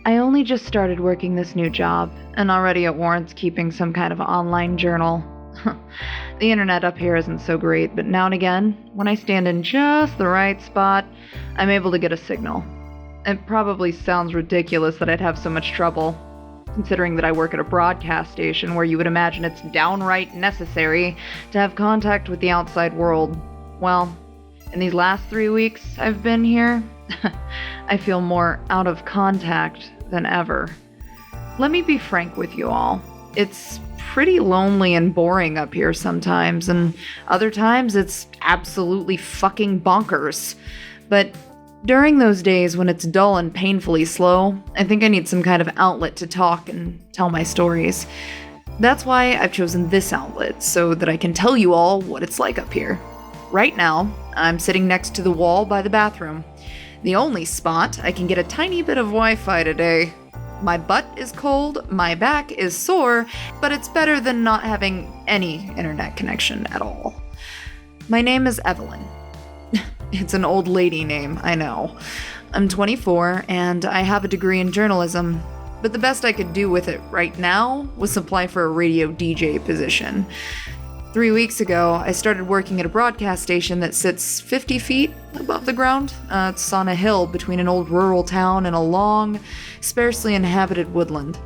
I only just started working this new job, and already it warrants keeping some kind of online journal. The internet up here isn't so great, but now and again, when I stand in just the right spot, I'm able to get a signal. It probably sounds ridiculous that I'd have so much trouble, considering that I work at a broadcast station where you would imagine it's downright necessary to have contact with the outside world. Well, in these last 3 weeks I've been here, I feel more out of contact than ever. Let me be frank with you all. It's pretty lonely and boring up here sometimes, and other times it's absolutely fucking bonkers. But during those days when it's dull and painfully slow, I think I need some kind of outlet to talk and tell my stories. That's why I've chosen this outlet, so that I can tell you all what it's like up here. Right now, I'm sitting next to the wall by the bathroom. The only spot I can get a tiny bit of Wi-Fi today. My butt is cold, my back is sore, but it's better than not having any internet connection at all. My name is Evelyn. It's an old lady name, I know. I'm 24, and I have a degree in journalism, but the best I could do with it right now was apply for a radio DJ position. 3 weeks ago, I started working at a broadcast station that sits 50 feet above the ground. It's on a hill between an old rural town and a long, sparsely inhabited woodland.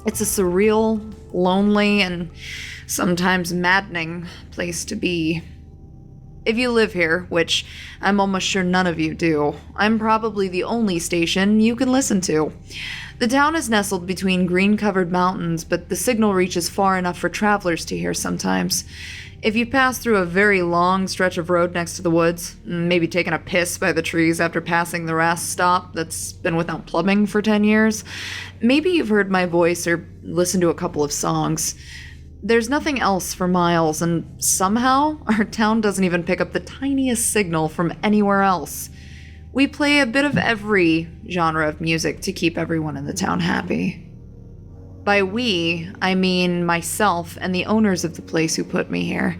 It's a surreal, lonely, and sometimes maddening place to be. If you live here, which I'm almost sure none of you do, I'm probably the only station you can listen to. The town is nestled between green-covered mountains, but the signal reaches far enough for travelers to hear sometimes. If you pass through a very long stretch of road next to the woods, maybe taking a piss by the trees after passing the rest stop that's been without plumbing for 10 years, maybe you've heard my voice or listened to a couple of songs. There's nothing else for miles, and somehow our town doesn't even pick up the tiniest signal from anywhere else. We play a bit of every genre of music to keep everyone in the town happy. By we, I mean myself and the owners of the place who put me here.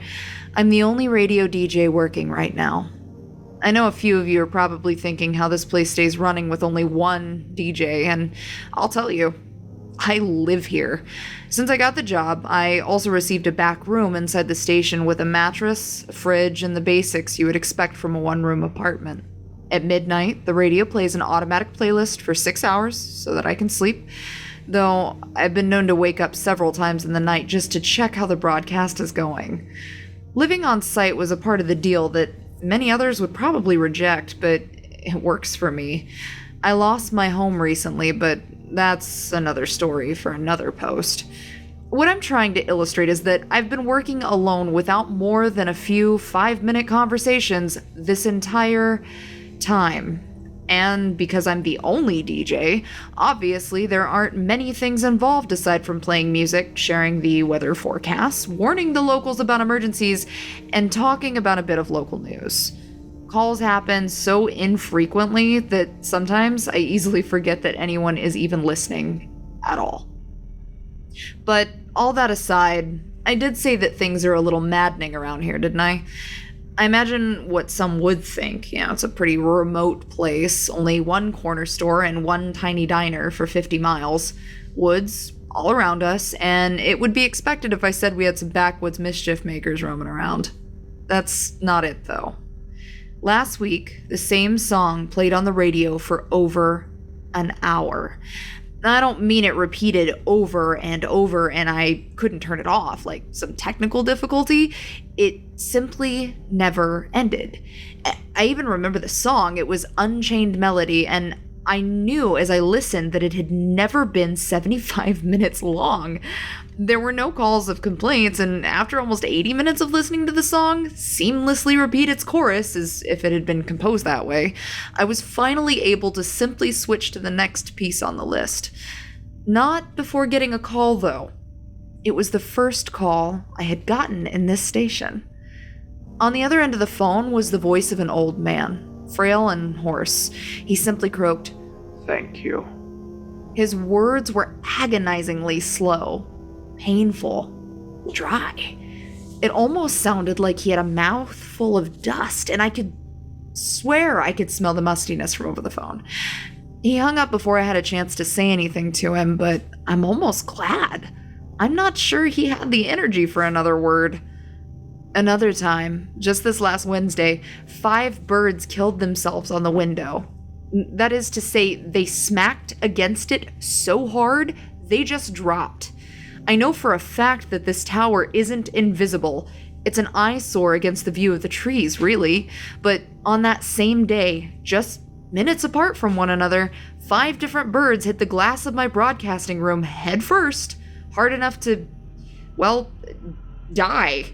I'm the only radio DJ working right now. I know a few of you are probably thinking how this place stays running with only one DJ, and I'll tell you, I live here. Since I got the job, I also received a back room inside the station with a mattress, a fridge, and the basics you would expect from a one-room apartment. At midnight, the radio plays an automatic playlist for 6 hours so that I can sleep, though I've been known to wake up several times in the night just to check how the broadcast is going. Living on site was a part of the deal that many others would probably reject, but it works for me. I lost my home recently, but that's another story for another post. What I'm trying to illustrate is that I've been working alone without more than a few 5-minute conversations this entire time. And because I'm the only DJ, obviously there aren't many things involved aside from playing music, sharing the weather forecasts, warning the locals about emergencies, and talking about a bit of local news. Calls happen so infrequently that sometimes I easily forget that anyone is even listening at all. But all that aside, I did say that things are a little maddening around here, didn't I? I imagine what some would think. It's a pretty remote place, only one corner store and one tiny diner for 50 miles, woods all around us, and it would be expected if I said we had some backwoods mischief makers roaming around. That's not it, though. Last week, the same song played on the radio for over an hour. I don't mean it repeated over and over and I couldn't turn it off, like some technical difficulty. It simply never ended. I even remember the song. It was Unchained Melody, and I knew as I listened that it had never been 75 minutes long. There were no calls of complaints, and after almost 80 minutes of listening to the song seamlessly repeat its chorus as if it had been composed that way, I was finally able to simply switch to the next piece on the list. Not before getting a call, though. It was the first call I had gotten in this station. On the other end of the phone was the voice of an old man, frail and hoarse. He simply croaked, "Thank you." His words were agonizingly slow, painful, dry. It almost sounded like he had a mouth full of dust, and I could swear I could smell the mustiness from over the phone. He hung up before I had a chance to say anything to him, but I'm almost glad. I'm not sure he had the energy for another word. Another time, just this last Wednesday, 5 birds killed themselves on the window. That is to say, they smacked against it so hard, they just dropped. I know for a fact that this tower isn't invisible. It's an eyesore against the view of the trees, really. But on that same day, just minutes apart from one another, 5 different birds hit the glass of my broadcasting room head first, hard enough to, well, die.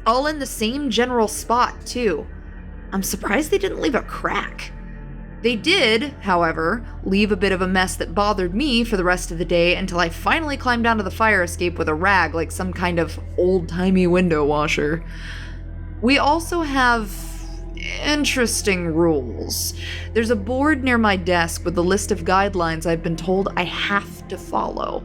All in the same general spot, too. I'm surprised they didn't leave a crack. They did, however, leave a bit of a mess that bothered me for the rest of the day until I finally climbed down to the fire escape with a rag like some kind of old-timey window washer. We also have interesting rules. There's a board near my desk with a list of guidelines I've been told I have to follow.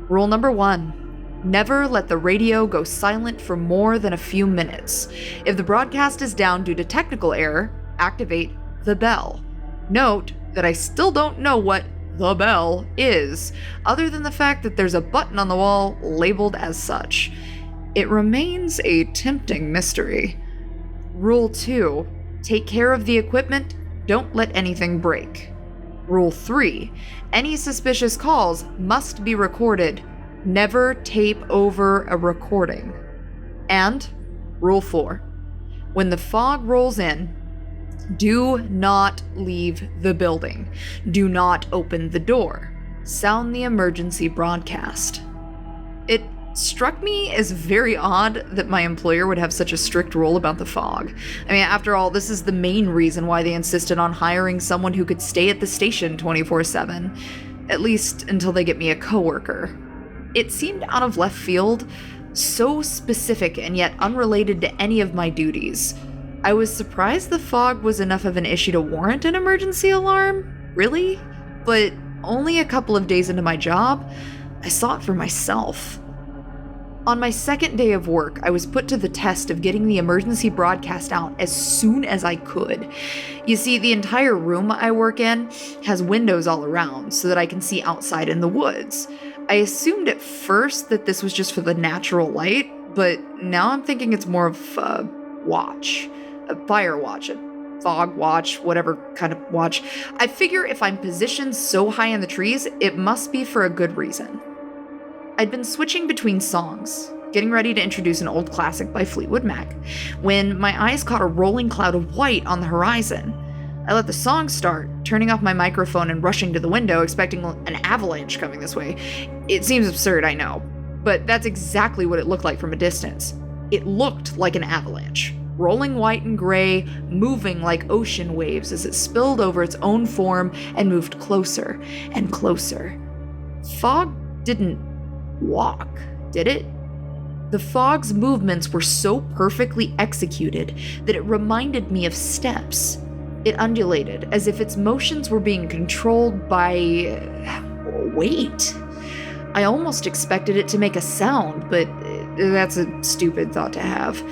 Rule number 1. Never let the radio go silent for more than a few minutes. If the broadcast is down due to technical error, activate the bell. Note that I still don't know what the bell is, other than the fact that there's a button on the wall labeled as such. It remains a tempting mystery. Rule 2. Take care of the equipment. Don't let anything break. Rule 3. Any suspicious calls must be recorded. Never tape over a recording. And Rule 4. When the fog rolls in, do not leave the building. Do not open the door. Sound the emergency broadcast. It struck me as very odd that my employer would have such a strict rule about the fog. I mean, after all, this is the main reason why they insisted on hiring someone who could stay at the station 24/7, at least until they get me a coworker. It seemed out of left field, so specific and yet unrelated to any of my duties. I was surprised the fog was enough of an issue to warrant an emergency alarm, really? But only a couple of days into my job, I saw it for myself. On my second day of work, I was put to the test of getting the emergency broadcast out as soon as I could. You see, the entire room I work in has windows all around so that I can see outside in the woods. I assumed at first that this was just for the natural light, but now I'm thinking it's more of a watch, a fire watch, a fog watch, whatever kind of watch. I figure if I'm positioned so high in the trees, it must be for a good reason. I'd been switching between songs, getting ready to introduce an old classic by Fleetwood Mac, when my eyes caught a rolling cloud of white on the horizon. I let the song start, turning off my microphone and rushing to the window, expecting an avalanche coming this way. It seems absurd, I know, but that's exactly what it looked like from a distance. It looked like an avalanche, rolling white and gray, moving like ocean waves as it spilled over its own form and moved closer and closer. Fog didn't walk, did it? The fog's movements were so perfectly executed that it reminded me of steps. It undulated, as if its motions were being controlled by weight. I almost expected it to make a sound, but that's a stupid thought to have.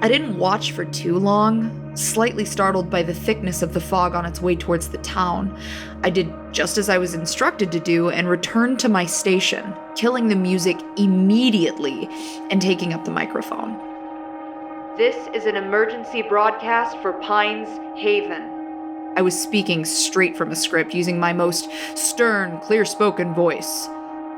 I didn't watch for too long, slightly startled by the thickness of the fog on its way towards the town. I did just as I was instructed to do and returned to my station, killing the music immediately and taking up the microphone. This is an emergency broadcast for Pines Haven. I was speaking straight from a script, using my most stern, clear-spoken voice.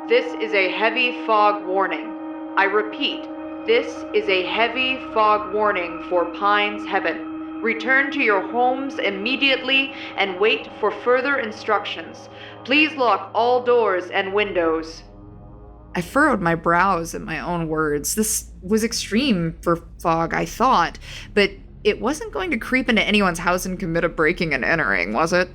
This is a heavy fog warning. I repeat, this is a heavy fog warning for Pines Haven. Return to your homes immediately and wait for further instructions. Please lock all doors and windows. I furrowed my brows at my own words. This was extreme for fog, I thought, but it wasn't going to creep into anyone's house and commit a breaking and entering, was it?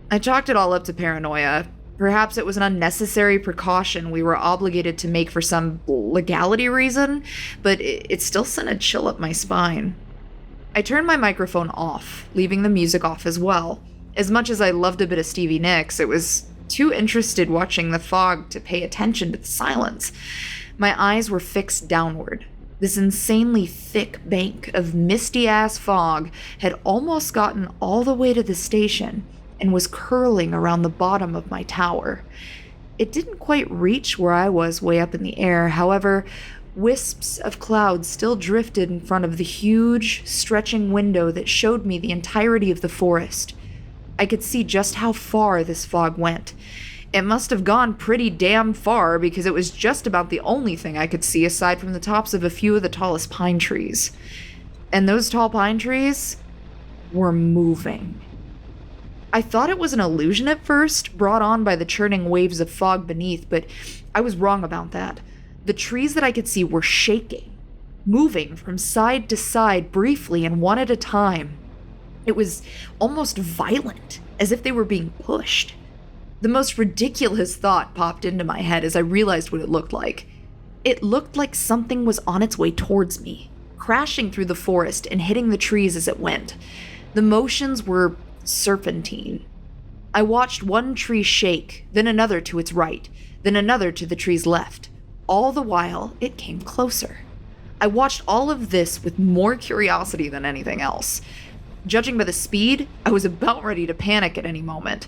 I chalked it all up to paranoia. Perhaps it was an unnecessary precaution we were obligated to make for some legality reason, but it still sent a chill up my spine. I turned my microphone off, leaving the music off as well. As much as I loved a bit of Stevie Nicks, it was too interested watching the fog to pay attention to the silence. My eyes were fixed downward. This insanely thick bank of misty-ass fog had almost gotten all the way to the station, and was curling around the bottom of my tower. It didn't quite reach where I was way up in the air. However, wisps of clouds still drifted in front of the huge, stretching window that showed me the entirety of the forest. I could see just how far this fog went. It must have gone pretty damn far because it was just about the only thing I could see aside from the tops of a few of the tallest pine trees. And those tall pine trees were moving. I thought it was an illusion at first, brought on by the churning waves of fog beneath, but I was wrong about that. The trees that I could see were shaking, moving from side to side briefly and one at a time. It was almost violent, as if they were being pushed. The most ridiculous thought popped into my head as I realized what it looked like. It looked like something was on its way towards me, crashing through the forest and hitting the trees as it went. The motions were serpentine. I watched one tree shake, then another to its right, then another to the tree's left. All the while, it came closer. I watched all of this with more curiosity than anything else. Judging by the speed, I was about ready to panic at any moment,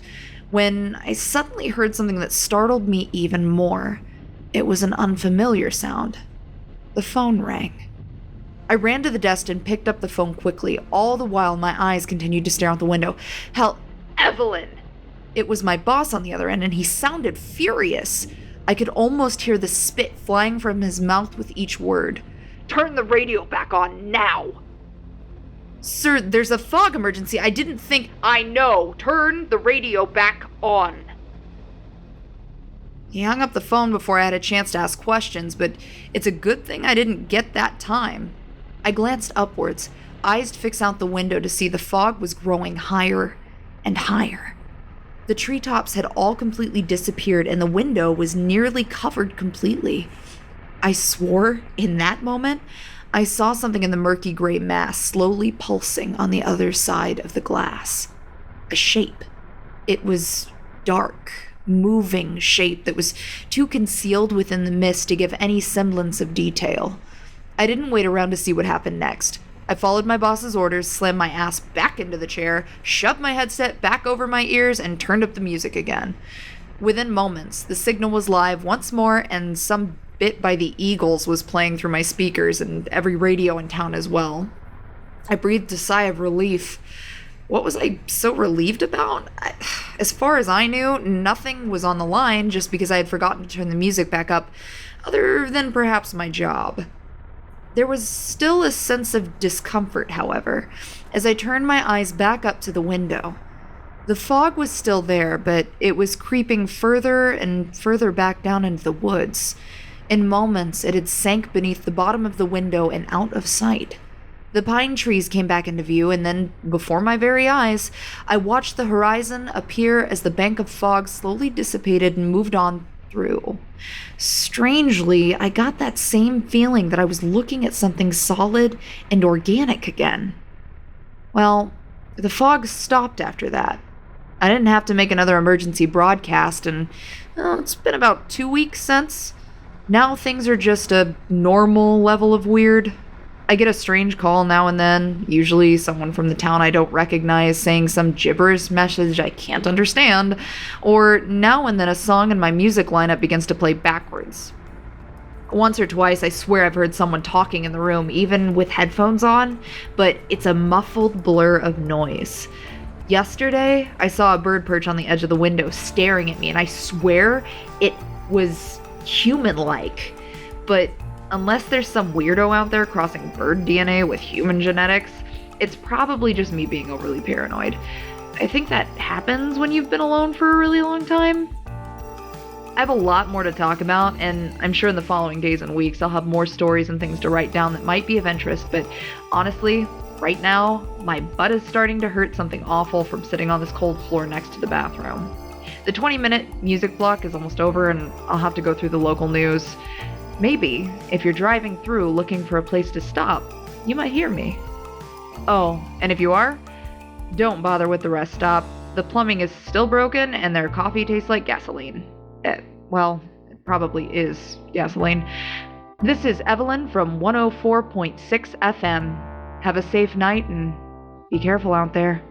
when I suddenly heard something that startled me even more. It was an unfamiliar sound. The phone rang. I ran to the desk and picked up the phone quickly, all the while my eyes continued to stare out the window. Hell, Evelyn! It was my boss on the other end, and he sounded furious. I could almost hear the spit flying from his mouth with each word. Turn the radio back on now! Sir, there's a fog emergency. I didn't think... I know. Turn the radio back on. He hung up the phone before I had a chance to ask questions, but it's a good thing I didn't get that time. I glanced upwards, eyes fixed out the window to see the fog was growing higher and higher. The treetops had all completely disappeared and the window was nearly covered completely. I swore in that moment I saw something in the murky gray mass slowly pulsing on the other side of the glass. A shape. It was dark, moving shape that was too concealed within the mist to give any semblance of detail. I didn't wait around to see what happened next. I followed my boss's orders, slammed my ass back into the chair, shoved my headset back over my ears, and turned up the music again. Within moments, the signal was live once more, and some bit by the Eagles was playing through my speakers and every radio in town as well. I breathed a sigh of relief. What was I so relieved about? As far as I knew, nothing was on the line just because I had forgotten to turn the music back up, other than perhaps my job. There was still a sense of discomfort, however, as I turned my eyes back up to the window. The fog was still there, but it was creeping further and further back down into the woods. In moments, it had sank beneath the bottom of the window and out of sight. The pine trees came back into view, and then, before my very eyes, I watched the horizon appear as the bank of fog slowly dissipated and moved on through. Strangely, I got that same feeling that I was looking at something solid and organic again. Well, the fog stopped after that. I didn't have to make another emergency broadcast, and it's been about 2 weeks since. Now things are just a normal level of weird. I get a strange call now and then, usually someone from the town I don't recognize saying some gibberish message I can't understand, or now and then a song in my music lineup begins to play backwards. Once or twice I swear I've heard someone talking in the room, even with headphones on, but it's a muffled blur of noise. Yesterday, I saw a bird perch on the edge of the window staring at me, and I swear it was human-like, but unless there's some weirdo out there crossing bird DNA with human genetics, it's probably just me being overly paranoid. I think that happens when you've been alone for a really long time. I have a lot more to talk about, and I'm sure in the following days and weeks I'll have more stories and things to write down that might be of interest, but honestly, right now, my butt is starting to hurt something awful from sitting on this cold floor next to the bathroom. The 20-minute music block is almost over, and I'll have to go through the local news. Maybe, if you're driving through looking for a place to stop, you might hear me. Oh, and if you are, don't bother with the rest stop. The plumbing is still broken, and their coffee tastes like gasoline. Well, it probably is gasoline. This is Evelyn from 104.6 FM. Have a safe night, and be careful out there.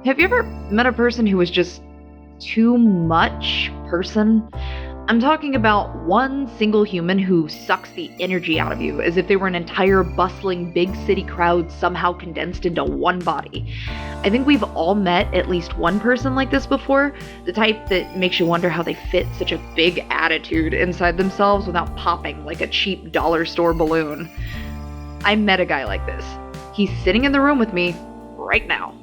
Have you ever met a person who was just too much person? I'm talking about one single human who sucks the energy out of you, as if they were an entire bustling big city crowd somehow condensed into one body. I think we've all met at least one person like this before, the type that makes you wonder how they fit such a big attitude inside themselves without popping like a cheap dollar store balloon. I met a guy like this. He's sitting in the room with me right now.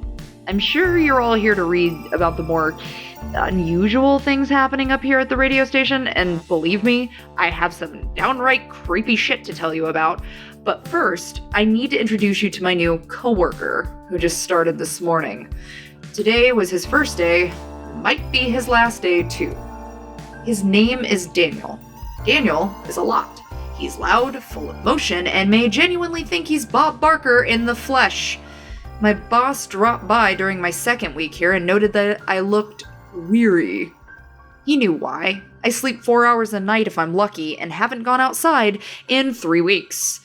I'm sure you're all here to read about the more unusual things happening up here at the radio station, and believe me, I have some downright creepy shit to tell you about. But first, I need to introduce you to my new coworker, who just started this morning. Today was his first day, might be his last day too. His name is Daniel. Daniel is a lot. He's loud, full of motion, and may genuinely think he's Bob Barker in the flesh. My boss dropped by during my second week here and noted that I looked weary. He knew why. I sleep 4 hours a night if I'm lucky and haven't gone outside in 3 weeks.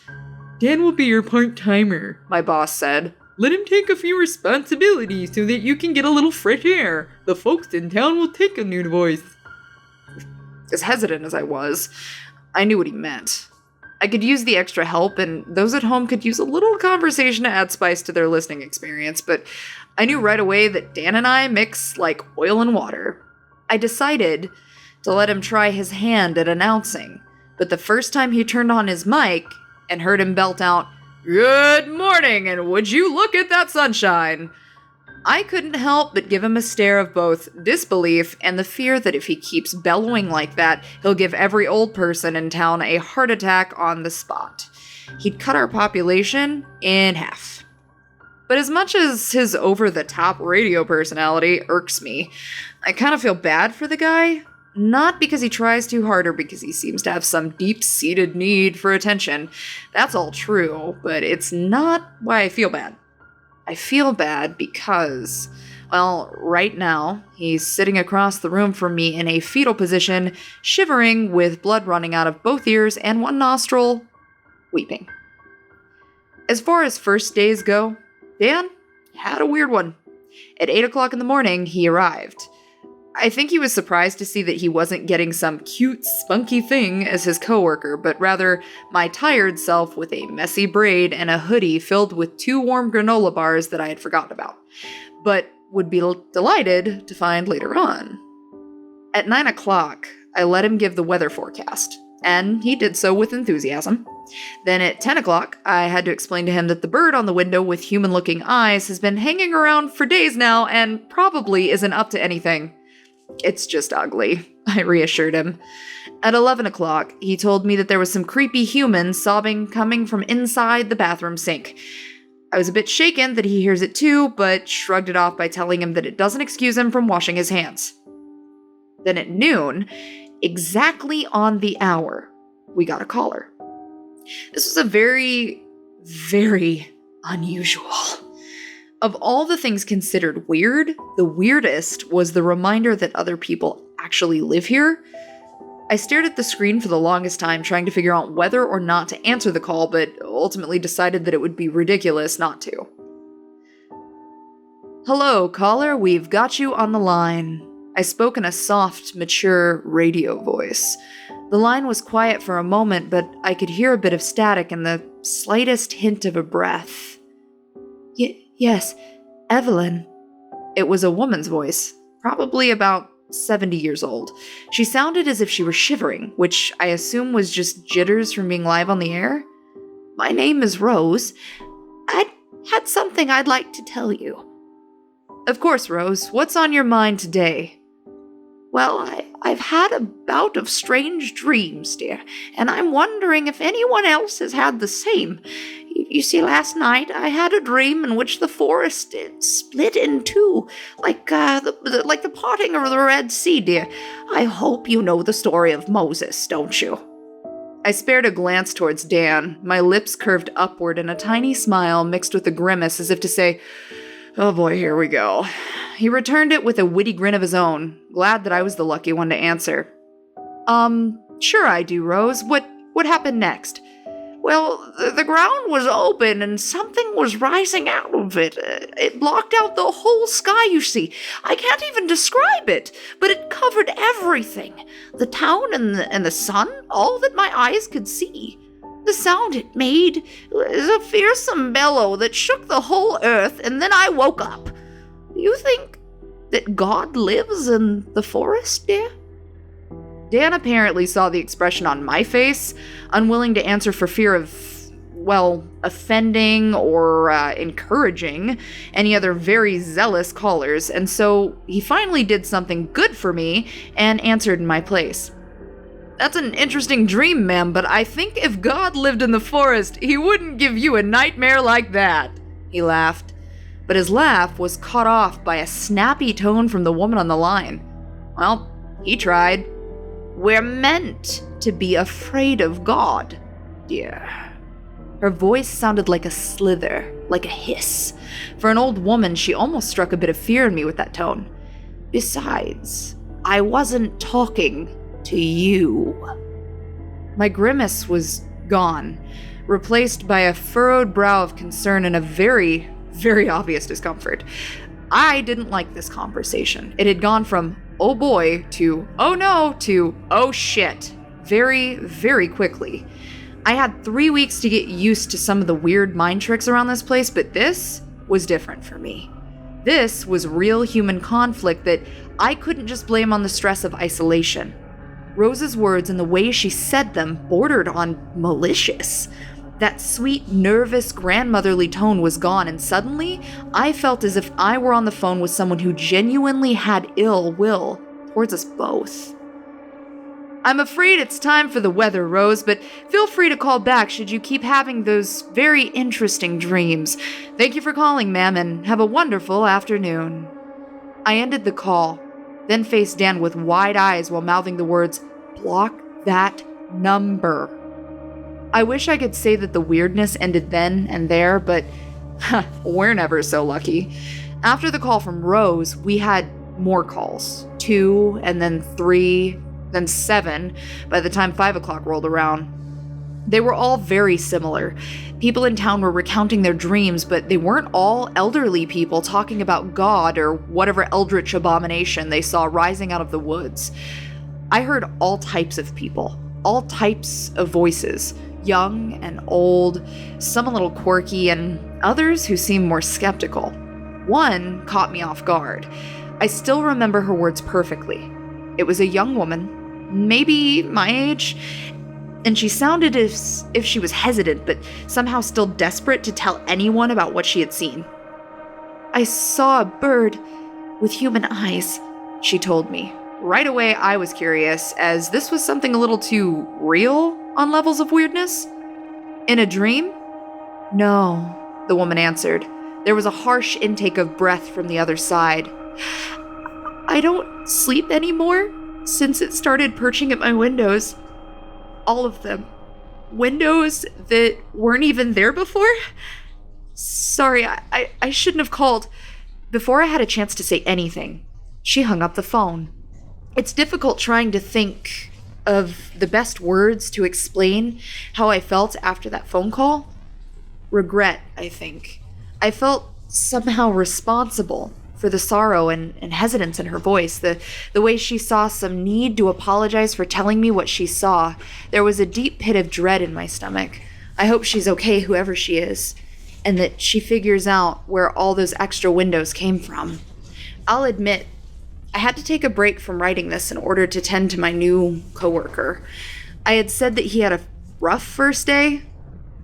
Dan will be your part-timer, my boss said. Let him take a few responsibilities so that you can get a little fresh air. The folks in town will take a new voice. As hesitant as I was, I knew what he meant. I could use the extra help, and those at home could use a little conversation to add spice to their listening experience, but I knew right away that Dan and I mix like oil and water. I decided to let him try his hand at announcing, but the first time he turned on his mic and heard him belt out, "Good morning, and would you look at that sunshine?" I couldn't help but give him a stare of both disbelief and the fear that if he keeps bellowing like that, he'll give every old person in town a heart attack on the spot. He'd cut our population in half. But as much as his over-the-top radio personality irks me, I kind of feel bad for the guy. Not because he tries too hard or because he seems to have some deep-seated need for attention. That's all true, but it's not why I feel bad. I feel bad because, well, right now, he's sitting across the room from me in a fetal position, shivering with blood running out of both ears and one nostril, weeping. As far as first days go, Dan had a weird one. At 8 o'clock in the morning, he arrived. I think he was surprised to see that he wasn't getting some cute, spunky thing as his coworker, but rather my tired self with a messy braid and a hoodie filled with 2 warm granola bars that I had forgotten about, but would be delighted to find later on. At 9 o'clock, I let him give the weather forecast, and he did so with enthusiasm. Then at 10 o'clock, I had to explain to him that the bird on the window with human-looking eyes has been hanging around for days now and probably isn't up to anything. It's just ugly, I reassured him. At 11 o'clock, he told me that there was some creepy human sobbing coming from inside the bathroom sink. I was a bit shaken that he hears it too, but shrugged it off by telling him that it doesn't excuse him from washing his hands. Then at noon, exactly on the hour, we got a caller. This was a very, very unusual. Of all the things considered weird, the weirdest was the reminder that other people actually live here. I stared at the screen for the longest time trying to figure out whether or not to answer the call, but ultimately decided that it would be ridiculous not to. "Hello, caller, we've got you on the line." I spoke in a soft, mature radio voice. The line was quiet for a moment, but I could hear a bit of static and the slightest hint of a breath. Yes, Evelyn." It was a woman's voice, probably about 70 years old. She sounded as if she were shivering, which I assume was just jitters from being live on the air. "My name is Rose. I had something I'd like to tell you." "Of course, Rose. What's on your mind today?" "Well, I've had a bout of strange dreams, dear, and I'm wondering if anyone else has had the same. You see, last night I had a dream in which the forest split in two, like the parting of the Red Sea, dear. I hope you know the story of Moses, don't you?" I spared a glance towards Dan, my lips curved upward in a tiny smile mixed with a grimace as if to say, "Oh boy, here we go." He returned it with a witty grin of his own, glad that I was the lucky one to answer. Sure I do, Rose. What happened next?" Well, the ground was open and something was rising out of it. It blocked out the whole sky, you see. I can't even describe it, but it covered everything. The town and the sun, all that my eyes could see. The sound it made was a fearsome bellow that shook the whole earth, and then I woke up. Do you think that God lives in the forest, dear? Dan apparently saw the expression on my face, unwilling to answer for fear of, well, offending or encouraging any other very zealous callers, and so he finally did something good for me and answered in my place. That's an interesting dream, ma'am, but I think if God lived in the forest, he wouldn't give you a nightmare like that. He laughed, but his laugh was cut off by a snappy tone from the woman on the line. Well, he tried. We're meant to be afraid of God, dear. Her voice sounded like a slither, like a hiss. For an old woman, she almost struck a bit of fear in me with that tone. Besides, I wasn't talking to you. My grimace was gone, replaced by a furrowed brow of concern and a very, very obvious discomfort. I didn't like this conversation. It had gone from oh boy to oh no to oh shit very, very quickly. I had 3 weeks to get used to some of the weird mind tricks around this place, but this was different for me. This was real human conflict that I couldn't just blame on the stress of isolation. Rose's words and the way she said them bordered on malicious. That sweet, nervous, grandmotherly tone was gone, and suddenly, I felt as if I were on the phone with someone who genuinely had ill will towards us both. I'm afraid it's time for the weather, Rose, but feel free to call back should you keep having those very interesting dreams. Thank you for calling, ma'am, and have a wonderful afternoon. I ended the call, then faced Dan with wide eyes while mouthing the words, "Block that number." I wish I could say that the weirdness ended then and there, but we're never so lucky. After the call from Rose, we had more calls. 2, and then 3, then 7, by the time 5 o'clock rolled around. They were all very similar. People in town were recounting their dreams, but they weren't all elderly people talking about God or whatever eldritch abomination they saw rising out of the woods. I heard all types of people, all types of voices. Young and old, some a little quirky, and others who seemed more skeptical. One caught me off guard. I still remember her words perfectly. It was a young woman, maybe my age, and she sounded as if she was hesitant, but somehow still desperate to tell anyone about what she had seen. I saw a bird with human eyes, she told me. Right away, I was curious, as this was something a little too real on levels of weirdness. In a dream? No, the woman answered. There was a harsh intake of breath from the other side. I don't sleep anymore since it started perching at my windows. All of them. Windows that weren't even there before? Sorry, I shouldn't have called. Before I had a chance to say anything, she hung up the phone. It's difficult trying to think of the best words to explain how I felt after that phone call. Regret, I think. I felt somehow responsible for the sorrow and hesitance in her voice, the way she saw some need to apologize for telling me what she saw. There was a deep pit of dread in my stomach. I hope she's okay, whoever she is, and that she figures out where all those extra windows came from. I'll admit, I had to take a break from writing this in order to tend to my new coworker. I had said that he had a rough first day.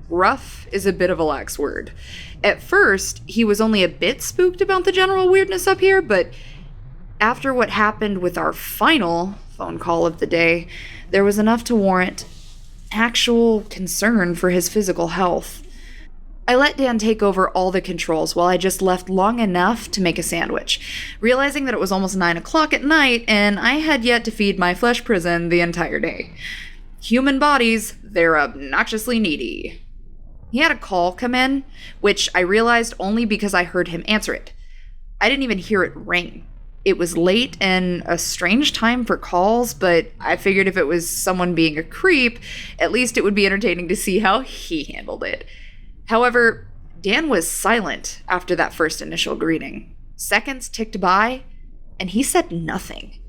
Rough is a bit of a lax word. At first, he was only a bit spooked about the general weirdness up here, but after what happened with our final phone call of the day, there was enough to warrant actual concern for his physical health. I let Dan take over all the controls while I just left long enough to make a sandwich, realizing that it was almost 9 o'clock at night and I had yet to feed my flesh prison the entire day. Human bodies, they're obnoxiously needy. He had a call come in, which I realized only because I heard him answer it. I didn't even hear it ring. It was late and a strange time for calls, but I figured if it was someone being a creep, at least it would be entertaining to see how he handled it. However, Dan was silent after that first initial greeting. Seconds ticked by, and he said nothing.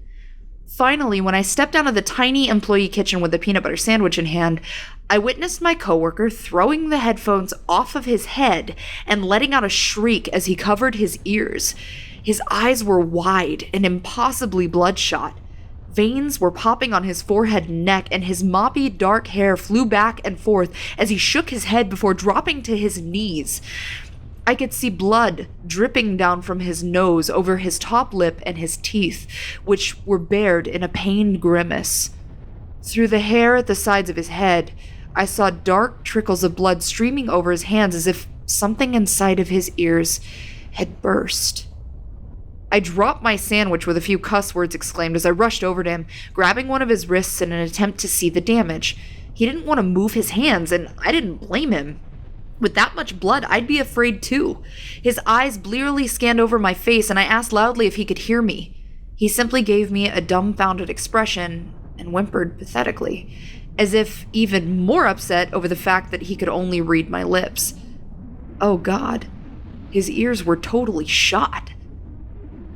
Finally, when I stepped out of the tiny employee kitchen with a peanut butter sandwich in hand, I witnessed my coworker throwing the headphones off of his head and letting out a shriek as he covered his ears. His eyes were wide and impossibly bloodshot. Veins were popping on his forehead and neck, and his moppy dark hair flew back and forth as he shook his head before dropping to his knees. I could see blood dripping down from his nose over his top lip and his teeth, which were bared in a pained grimace. Through the hair at the sides of his head, I saw dark trickles of blood streaming over his hands as if something inside of his ears had burst. I dropped my sandwich with a few cuss words exclaimed as I rushed over to him, grabbing one of his wrists in an attempt to see the damage. He didn't want to move his hands, and I didn't blame him. With that much blood, I'd be afraid too. His eyes blearily scanned over my face, and I asked loudly if he could hear me. He simply gave me a dumbfounded expression and whimpered pathetically, as if even more upset over the fact that he could only read my lips. Oh God, his ears were totally shot.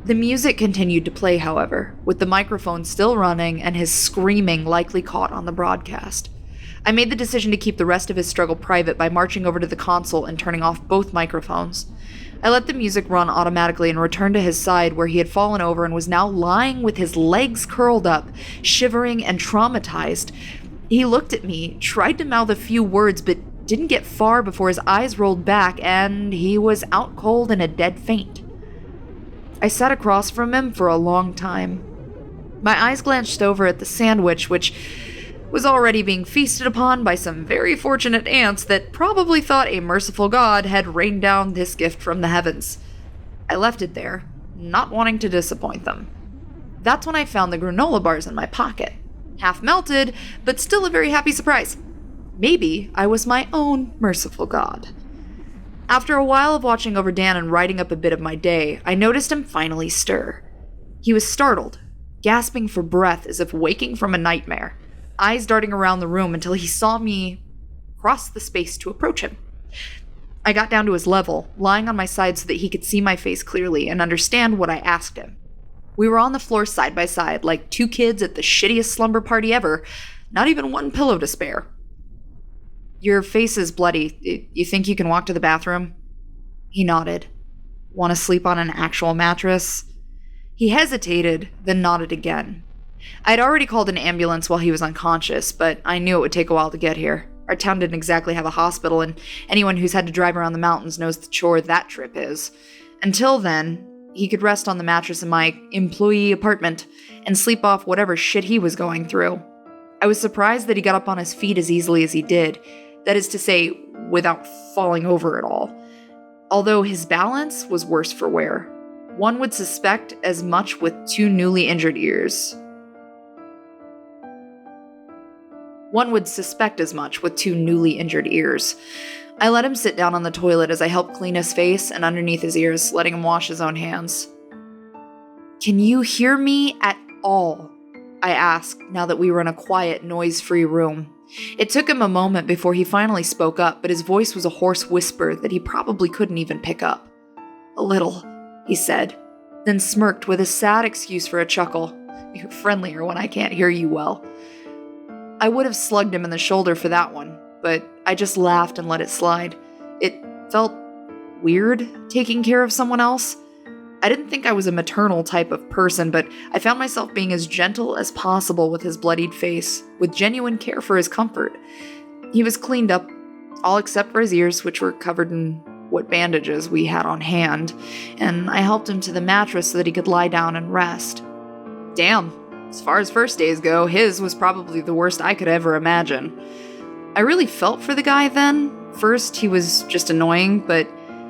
The music continued to play, however, with the microphone still running and his screaming likely caught on the broadcast. I made the decision to keep the rest of his struggle private by marching over to the console and turning off both microphones. I let the music run automatically and returned to his side where he had fallen over and was now lying with his legs curled up, shivering and traumatized. He looked at me, tried to mouth a few words, but didn't get far before his eyes rolled back and he was out cold in a dead faint. I sat across from him for a long time. My eyes glanced over at the sandwich, which was already being feasted upon by some very fortunate ants that probably thought a merciful god had rained down this gift from the heavens. I left it there, not wanting to disappoint them. That's when I found the granola bars in my pocket. Half melted, but still a very happy surprise. Maybe I was my own merciful god. After a while of watching over Dan and writing up a bit of my day, I noticed him finally stir. He was startled, gasping for breath as if waking from a nightmare, eyes darting around the room until he saw me cross the space to approach him. I got down to his level, lying on my side so that he could see my face clearly and understand what I asked him. We were on the floor side by side, like two kids at the shittiest slumber party ever, not even one pillow to spare. Your face is bloody. You think you can walk to the bathroom? He nodded. Want to sleep on an actual mattress? He hesitated, then nodded again. I'd already called an ambulance while he was unconscious, but I knew it would take a while to get here. Our town didn't exactly have a hospital, and anyone who's had to drive around the mountains knows the chore that trip is. Until then, he could rest on the mattress in my employee apartment and sleep off whatever shit he was going through. I was surprised that he got up on his feet as easily as he did. That is to say, without falling over at all. Although his balance was worse for wear. One would suspect as much with two newly injured ears. I let him sit down on the toilet as I helped clean his face and underneath his ears, letting him wash his own hands. Can you hear me at all? I asked, now that we were in a quiet, noise-free room. It took him a moment before he finally spoke up, but his voice was a hoarse whisper that he probably couldn't even pick up. A little, he said, then smirked with a sad excuse for a chuckle. You're friendlier when I can't hear you well. I would have slugged him in the shoulder for that one, but I just laughed and let it slide. It felt weird taking care of someone else. I didn't think I was a maternal type of person, but I found myself being as gentle as possible with his bloodied face, with genuine care for his comfort. He was cleaned up, all except for his ears, which were covered in what bandages we had on hand, and I helped him to the mattress so that he could lie down and rest. Damn, as far as first days go, his was probably the worst I could ever imagine. I really felt for the guy then. First, he was just annoying, but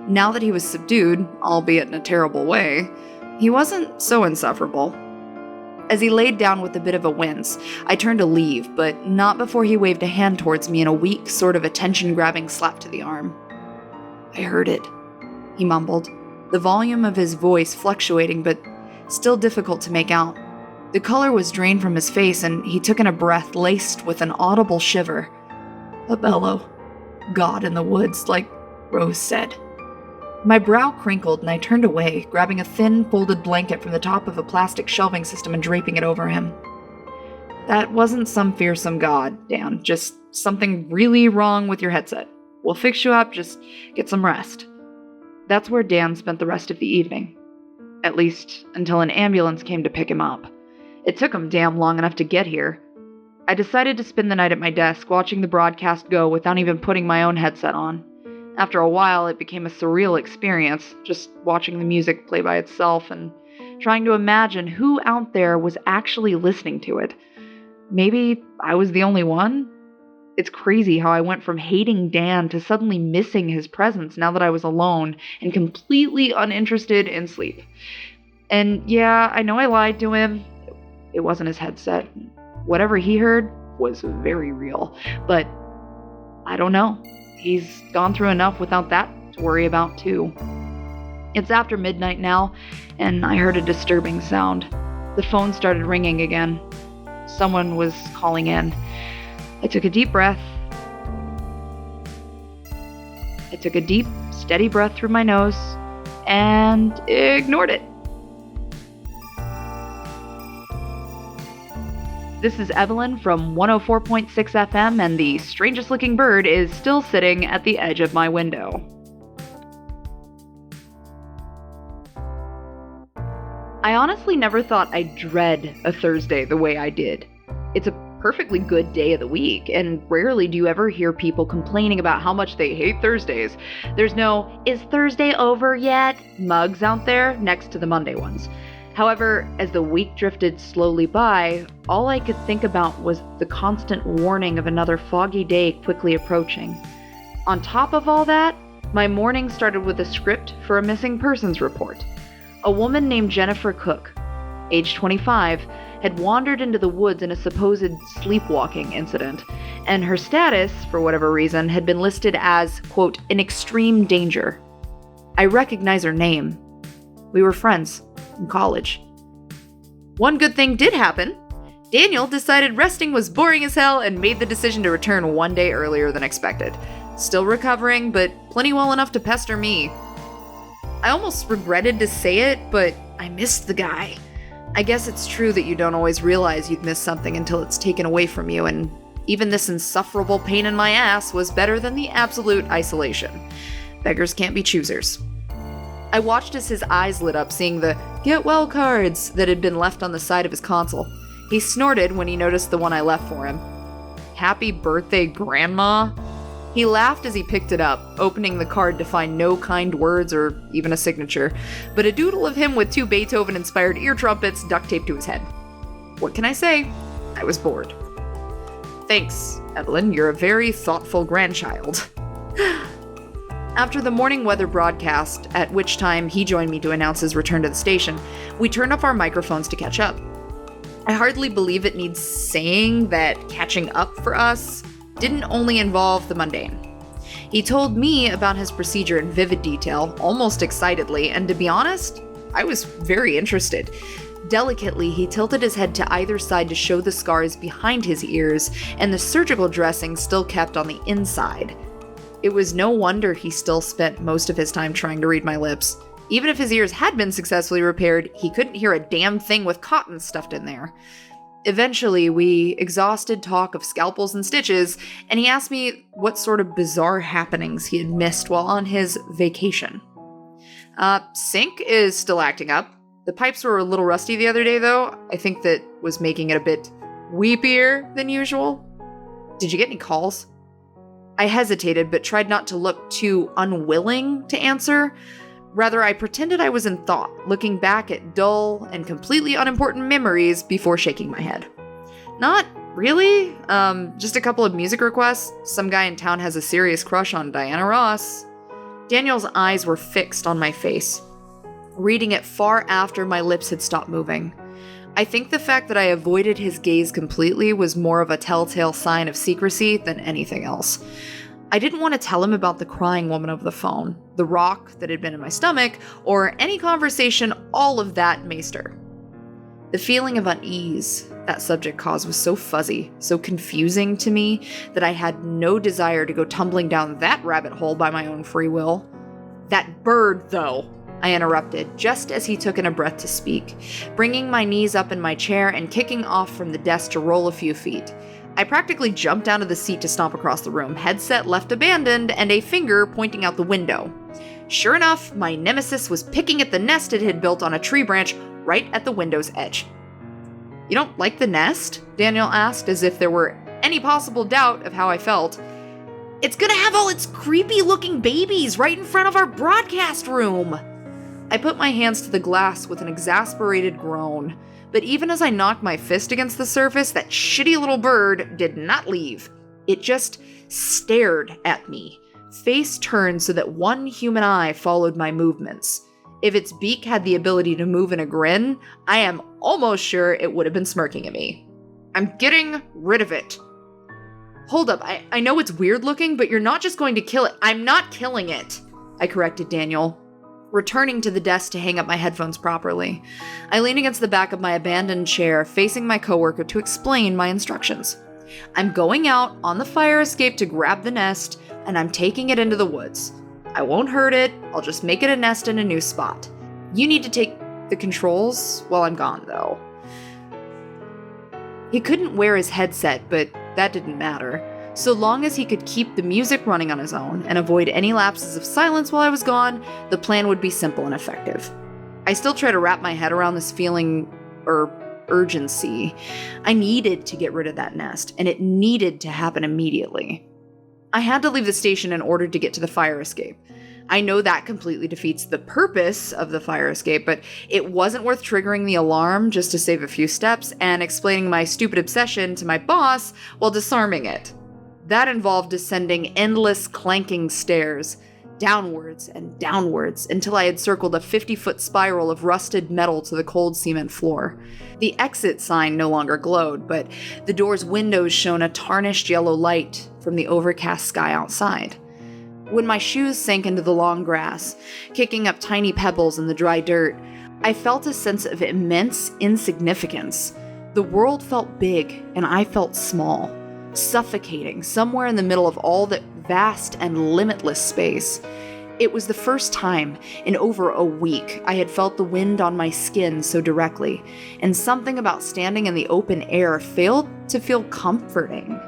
now that he was subdued, albeit in a terrible way, he wasn't so insufferable. As he laid down with a bit of a wince, I turned to leave, but not before he waved a hand towards me in a weak, sort of attention-grabbing slap to the arm. I heard it, he mumbled, the volume of his voice fluctuating but still difficult to make out. The color was drained from his face, and he took in a breath laced with an audible shiver. A bellow. God in the woods, like Rose said. My brow crinkled, and I turned away, grabbing a thin, folded blanket from the top of a plastic shelving system and draping it over him. That wasn't some fearsome god, Dan. Just something really wrong with your headset. We'll fix you up, just get some rest. That's where Dan spent the rest of the evening. At least, until an ambulance came to pick him up. It took him damn long enough to get here. I decided to spend the night at my desk, watching the broadcast go without even putting my own headset on. After a while, it became a surreal experience, just watching the music play by itself and trying to imagine who out there was actually listening to it. Maybe I was the only one? It's crazy how I went from hating Dan to suddenly missing his presence now that I was alone and completely uninterested in sleep. And yeah, I know I lied to him. It wasn't his headset. Whatever he heard was very real. But I don't know. He's gone through enough without that to worry about too. It's after midnight now, and I heard a disturbing sound. The phone started ringing again. Someone was calling in. I took a deep breath. I took a deep, steady breath through my nose and ignored it. This is Evelyn from 104.6 FM, and the strangest looking bird is still sitting at the edge of my window. I honestly never thought I'd dread a Thursday the way I did. It's a perfectly good day of the week, and rarely do you ever hear people complaining about how much they hate Thursdays. There's no, "Is Thursday over yet?" mugs out there next to the Monday ones. However, as the week drifted slowly by, all I could think about was the constant warning of another foggy day quickly approaching. On top of all that, my morning started with a script for a missing persons report. A woman named Jennifer Cook, age 25, had wandered into the woods in a supposed sleepwalking incident, and her status, for whatever reason, had been listed as, quote, "in extreme danger." I recognize her name. We were friends in college. One good thing did happen. Daniel decided resting was boring as hell and made the decision to return one day earlier than expected. Still recovering, but plenty well enough to pester me. I almost regretted to say it, but I missed the guy. I guess it's true that you don't always realize you'd missed something until it's taken away from you, and even this insufferable pain in my ass was better than the absolute isolation. Beggars can't be choosers. I watched as his eyes lit up, seeing the "get well" cards that had been left on the side of his console. He snorted when he noticed the one I left for him. "Happy birthday, Grandma?" He laughed as he picked it up, opening the card to find no kind words or even a signature, but a doodle of him with 2 Beethoven-inspired ear trumpets duct taped to his head. What can I say? I was bored. "Thanks, Evelyn, you're a very thoughtful grandchild." After the morning weather broadcast, at which time he joined me to announce his return to the station, we turned up our microphones to catch up. I hardly believe it needs saying that catching up for us didn't only involve the mundane. He told me about his procedure in vivid detail, almost excitedly, and to be honest, I was very interested. Delicately, he tilted his head to either side to show the scars behind his ears and the surgical dressing still kept on the inside. It was no wonder he still spent most of his time trying to read my lips. Even if his ears had been successfully repaired, he couldn't hear a damn thing with cotton stuffed in there. Eventually, we exhausted talk of scalpels and stitches, and he asked me what sort of bizarre happenings he had missed while on his vacation. Sink is still acting up. The pipes were a little rusty the other day, though. I think that was making it a bit weepier than usual. Did you get any calls? I hesitated, but tried not to look too unwilling to answer. Rather, I pretended I was in thought, looking back at dull and completely unimportant memories before shaking my head. Not really. Just a couple of music requests. Some guy in town has a serious crush on Diana Ross. Daniel's eyes were fixed on my face, reading it far after my lips had stopped moving. I think the fact that I avoided his gaze completely was more of a telltale sign of secrecy than anything else. I didn't want to tell him about the crying woman over the phone, the rock that had been in my stomach, or any conversation all of that maester. The feeling of unease that subject caused was so fuzzy, so confusing to me, that I had no desire to go tumbling down that rabbit hole by my own free will. That bird, though, I interrupted, just as he took in a breath to speak, bringing my knees up in my chair and kicking off from the desk to roll a few feet. I practically jumped out of the seat to stomp across the room, headset left abandoned, and a finger pointing out the window. Sure enough, my nemesis was picking at the nest it had built on a tree branch right at the window's edge. "You don't like the nest?" Daniel asked, as if there were any possible doubt of how I felt. "It's gonna have all its creepy-looking babies right in front of our broadcast room." I put my hands to the glass with an exasperated groan, but even as I knocked my fist against the surface, that shitty little bird did not leave. It just stared at me, face turned so that one human eye followed my movements. If its beak had the ability to move in a grin, I am almost sure it would have been smirking at me. "I'm getting rid of it." "Hold up, I know it's weird looking, but you're not just going to kill it." "I'm not killing it," I corrected Daniel, returning to the desk to hang up my headphones properly. I leaned against the back of my abandoned chair, facing my coworker to explain my instructions. "I'm going out on the fire escape to grab the nest, and I'm taking it into the woods. I won't hurt it, I'll just make it a nest in a new spot. You need to take the controls while I'm gone, though." He couldn't wear his headset, but that didn't matter. So long as he could keep the music running on his own and avoid any lapses of silence while I was gone, the plan would be simple and effective. I still try to wrap my head around this feeling, urgency. I needed to get rid of that nest, and it needed to happen immediately. I had to leave the station in order to get to the fire escape. I know that completely defeats the purpose of the fire escape, but it wasn't worth triggering the alarm just to save a few steps and explaining my stupid obsession to my boss while disarming it. That involved descending endless clanking stairs, downwards and downwards, until I had circled a 50-foot spiral of rusted metal to the cold cement floor. The exit sign no longer glowed, but the door's windows shone a tarnished yellow light from the overcast sky outside. When my shoes sank into the long grass, kicking up tiny pebbles in the dry dirt, I felt a sense of immense insignificance. The world felt big, and I felt small, suffocating somewhere in the middle of all that vast and limitless space. It was the first time in over a week I had felt the wind on my skin so directly, and something about standing in the open air failed to feel comforting.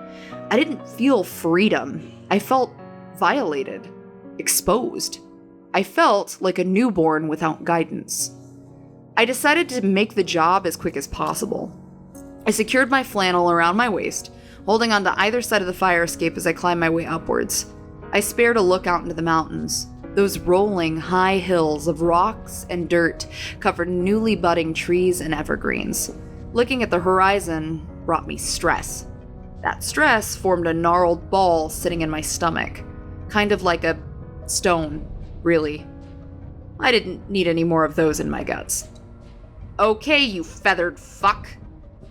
I didn't feel freedom. I felt violated, exposed. I felt like a newborn without guidance. I decided to make the job as quick as possible. I secured my flannel around my waist, holding onto either side of the fire escape as I climbed my way upwards. I spared a look out into the mountains, those rolling high hills of rocks and dirt covered in newly budding trees and evergreens. Looking at the horizon brought me stress. That stress formed a gnarled ball sitting in my stomach, kind of like a stone, really. I didn't need any more of those in my guts. "Okay, you feathered fuck."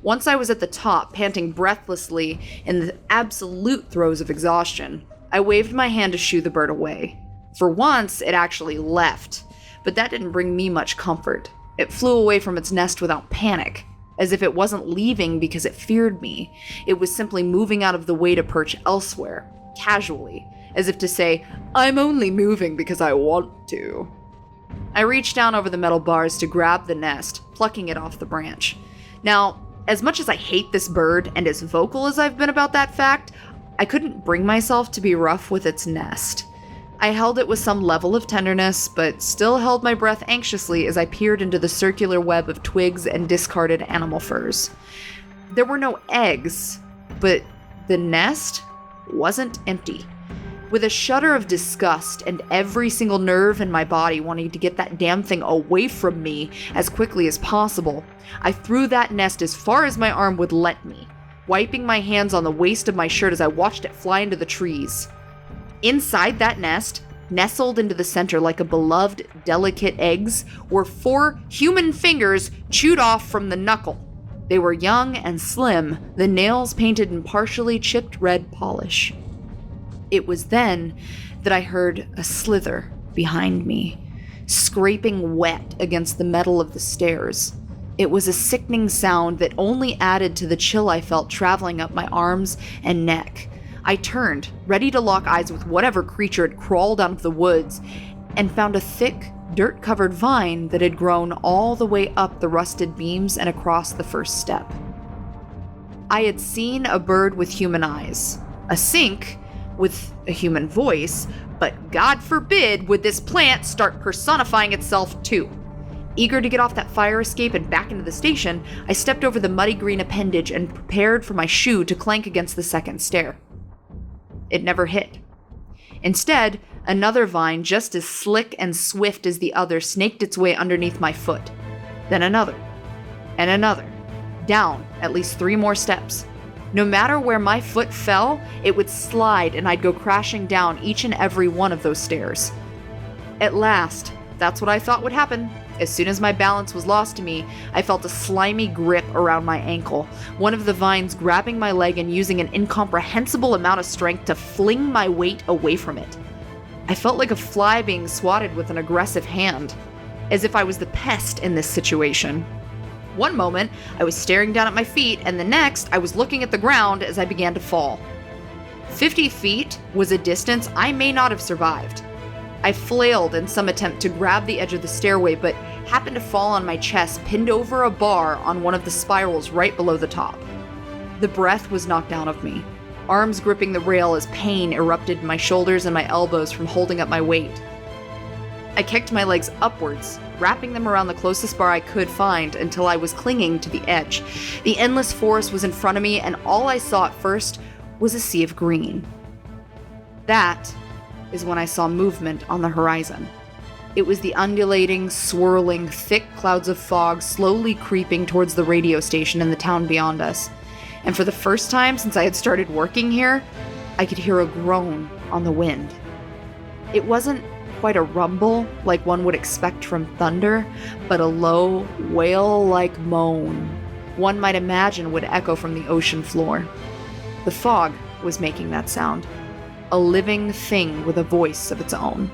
Once I was at the top, panting breathlessly in the absolute throes of exhaustion, I waved my hand to shoo the bird away. For once, it actually left, but that didn't bring me much comfort. It flew away from its nest without panic, as if it wasn't leaving because it feared me. It was simply moving out of the way to perch elsewhere, casually, as if to say, "I'm only moving because I want to." I reached down over the metal bars to grab the nest, plucking it off the branch. Now, as much as I hate this bird, and as vocal as I've been about that fact, I couldn't bring myself to be rough with its nest. I held it with some level of tenderness, but still held my breath anxiously as I peered into the circular web of twigs and discarded animal furs. There were no eggs, but the nest wasn't empty. With a shudder of disgust and every single nerve in my body wanting to get that damn thing away from me as quickly as possible, I threw that nest as far as my arm would let me, wiping my hands on the waist of my shirt as I watched it fly into the trees. Inside that nest, nestled into the center like a beloved, delicate eggs, were 4 human fingers chewed off from the knuckle. They were young and slim, the nails painted in partially chipped red polish. It was then that I heard a slither behind me, scraping wet against the metal of the stairs. It was a sickening sound that only added to the chill I felt traveling up my arms and neck. I turned, ready to lock eyes with whatever creature had crawled out of the woods, and found a thick, dirt-covered vine that had grown all the way up the rusted beams and across the first step. I had seen a bird with human eyes, a sink with a human voice, but God forbid would this plant start personifying itself too. Eager to get off that fire escape and back into the station, I stepped over the muddy green appendage and prepared for my shoe to clank against the second stair. It never hit. Instead, another vine just as slick and swift as the other snaked its way underneath my foot. Then another. And another. Down at least 3 more steps. No matter where my foot fell, it would slide and I'd go crashing down each and every one of those stairs. At last, that's what I thought would happen. As soon as my balance was lost to me, I felt a slimy grip around my ankle, one of the vines grabbing my leg and using an incomprehensible amount of strength to fling my weight away from it. I felt like a fly being swatted with an aggressive hand, as if I was the pest in this situation. One moment, I was staring down at my feet, and the next, I was looking at the ground as I began to fall. 50 feet was a distance I may not have survived. I flailed in some attempt to grab the edge of the stairway, but happened to fall on my chest, pinned over a bar on one of the spirals right below the top. The breath was knocked out of me, arms gripping the rail as pain erupted in my shoulders and my elbows from holding up my weight. I kicked my legs upwards, wrapping them around the closest bar I could find until I was clinging to the edge. The endless forest was in front of me, and all I saw at first was a sea of green. That is when I saw movement on the horizon. It was the undulating, swirling, thick clouds of fog slowly creeping towards the radio station in the town beyond us. And for the first time since I had started working here, I could hear a groan on the wind. It wasn't quite a rumble like one would expect from thunder, but a low, wail-like moan one might imagine would echo from the ocean floor. The fog was making that sound, a living thing with a voice of its own.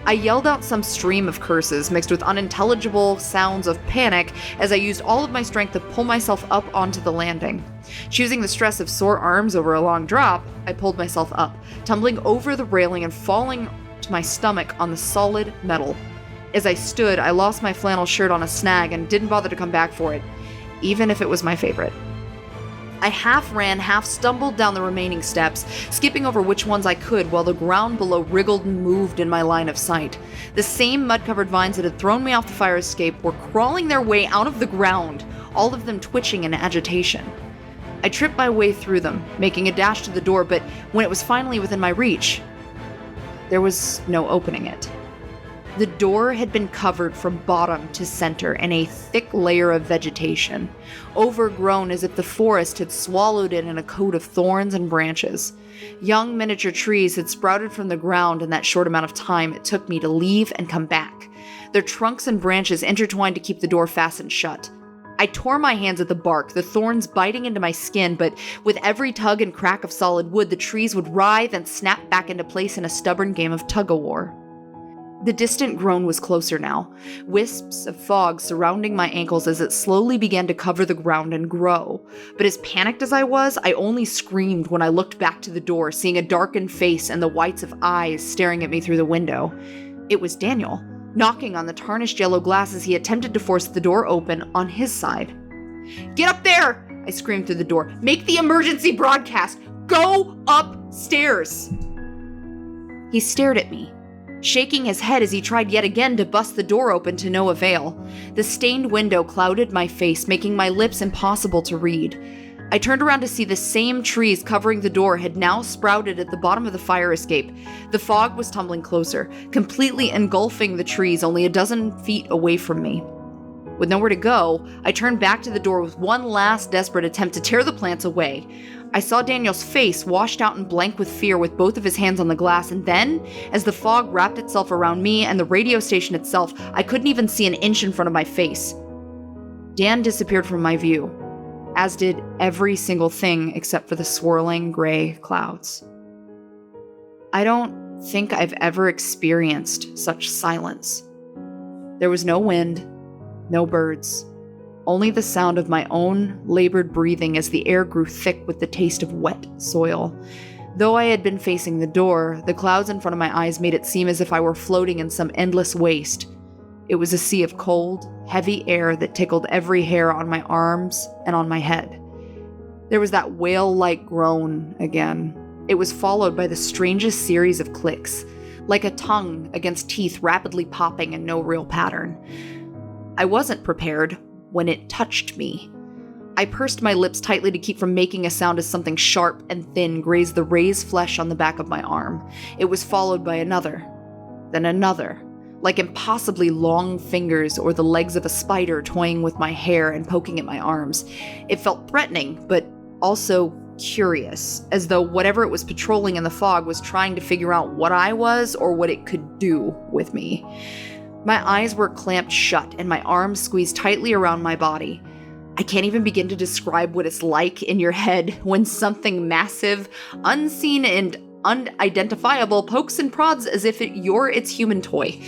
I yelled out some stream of curses mixed with unintelligible sounds of panic as I used all of my strength to pull myself up onto the landing. Choosing the stress of sore arms over a long drop, I pulled myself up, tumbling over the railing and falling to my stomach on the solid metal. As I stood, I lost my flannel shirt on a snag and didn't bother to come back for it, even if it was my favorite. I half ran, half stumbled down the remaining steps, skipping over which ones I could while the ground below wriggled and moved in my line of sight. The same mud-covered vines that had thrown me off the fire escape were crawling their way out of the ground, all of them twitching in agitation. I tripped my way through them, making a dash to the door, but when it was finally within my reach, there was no opening it. The door had been covered from bottom to center in a thick layer of vegetation, overgrown as if the forest had swallowed it in a coat of thorns and branches. Young miniature trees had sprouted from the ground in that short amount of time it took me to leave and come back, their trunks and branches intertwined to keep the door fastened shut. I tore my hands at the bark, the thorns biting into my skin, but with every tug and crack of solid wood, the trees would writhe and snap back into place in a stubborn game of tug-o-war. The distant groan was closer now, wisps of fog surrounding my ankles as it slowly began to cover the ground and grow. But as panicked as I was, I only screamed when I looked back to the door, seeing a darkened face and the whites of eyes staring at me through the window. It was Daniel, knocking on the tarnished yellow glass as he attempted to force the door open on his side. "Get up there!" I screamed through the door. "Make the emergency broadcast! Go upstairs!" He stared at me, shaking his head as he tried yet again to bust the door open to no avail. The stained window clouded my face, making my lips impossible to read. I turned around to see the same trees covering the door had now sprouted at the bottom of the fire escape. The fog was tumbling closer, completely engulfing the trees only a dozen feet away from me. With nowhere to go, I turned back to the door with one last desperate attempt to tear the plants away. I saw Daniel's face washed out and blank with fear with both of his hands on the glass, and then, as the fog wrapped itself around me and the radio station itself, I couldn't even see an inch in front of my face. Dan disappeared from my view, as did every single thing except for the swirling gray clouds. I don't think I've ever experienced such silence. There was no wind, no birds, only the sound of my own labored breathing as the air grew thick with the taste of wet soil. Though I had been facing the door, the clouds in front of my eyes made it seem as if I were floating in some endless waste. It was a sea of cold, heavy air that tickled every hair on my arms and on my head. There was that whale-like groan again. It was followed by the strangest series of clicks, like a tongue against teeth rapidly popping in no real pattern. I wasn't prepared when it touched me. I pursed my lips tightly to keep from making a sound as something sharp and thin grazed the raised flesh on the back of my arm. It was followed by another, then another, like impossibly long fingers or the legs of a spider toying with my hair and poking at my arms. It felt threatening, but also curious, as though whatever it was patrolling in the fog was trying to figure out what I was or what it could do with me. My eyes were clamped shut and my arms squeezed tightly around my body. I can't even begin to describe what it's like in your head when something massive, unseen, and unidentifiable pokes and prods as if you're its human toy.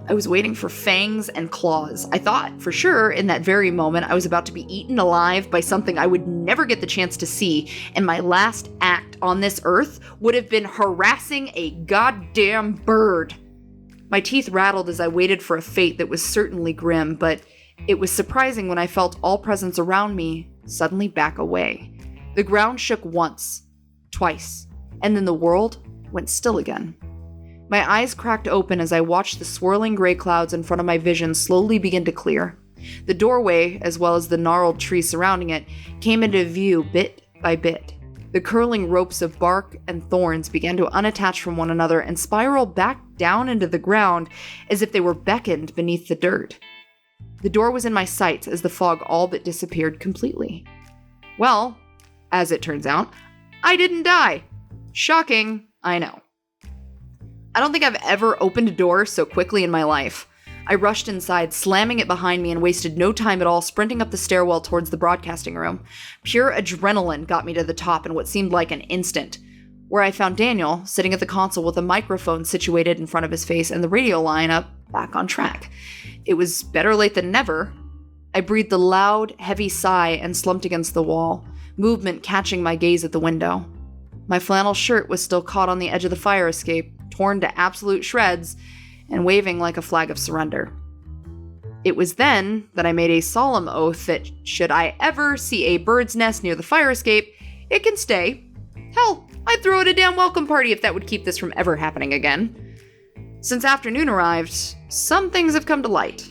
I was waiting for fangs and claws. I thought, for sure, in that very moment, I was about to be eaten alive by something I would never get the chance to see, and my last act on this earth would have been harassing a goddamn bird. My teeth rattled as I waited for a fate that was certainly grim, but it was surprising when I felt all presence around me suddenly back away. The ground shook once, twice, and then the world went still again. My eyes cracked open as I watched the swirling gray clouds in front of my vision slowly begin to clear. The doorway, as well as the gnarled trees surrounding it, came into view bit by bit. The curling ropes of bark and thorns began to unattach from one another and spiral back down into the ground as if they were beckoned beneath the dirt. The door was in my sights as the fog all but disappeared completely. Well, as it turns out, I didn't die. Shocking, I know. I don't think I've ever opened a door so quickly in my life. I rushed inside, slamming it behind me, and wasted no time at all sprinting up the stairwell towards the broadcasting room. Pure adrenaline got me to the top in what seemed like an instant, where I found Daniel sitting at the console with a microphone situated in front of his face and the radio lineup back on track. It was better late than never. I breathed a loud, heavy sigh and slumped against the wall, movement catching my gaze at the window. My flannel shirt was still caught on the edge of the fire escape, torn to absolute shreds, and waving like a flag of surrender. It was then that I made a solemn oath that should I ever see a bird's nest near the fire escape, it can stay. Hell, I'd throw it a damn welcome party if that would keep this from ever happening again. Since afternoon arrived, some things have come to light.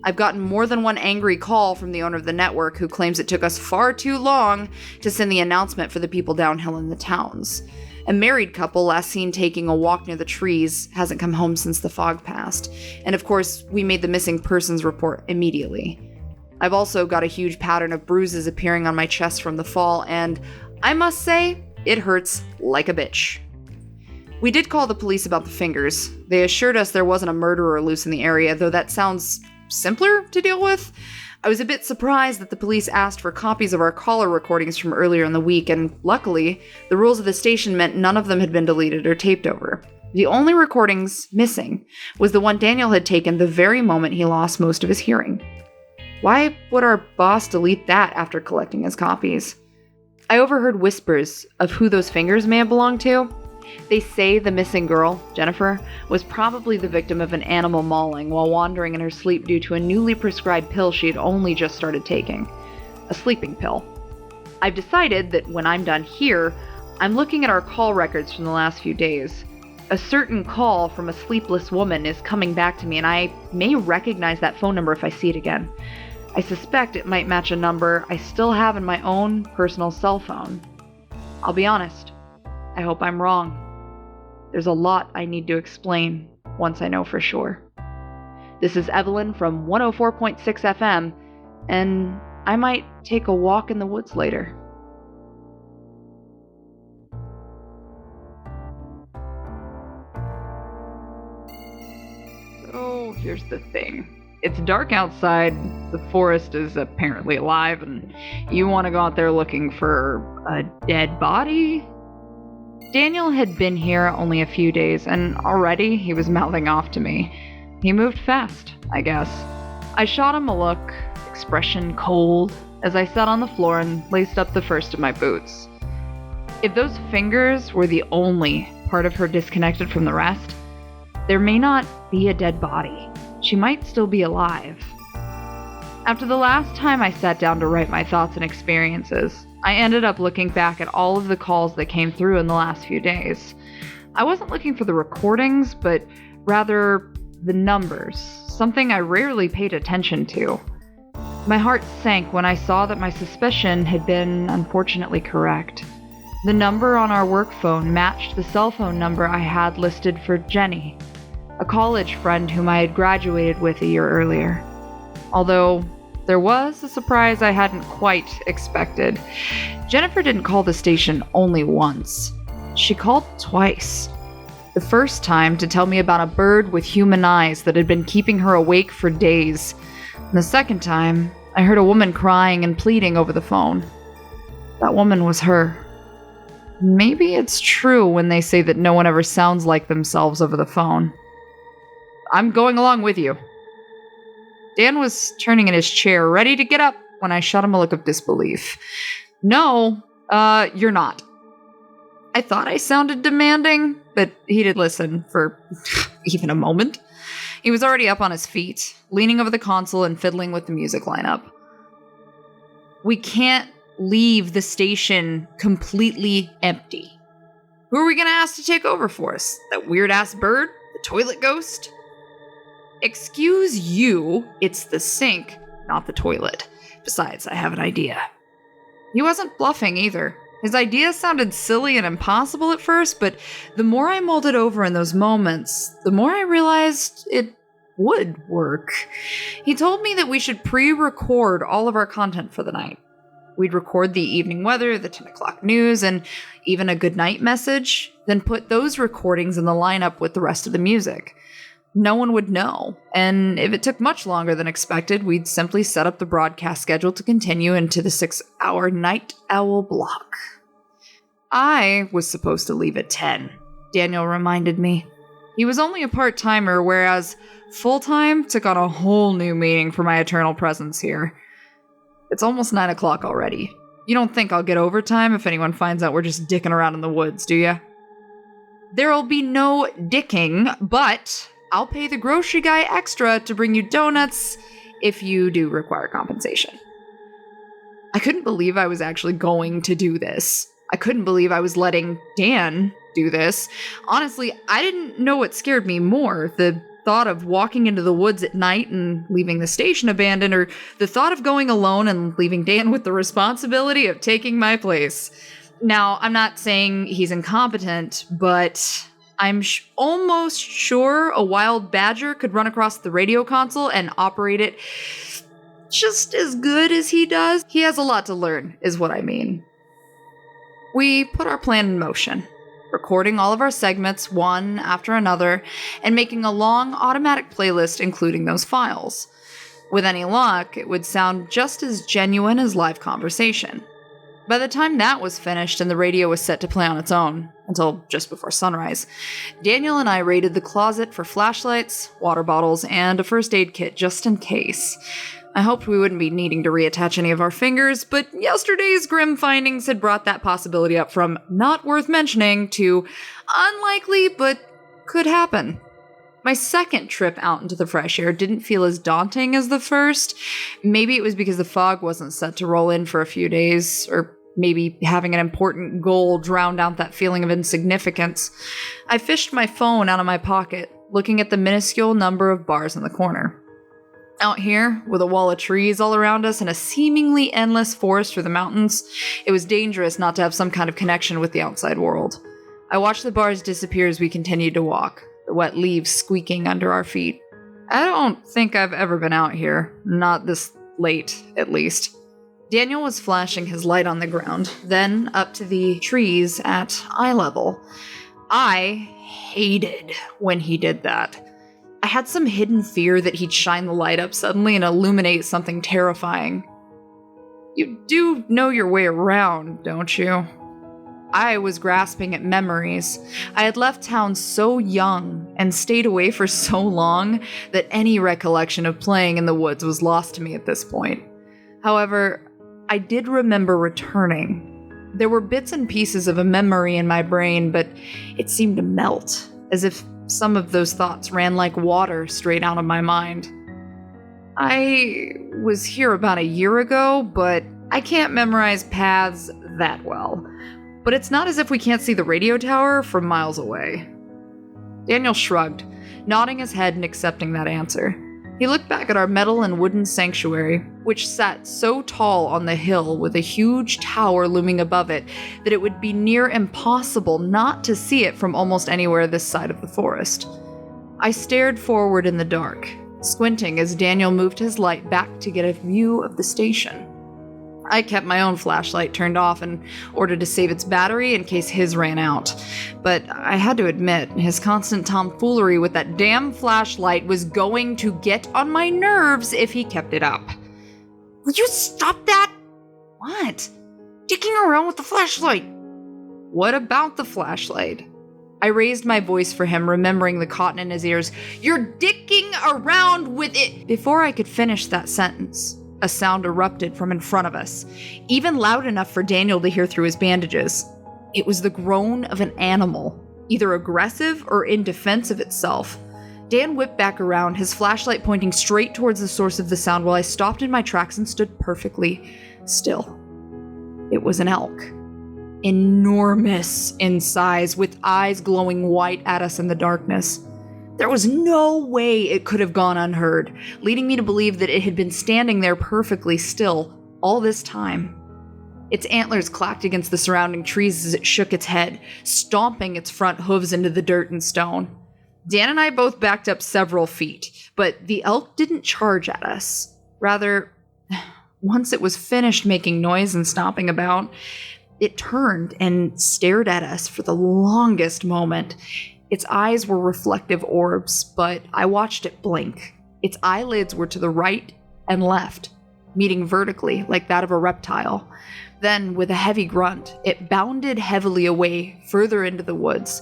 I've gotten more than one angry call from the owner of the network who claims it took us far too long to send the announcement for the people downhill in the towns. A married couple last seen taking a walk near the trees hasn't come home since the fog passed, and of course, we made the missing persons report immediately. I've also got a huge pattern of bruises appearing on my chest from the fall, and I must say, it hurts like a bitch. We did call the police about the fingers. They assured us there wasn't a murderer loose in the area, though that sounds simpler to deal with. I was a bit surprised that the police asked for copies of our caller recordings from earlier in the week, and luckily, the rules of the station meant none of them had been deleted or taped over. The only recordings missing was the one Daniel had taken the very moment he lost most of his hearing. Why would our boss delete that after collecting his copies? I overheard whispers of who those fingers may have belonged to. They say the missing girl, Jennifer, was probably the victim of an animal mauling while wandering in her sleep due to a newly prescribed pill she had only just started taking. A sleeping pill. I've decided that when I'm done here, I'm looking at our call records from the last few days. A certain call from a sleepless woman is coming back to me, and I may recognize that phone number if I see it again. I suspect it might match a number I still have in my own personal cell phone. I'll be honest. I hope I'm wrong. There's a lot I need to explain once I know for sure. This is Evelyn from 104.6 FM, and I might take a walk in the woods later. So here's the thing. It's dark outside, the forest is apparently alive, and you want to go out there looking for a dead body? Daniel had been here only a few days, and already he was mouthing off to me. He moved fast, I guess. I shot him a look, expression cold, as I sat on the floor and laced up the first of my boots. If those fingers were the only part of her disconnected from the rest, there may not be a dead body. She might still be alive. After the last time I sat down to write my thoughts and experiences, I ended up looking back at all of the calls that came through in the last few days. I wasn't looking for the recordings, but rather the numbers, something I rarely paid attention to. My heart sank when I saw that my suspicion had been unfortunately correct. The number on our work phone matched the cell phone number I had listed for Jenny, a college friend whom I had graduated with a year earlier. Although there was a surprise I hadn't quite expected. Jennifer didn't call the station only once. She called twice. The first time to tell me about a bird with human eyes that had been keeping her awake for days. And the second time, I heard a woman crying and pleading over the phone. That woman was her. Maybe it's true when they say that no one ever sounds like themselves over the phone. I'm going along with you. Dan was turning in his chair, ready to get up, when I shot him a look of disbelief. No, you're not. I thought I sounded demanding, but he didn't listen for even a moment. He was already up on his feet, leaning over the console and fiddling with the music lineup. We can't leave the station completely empty. Who are we going to ask to take over for us? That weird-ass bird? The toilet ghost? Excuse you, it's the sink, not the toilet. Besides, I have an idea. He wasn't bluffing either. His idea sounded silly and impossible at first, but the more I mulled it over in those moments, the more I realized it would work. He told me that we should pre-record all of our content for the night. We'd record the evening weather, the 10 o'clock news, and even a goodnight message, then put those recordings in the lineup with the rest of the music. No one would know, and if it took much longer than expected, we'd simply set up the broadcast schedule to continue into the 6-hour night owl block. I was supposed to leave at 10, Daniel reminded me. He was only a part-timer, whereas full-time took on a whole new meaning for my eternal presence here. It's almost 9 o'clock already. You don't think I'll get overtime if anyone finds out we're just dicking around in the woods, do ya? There'll be no dicking, but I'll pay the grocery guy extra to bring you donuts if you do require compensation. I couldn't believe I was actually going to do this. I couldn't believe I was letting Dan do this. Honestly, I didn't know what scared me more, the thought of walking into the woods at night and leaving the station abandoned, or the thought of going alone and leaving Dan with the responsibility of taking my place. Now, I'm not saying he's incompetent, but I'm almost sure a wild badger could run across the radio console and operate it just as good as he does. He has a lot to learn, is what I mean. We put our plan in motion, recording all of our segments one after another and making a long automatic playlist including those files. With any luck, it would sound just as genuine as live conversation. By the time that was finished and the radio was set to play on its own, until just before sunrise, Daniel and I raided the closet for flashlights, water bottles, and a first aid kit just in case. I hoped we wouldn't be needing to reattach any of our fingers, but yesterday's grim findings had brought that possibility up from not worth mentioning to unlikely but could happen. My second trip out into the fresh air didn't feel as daunting as the first. Maybe it was because the fog wasn't set to roll in for a few days, or maybe having an important goal drowned out that feeling of insignificance. I fished my phone out of my pocket, looking at the minuscule number of bars in the corner. Out here, with a wall of trees all around us and a seemingly endless forest through the mountains, it was dangerous not to have some kind of connection with the outside world. I watched the bars disappear as we continued to walk, the wet leaves squeaking under our feet. I don't think I've ever been out here, not this late, at least. Daniel was flashing his light on the ground, then up to the trees at eye level. I hated when he did that. I had some hidden fear that he'd shine the light up suddenly and illuminate something terrifying. You do know your way around, don't you? I was grasping at memories. I had left town so young and stayed away for so long that any recollection of playing in the woods was lost to me at this point. However, I did remember returning. There were bits and pieces of a memory in my brain, but it seemed to melt, as if some of those thoughts ran like water straight out of my mind. I was here about a year ago, but I can't memorize paths that well. But it's not as if we can't see the radio tower from miles away. Daniel shrugged, nodding his head and accepting that answer. He looked back at our metal and wooden sanctuary, which sat so tall on the hill with a huge tower looming above it that it would be near impossible not to see it from almost anywhere this side of the forest. I stared forward in the dark, squinting as Daniel moved his light back to get a view of the station. I kept my own flashlight turned off in order to save its battery in case his ran out. But I had to admit, his constant tomfoolery with that damn flashlight was going to get on my nerves if he kept it up. Will you stop that? What? Dicking around with the flashlight. What about the flashlight? I raised my voice for him, remembering the cotton in his ears. You're dicking around with it! Before I could finish that sentence, a sound erupted from in front of us, even loud enough for Daniel to hear through his bandages. It was the groan of an animal, either aggressive or in defense of itself. Dan whipped back around, his flashlight pointing straight towards the source of the sound while I stopped in my tracks and stood perfectly still. It was an elk. Enormous in size, with eyes glowing white at us in the darkness. There was no way it could have gone unheard, leading me to believe that it had been standing there perfectly still all this time. Its antlers clacked against the surrounding trees as it shook its head, stomping its front hooves into the dirt and stone. Dan and I both backed up several feet, but the elk didn't charge at us. Rather, once it was finished making noise and stomping about, it turned and stared at us for the longest moment. Its eyes were reflective orbs, but I watched it blink. Its eyelids were to the right and left, meeting vertically like that of a reptile. Then, with a heavy grunt, it bounded heavily away, further into the woods.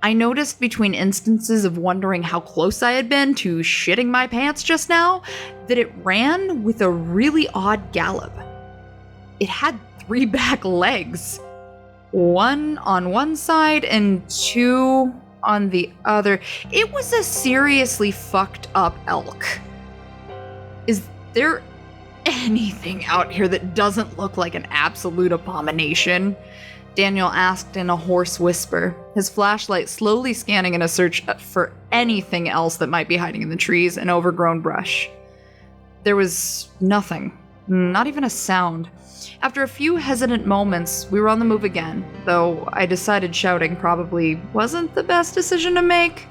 I noticed between instances of wondering how close I had been to shitting my pants just now, that it ran with a really odd gallop. It had 3 back legs. 1 on one side and 2 on the other. It was a seriously fucked up elk. Is there anything out here that doesn't look like an absolute abomination? Daniel asked in a hoarse whisper, his flashlight slowly scanning in a search for anything else that might be hiding in the trees and overgrown brush. There was nothing, not even a sound. After a few hesitant moments, we were on the move again, though I decided shouting probably wasn't the best decision to make.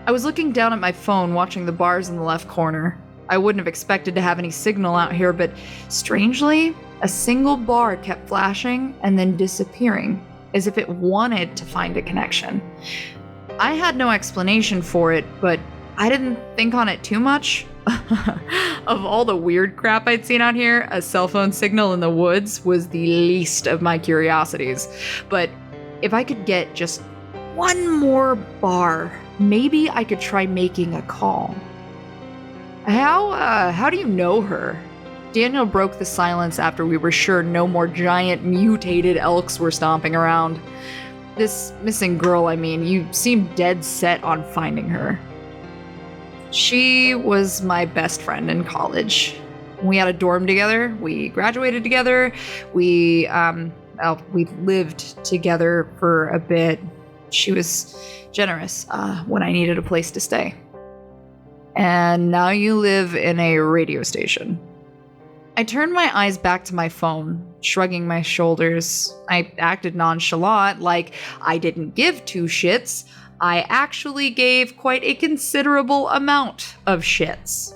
I was looking down at my phone, watching the bars in the left corner. I wouldn't have expected to have any signal out here, but strangely, a single bar kept flashing and then disappearing, as if it wanted to find a connection. I had no explanation for it, but I didn't think on it too much. Of all the weird crap I'd seen out here, a cell phone signal in the woods was the least of my curiosities. But if I could get just one more bar, maybe I could try making a call. How do you know her? Daniel broke the silence after we were sure no more giant mutated elks were stomping around. This missing girl, you seem dead set on finding her. She was my best friend in college. We had a dorm together. We graduated together. We lived together for a bit. She was generous when I needed a place to stay. And now you live in a radio station. I turned my eyes back to my phone, shrugging my shoulders. I acted nonchalant, like I didn't give 2 shits. I actually gave quite a considerable amount of shits.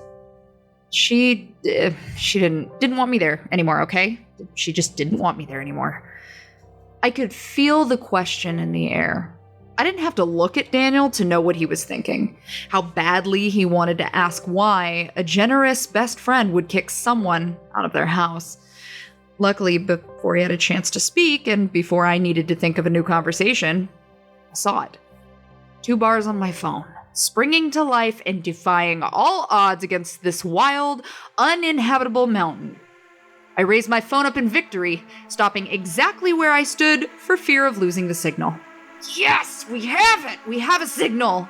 She didn't want me there anymore, okay? She just didn't want me there anymore. I could feel the question in the air. I didn't have to look at Daniel to know what he was thinking, how badly he wanted to ask why a generous best friend would kick someone out of their house. Luckily, before he had a chance to speak, and before I needed to think of a new conversation, I saw it. 2 bars on my phone, springing to life and defying all odds against this wild, uninhabitable mountain. I raised my phone up in victory, stopping exactly where I stood for fear of losing the signal. Yes, we have it! We have a signal!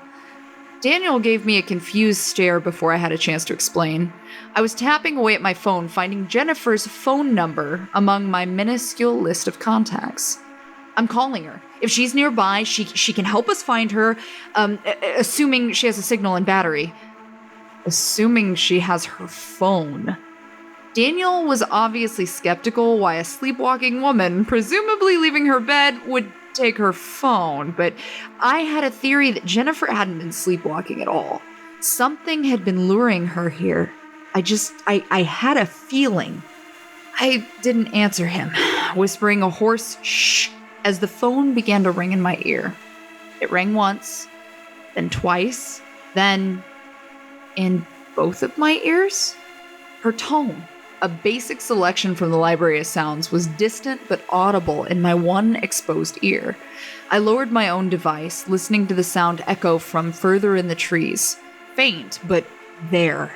Daniel gave me a confused stare before I had a chance to explain. I was tapping away at my phone, finding Jennifer's phone number among my minuscule list of contacts. I'm calling her. If she's nearby, she can help us find her, assuming she has a signal and battery. Assuming she has her phone. Daniel was obviously skeptical why a sleepwalking woman, presumably leaving her bed, would take her phone, but I had a theory that Jennifer hadn't been sleepwalking at all. Something had been luring her here. I had a feeling. I didn't answer him, whispering a hoarse shh as the phone began to ring in my ear. It rang once, then twice, then in both of my ears. Her tone, a basic selection from the Library of Sounds, was distant but audible in my one exposed ear. I lowered my own device, listening to the sound echo from further in the trees. Faint, but there.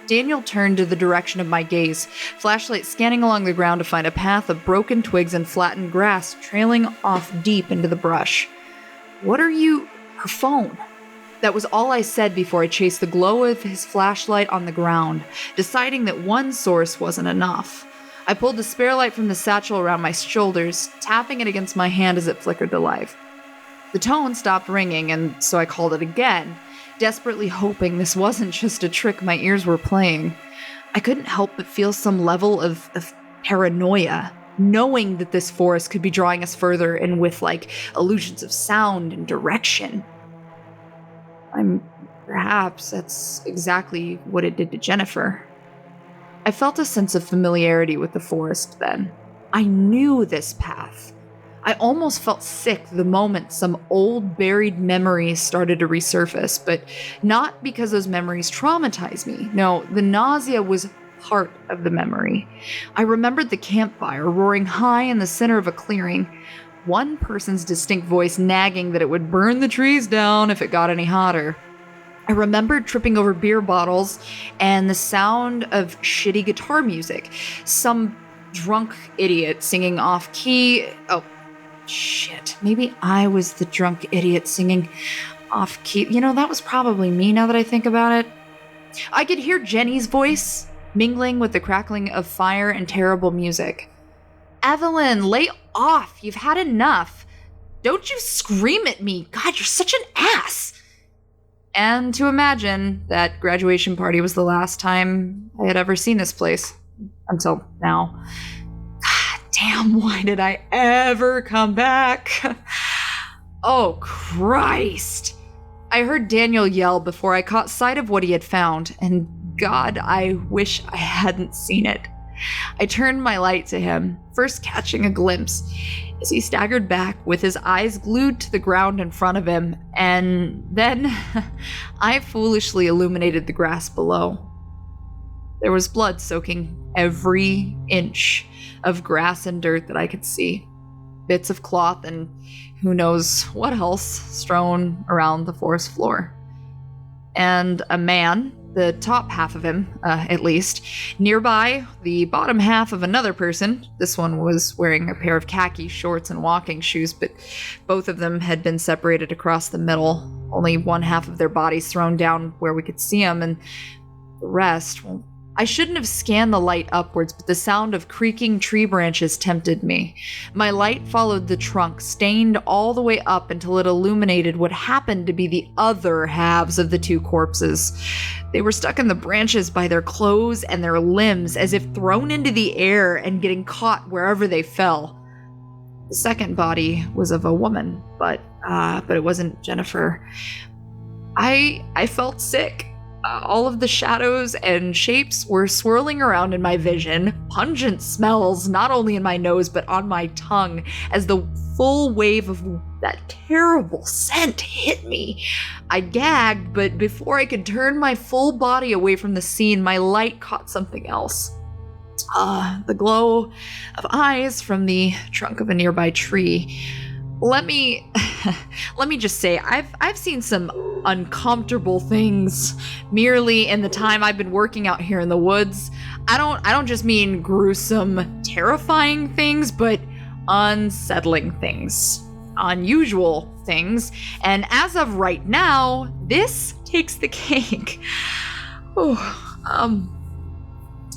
Daniel turned to the direction of my gaze, flashlight scanning along the ground to find a path of broken twigs and flattened grass trailing off deep into the brush. What are you... Her phone. That was all I said before I chased the glow of his flashlight on the ground, deciding that one source wasn't enough. I pulled the spare light from the satchel around my shoulders, tapping it against my hand as it flickered to life. The tone stopped ringing, and so I called it again, desperately hoping this wasn't just a trick my ears were playing. I couldn't help but feel some level of paranoia, knowing that this forest could be drawing us further and with, illusions of sound and direction. Perhaps that's exactly what it did to Jennifer. I felt a sense of familiarity with the forest then. I knew this path. I almost felt sick the moment some old buried memories started to resurface, but not because those memories traumatized me. No, the nausea was part of the memory. I remembered the campfire roaring high in the center of a clearing, one person's distinct voice nagging that it would burn the trees down if it got any hotter. I remembered tripping over beer bottles and the sound of shitty guitar music. Some drunk idiot singing off-key. Oh, shit. Maybe I was the drunk idiot singing off-key. That was probably me now that I think about it. I could hear Jenny's voice mingling with the crackling of fire and terrible music. Evelyn, lay off. You've had enough. Don't you scream at me. God, you're such an ass. And to imagine that graduation party was the last time I had ever seen this place. Until now. God damn, why did I ever come back? Oh, Christ. I heard Daniel yell before I caught sight of what he had found, and God, I wish I hadn't seen it. I turned my light to him, first catching a glimpse as he staggered back with his eyes glued to the ground in front of him, and then I foolishly illuminated the grass below. There was blood soaking every inch of grass and dirt that I could see, bits of cloth and who knows what else strewn around the forest floor. And a man, the top half of him, at least. Nearby, the bottom half of another person. This one was wearing a pair of khaki shorts and walking shoes, but both of them had been separated across the middle. Only one half of their bodies thrown down where we could see them, and the rest, well, I shouldn't have scanned the light upwards, but the sound of creaking tree branches tempted me. My light followed the trunk, stained all the way up until it illuminated what happened to be the other halves of the two corpses. They were stuck in the branches by their clothes and their limbs, as if thrown into the air and getting caught wherever they fell. The second body was of a woman, but it wasn't Jennifer. I felt sick. All of the shadows and shapes were swirling around in my vision, pungent smells not only in my nose but on my tongue as the full wave of that terrible scent hit me. I gagged, but before I could turn my full body away from the scene, my light caught something else. The glow of eyes from the trunk of a nearby tree. Let me just say, I've seen some uncomfortable things merely in the time I've been working out here in the woods. I don't just mean gruesome, terrifying things, but unsettling things, unusual things. And as of right now, this takes the cake.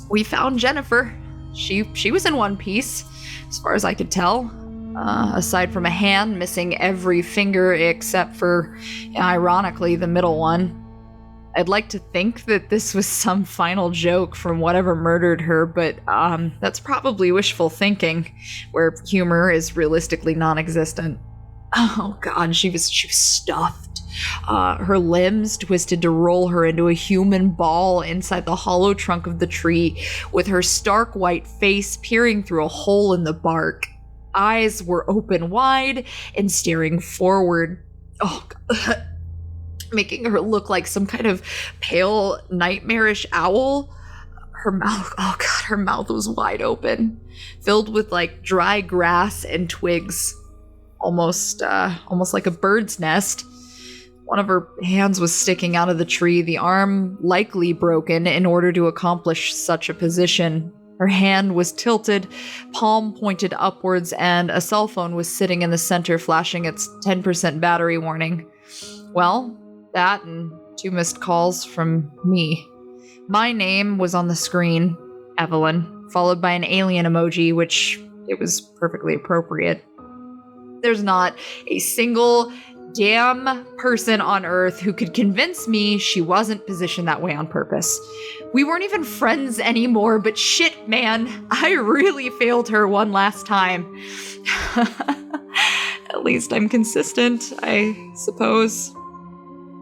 We found Jennifer. She was in one piece, as far as I could tell. Aside from a hand missing every finger except for, ironically, the middle one. I'd like to think that this was some final joke from whatever murdered her, but that's probably wishful thinking, where humor is realistically non-existent. Oh god, she was stuffed. Her limbs twisted to roll her into a human ball inside the hollow trunk of the tree, with her stark white face peering through a hole in the bark. Eyes were open wide and staring forward. Oh, God. Making her look like some kind of pale, nightmarish owl. Her mouth was wide open, filled with like dry grass and twigs, almost like a bird's nest. One of her hands was sticking out of the tree, the arm likely broken in order to accomplish such a position. Her hand was tilted, palm pointed upwards, and a cell phone was sitting in the center, flashing its 10% battery warning. Well, that and 2 missed calls from me. My name was on the screen, Evelyn, followed by an alien emoji, which it was perfectly appropriate. There's not a single damn person on Earth who could convince me she wasn't positioned that way on purpose. We weren't even friends anymore, but shit, man, I really failed her one last time. At least I'm consistent, I suppose.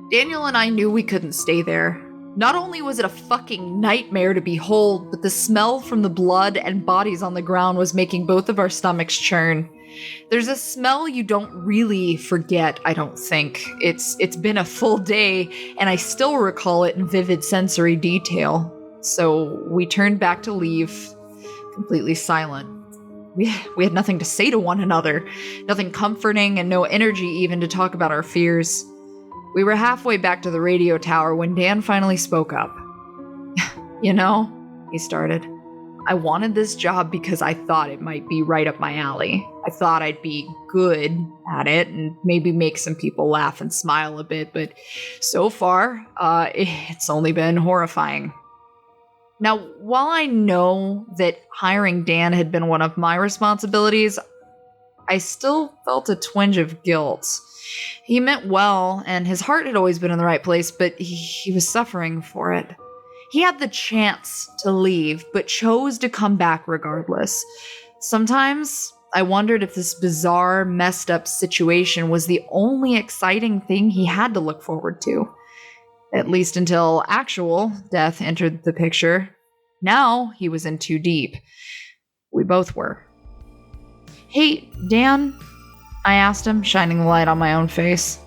Daniel and I knew we couldn't stay there. Not only was it a fucking nightmare to behold, but the smell from the blood and bodies on the ground was making both of our stomachs churn. There's a smell you don't really forget, I don't think. It's been a full day, and I still recall it in vivid sensory detail. So we turned back to leave, completely silent. We had nothing to say to one another, nothing comforting, and no energy even to talk about our fears. We were halfway back to the radio tower when Dan finally spoke up. You know, he started, I wanted this job because I thought it might be right up my alley. I thought I'd be good at it and maybe make some people laugh and smile a bit, but so far, it's only been horrifying. Now, while I know that hiring Dan had been one of my responsibilities, I still felt a twinge of guilt. He meant well, and his heart had always been in the right place, but he was suffering for it. He had the chance to leave, but chose to come back regardless. Sometimes I wondered if this bizarre, messed up situation was the only exciting thing he had to look forward to. At least until actual death entered the picture. Now he was in too deep. We both were. Hey, Dan, I asked him, shining the light on my own face.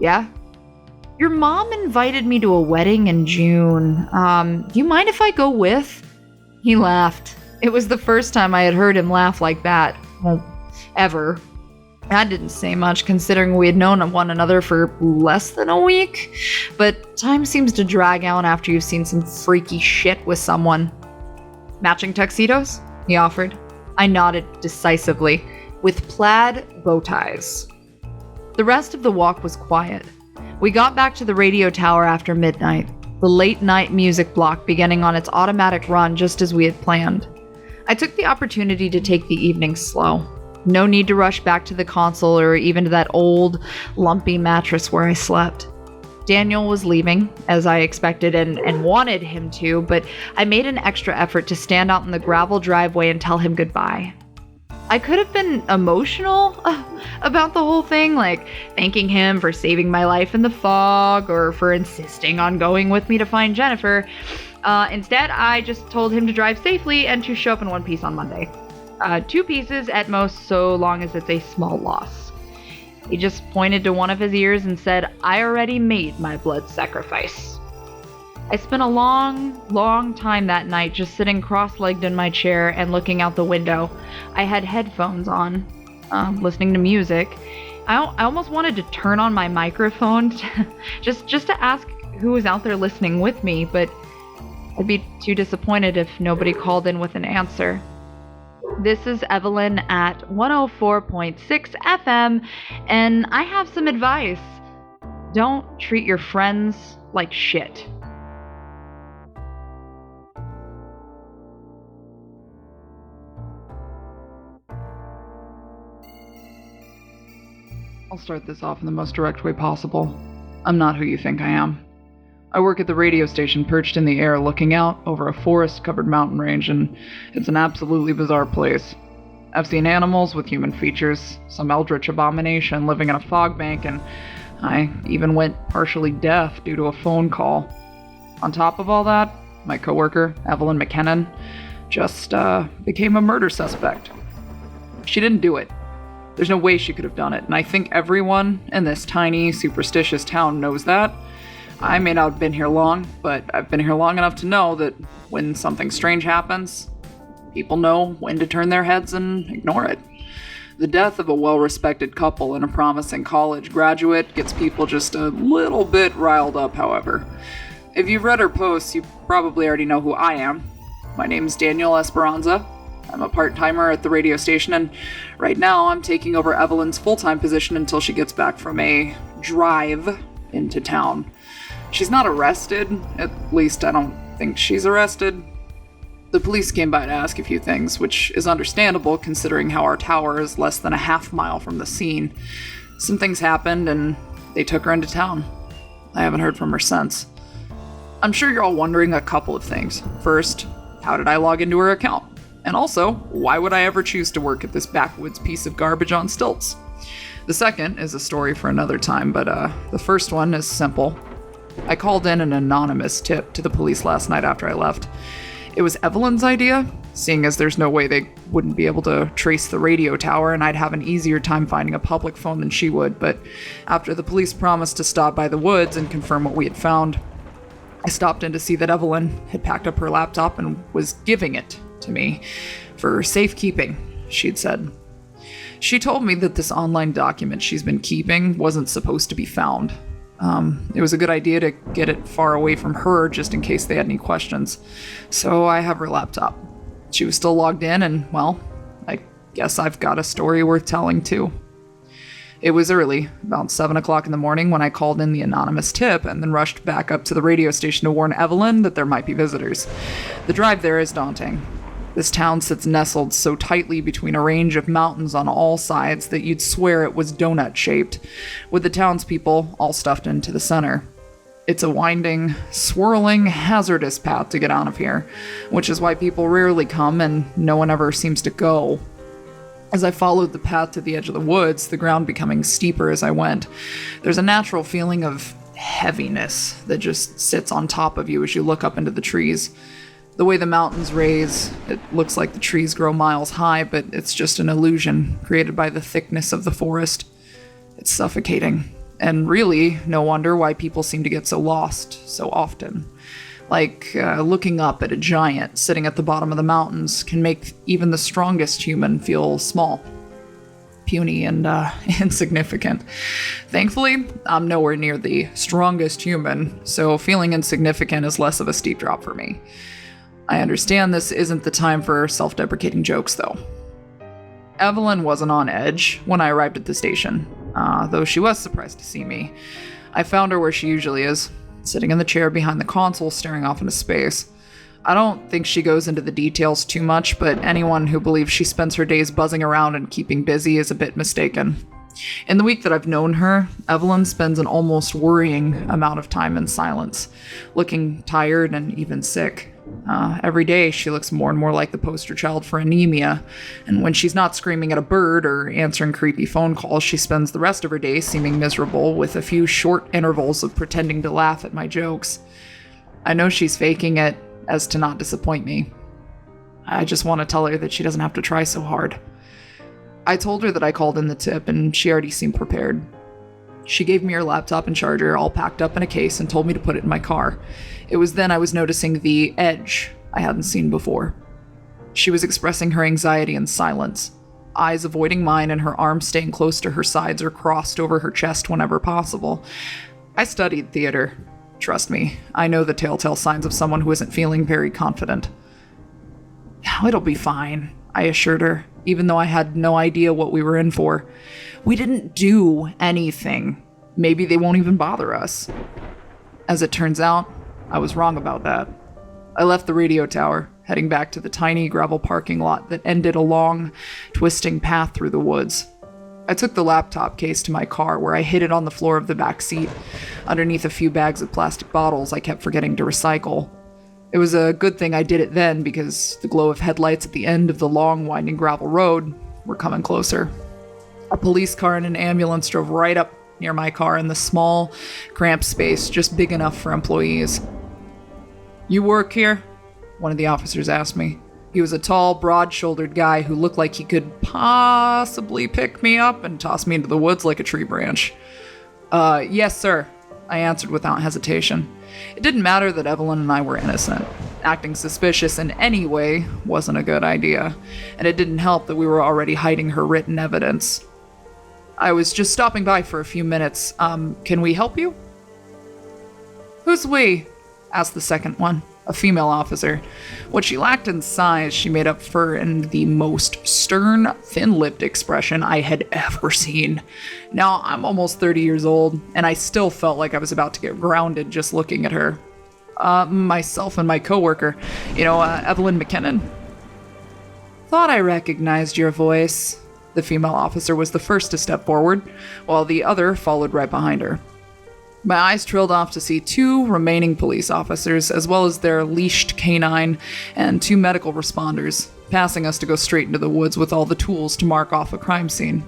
Yeah? Your mom invited me to a wedding in June. Do you mind if I go with? He laughed. It was the first time I had heard him laugh like that. Well, ever. That didn't say much, considering we had known one another for less than a week. But time seems to drag out after you've seen some freaky shit with someone. Matching tuxedos? He offered. I nodded decisively, with plaid bow ties. The rest of the walk was quiet. We got back to the radio tower after midnight, the late-night music block beginning on its automatic run just as we had planned. I took the opportunity to take the evening slow. No need to rush back to the console or even to that old, lumpy mattress where I slept. Daniel was leaving, as I expected and wanted him to, but I made an extra effort to stand out in the gravel driveway and tell him goodbye. I could have been emotional about the whole thing, like thanking him for saving my life in the fog or for insisting on going with me to find Jennifer. Instead, I just told him to drive safely and to show up in one piece on Monday. 2 pieces at most, so long as it's a small loss. He just pointed to one of his ears and said, I already made my blood sacrifice. I spent a long time that night just sitting cross-legged in my chair and looking out the window. I had headphones on, listening to music. I almost wanted to turn on my microphone just to ask who was out there listening with me, but I'd be too disappointed if nobody called in with an answer. This is Evelyn at 104.6 FM, and I have some advice. Don't treat your friends like shit. I'll start this off in the most direct way possible. I'm not who you think I am. I work at the radio station perched in the air looking out over a forest-covered mountain range, and it's an absolutely bizarre place. I've seen animals with human features, some eldritch abomination living in a fog bank, and I even went partially deaf due to a phone call. On top of all that, my coworker, Evelyn McKinnon, just became a murder suspect. She didn't do it. There's no way she could have done it, and I think everyone in this tiny, superstitious town knows that. I may not have been here long, but I've been here long enough to know that when something strange happens, people know when to turn their heads and ignore it. The death of a well-respected couple and a promising college graduate gets people just a little bit riled up, however. If you've read her posts, you probably already know who I am. My name's Daniel Esperanza. I'm a part-timer at the radio station, and right now I'm taking over Evelyn's full-time position until she gets back from a drive into town. She's not arrested, at least I don't think she's arrested. The police came by to ask a few things, which is understandable considering how our tower is less than a half mile from the scene. Some things happened, and they took her into town. I haven't heard from her since. I'm sure you're all wondering a couple of things. First, how did I log into her account? And also, why would I ever choose to work at this backwoods piece of garbage on stilts? The second is a story for another time, but the first one is simple. I called in an anonymous tip to the police last night after I left. It was Evelyn's idea, seeing as there's no way they wouldn't be able to trace the radio tower and I'd have an easier time finding a public phone than she would, but after the police promised to stop by the woods and confirm what we had found, I stopped in to see that Evelyn had packed up her laptop and was giving it to me for safekeeping, she'd said. She told me that this online document she's been keeping wasn't supposed to be found. It was a good idea to get it far away from her just in case they had any questions. So I have her laptop. She was still logged in and, well, I guess I've got a story worth telling too. It was early, about 7 o'clock in the morning, when I called in the anonymous tip and then rushed back up to the radio station to warn Evelyn that there might be visitors. The drive there is daunting. This town sits nestled so tightly between a range of mountains on all sides that you'd swear it was donut-shaped, with the townspeople all stuffed into the center. It's a winding, swirling, hazardous path to get out of here, which is why people rarely come and no one ever seems to go. As I followed the path to the edge of the woods, the ground becoming steeper as I went, there's a natural feeling of heaviness that just sits on top of you as you look up into the trees. The way the mountains raise, it looks like the trees grow miles high, but it's just an illusion created by the thickness of the forest. It's suffocating, and really, no wonder why people seem to get so lost so often. Like, looking up at a giant sitting at the bottom of the mountains can make even the strongest human feel small, puny, and insignificant. Thankfully, I'm nowhere near the strongest human, so feeling insignificant is less of a steep drop for me. I understand this isn't the time for self-deprecating jokes, though. Evelyn wasn't on edge when I arrived at the station, though she was surprised to see me. I found her where she usually is, sitting in the chair behind the console staring off into space. I don't think she goes into the details too much, but anyone who believes she spends her days buzzing around and keeping busy is a bit mistaken. In the week that I've known her, Evelyn spends an almost worrying amount of time in silence, looking tired and even sick. Every day she looks more and more like the poster child for anemia, and when she's not screaming at a bird or answering creepy phone calls, she spends the rest of her day seeming miserable, with a few short intervals of pretending to laugh at my jokes. I know she's faking it as to not disappoint me. I just want to tell her that she doesn't have to try so hard. I told her that I called in the tip, and she already seemed prepared. She gave me her laptop and charger all packed up in a case and told me to put it in my car. It was then I was noticing the edge I hadn't seen before. She was expressing her anxiety in silence, eyes avoiding mine and her arms staying close to her sides or crossed over her chest whenever possible. I studied theater. Trust me, I know the telltale signs of someone who isn't feeling very confident. It'll be fine, I assured her, even though I had no idea what we were in for. We didn't do anything. Maybe they won't even bother us. As it turns out, I was wrong about that. I left the radio tower, heading back to the tiny gravel parking lot that ended a long, twisting path through the woods. I took the laptop case to my car, where I hid it on the floor of the back seat, underneath a few bags of plastic bottles I kept forgetting to recycle. It was a good thing I did it then, because the glow of headlights at the end of the long, winding gravel road were coming closer. A police car and an ambulance drove right up near my car in the small, cramped space just big enough for employees. "You work here?" one of the officers asked me. He was a tall, broad-shouldered guy who looked like he could possibly pick me up and toss me into the woods like a tree branch. Yes, sir," I answered without hesitation. It didn't matter that Evelyn and I were innocent. Acting suspicious in any way wasn't a good idea, and it didn't help that we were already hiding her written evidence. "I was just stopping by for a few minutes. Can we help you?" "Who's we?" asked the second one, a female officer. What she lacked in size, she made up for in the most stern, thin-lipped expression I had ever seen. Now, I'm almost 30 years old, and I still felt like I was about to get grounded just looking at her. Myself and my coworker, Evelyn McKinnon." "Thought I recognized your voice." The female officer was the first to step forward, while the other followed right behind her. My eyes trailed off to see 2 remaining police officers, as well as their leashed canine and 2 medical responders, passing us to go straight into the woods with all the tools to mark off a crime scene.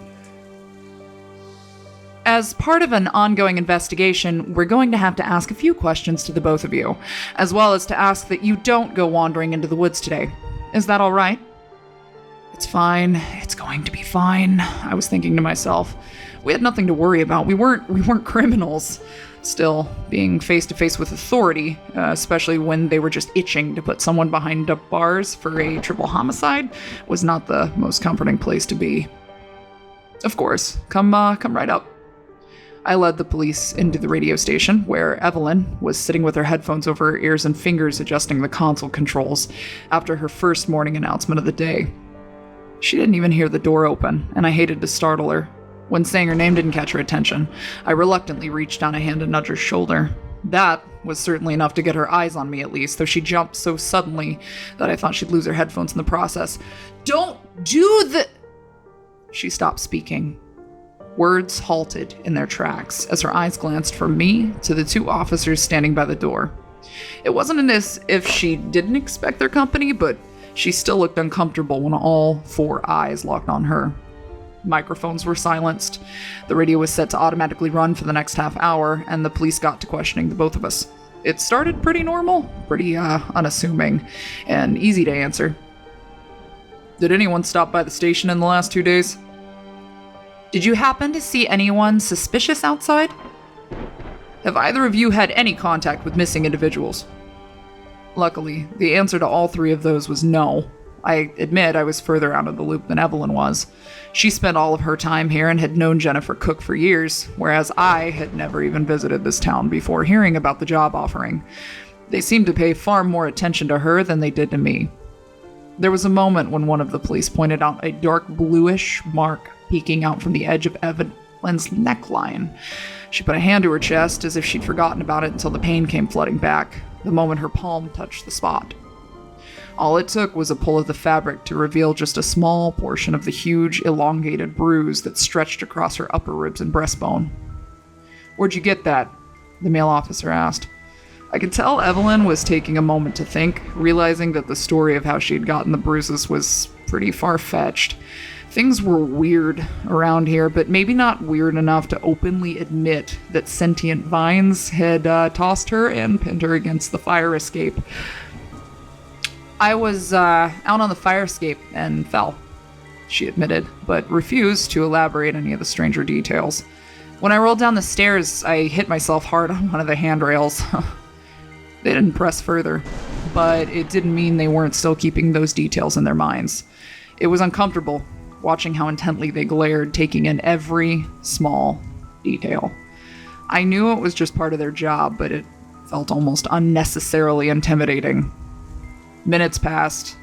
"As part of an ongoing investigation, we're going to have to ask a few questions to the both of you, as well as to ask that you don't go wandering into the woods today. Is that all right?" "It's fine. It's going to be fine," I was thinking to myself. We had nothing to worry about. We weren't criminals. Still, being face to face with authority, especially when they were just itching to put someone behind bars for a triple homicide, was not the most comforting place to be. "Of course, come right up." I led the police into the radio station, where Evelyn was sitting with her headphones over her ears and fingers adjusting the console controls after her first morning announcement of the day. She didn't even hear the door open, and I hated to startle her. When saying her name didn't catch her attention, I reluctantly reached down a hand and nudged her shoulder. That was certainly enough to get her eyes on me at least, though she jumped so suddenly that I thought she'd lose her headphones in the process. "Don't do the—" She stopped speaking. Words halted in their tracks as her eyes glanced from me to the 2 officers standing by the door. It wasn't as if she didn't expect their company, but she still looked uncomfortable when all 4 eyes locked on her. Microphones were silenced, the radio was set to automatically run for the next half hour, and the police got to questioning the both of us. It started pretty normal, pretty unassuming, and easy to answer. "Did anyone stop by the station in the last 2 days?" "Did you happen to see anyone suspicious outside?" "Have either of you had any contact with missing individuals?" Luckily, the answer to all 3 of those was no. I admit I was further out of the loop than Evelyn was. She spent all of her time here and had known Jennifer Cook for years, whereas I had never even visited this town before hearing about the job offering. They seemed to pay far more attention to her than they did to me. There was a moment when one of the police pointed out a dark bluish mark peeking out from the edge of Evelyn's neckline. She put a hand to her chest as if she'd forgotten about it until the pain came flooding back, the moment her palm touched the spot. All it took was a pull of the fabric to reveal just a small portion of the huge, elongated bruise that stretched across her upper ribs and breastbone. "Where'd you get that?" the male officer asked. I could tell Evelyn was taking a moment to think, realizing that the story of how she'd gotten the bruises was pretty far-fetched. Things were weird around here, but maybe not weird enough to openly admit that sentient vines had tossed her and pinned her against the fire escape. "I was out on the fire escape and fell," she admitted, but refused to elaborate any of the stranger details. When I rolled down the stairs, I hit myself hard on one of the handrails. They didn't press further, but it didn't mean they weren't still keeping those details in their minds. It was uncomfortable, watching how intently they glared, taking in every small detail. I knew it was just part of their job, but it felt almost unnecessarily intimidating. Minutes passed,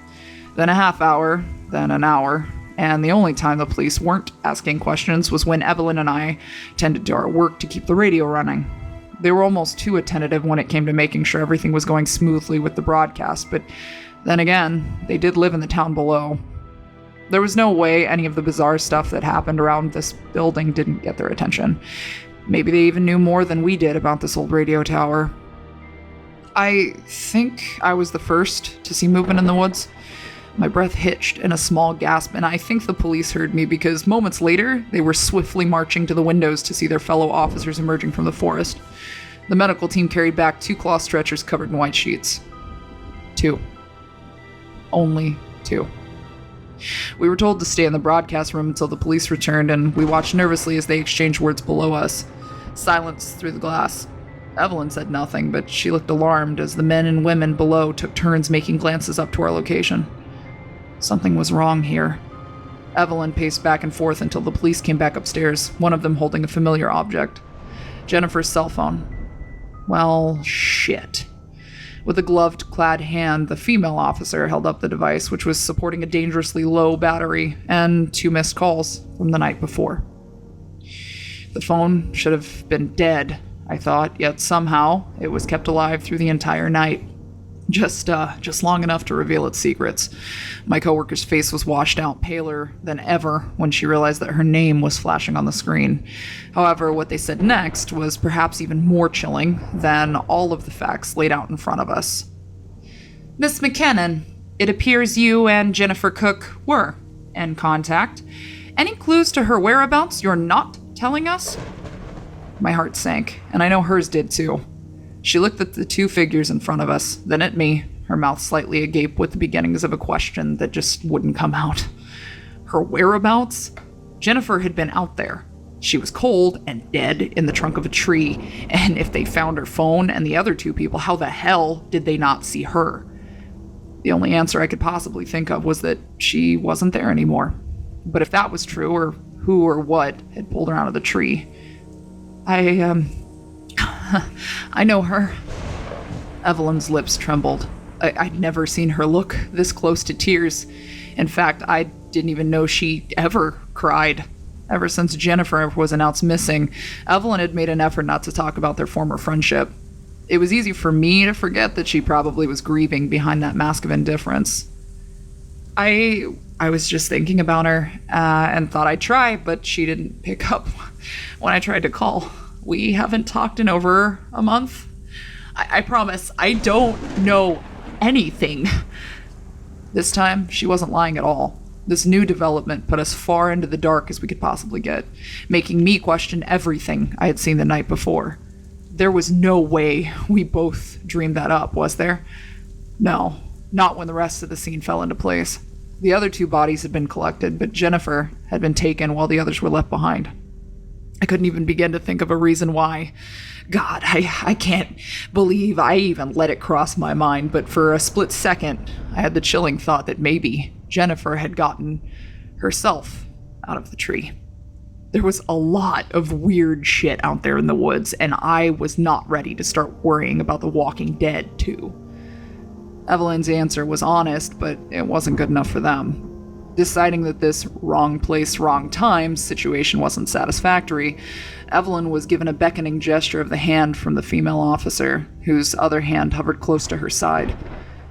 then a half hour, then an hour, and the only time the police weren't asking questions was when Evelyn and I tended to our work to keep the radio running. They were almost too attentive when it came to making sure everything was going smoothly with the broadcast, but then again, they did live in the town below. There was no way any of the bizarre stuff that happened around this building didn't get their attention. Maybe they even knew more than we did about this old radio tower. I think I was the first to see movement in the woods. My breath hitched in a small gasp, and I think the police heard me because moments later, they were swiftly marching to the windows to see their fellow officers emerging from the forest. The medical team carried back 2 cloth stretchers covered in white sheets. 2. Only 2. We were told to stay in the broadcast room until the police returned, and we watched nervously as they exchanged words below us. Silence through the glass. Evelyn said nothing, but she looked alarmed as the men and women below took turns making glances up to our location. Something was wrong here. Evelyn paced back and forth until the police came back upstairs, one of them holding a familiar object. Jennifer's cell phone. Well, shit. With a gloved-clad hand, the female officer held up the device, which was supporting a dangerously low battery and 2 missed calls from the night before. The phone should have been dead, I thought, yet somehow it was kept alive through the entire night. Just long enough to reveal its secrets. My coworker's face was washed out, paler than ever, when she realized that her name was flashing on the screen. However, what they said next was perhaps even more chilling than all of the facts laid out in front of us. Miss McKinnon, it appears you and Jennifer Cook were in contact. Any clues to her whereabouts you're not telling us? My heart sank, and I know hers did too. She looked at the 2 figures in front of us, then at me, her mouth slightly agape with the beginnings of a question that just wouldn't come out. Her whereabouts? Jennifer had been out there. She was cold and dead in the trunk of a tree, and if they found her phone and the other 2 people, how the hell did they not see her? The only answer I could possibly think of was that she wasn't there anymore. But if that was true, or who or what had pulled her out of the tree, I know her. Evelyn's lips trembled. I'd never seen her look this close to tears. In fact, I didn't even know she ever cried. Ever since Jennifer was announced missing, Evelyn had made an effort not to talk about their former friendship. It was easy for me to forget that she probably was grieving behind that mask of indifference. I was just thinking about her and thought I'd try, but she didn't pick up when I tried to call. We haven't talked in over a month. I promise, I don't know anything. This time, she wasn't lying at all. This new development put us far into the dark as we could possibly get, making me question everything I had seen the night before. There was no way we both dreamed that up, was there? No, not when the rest of the scene fell into place. The other 2 bodies had been collected, but Jennifer had been taken while the others were left behind. I couldn't even begin to think of a reason why. God, I can't believe I even let it cross my mind, but for a split second, I had the chilling thought that maybe Jennifer had gotten herself out of the tree. There was a lot of weird shit out there in the woods, and I was not ready to start worrying about the Walking Dead, too. Evelyn's answer was honest, but it wasn't good enough for them. Deciding that this wrong place, wrong time situation wasn't satisfactory, Evelyn was given a beckoning gesture of the hand from the female officer, whose other hand hovered close to her side.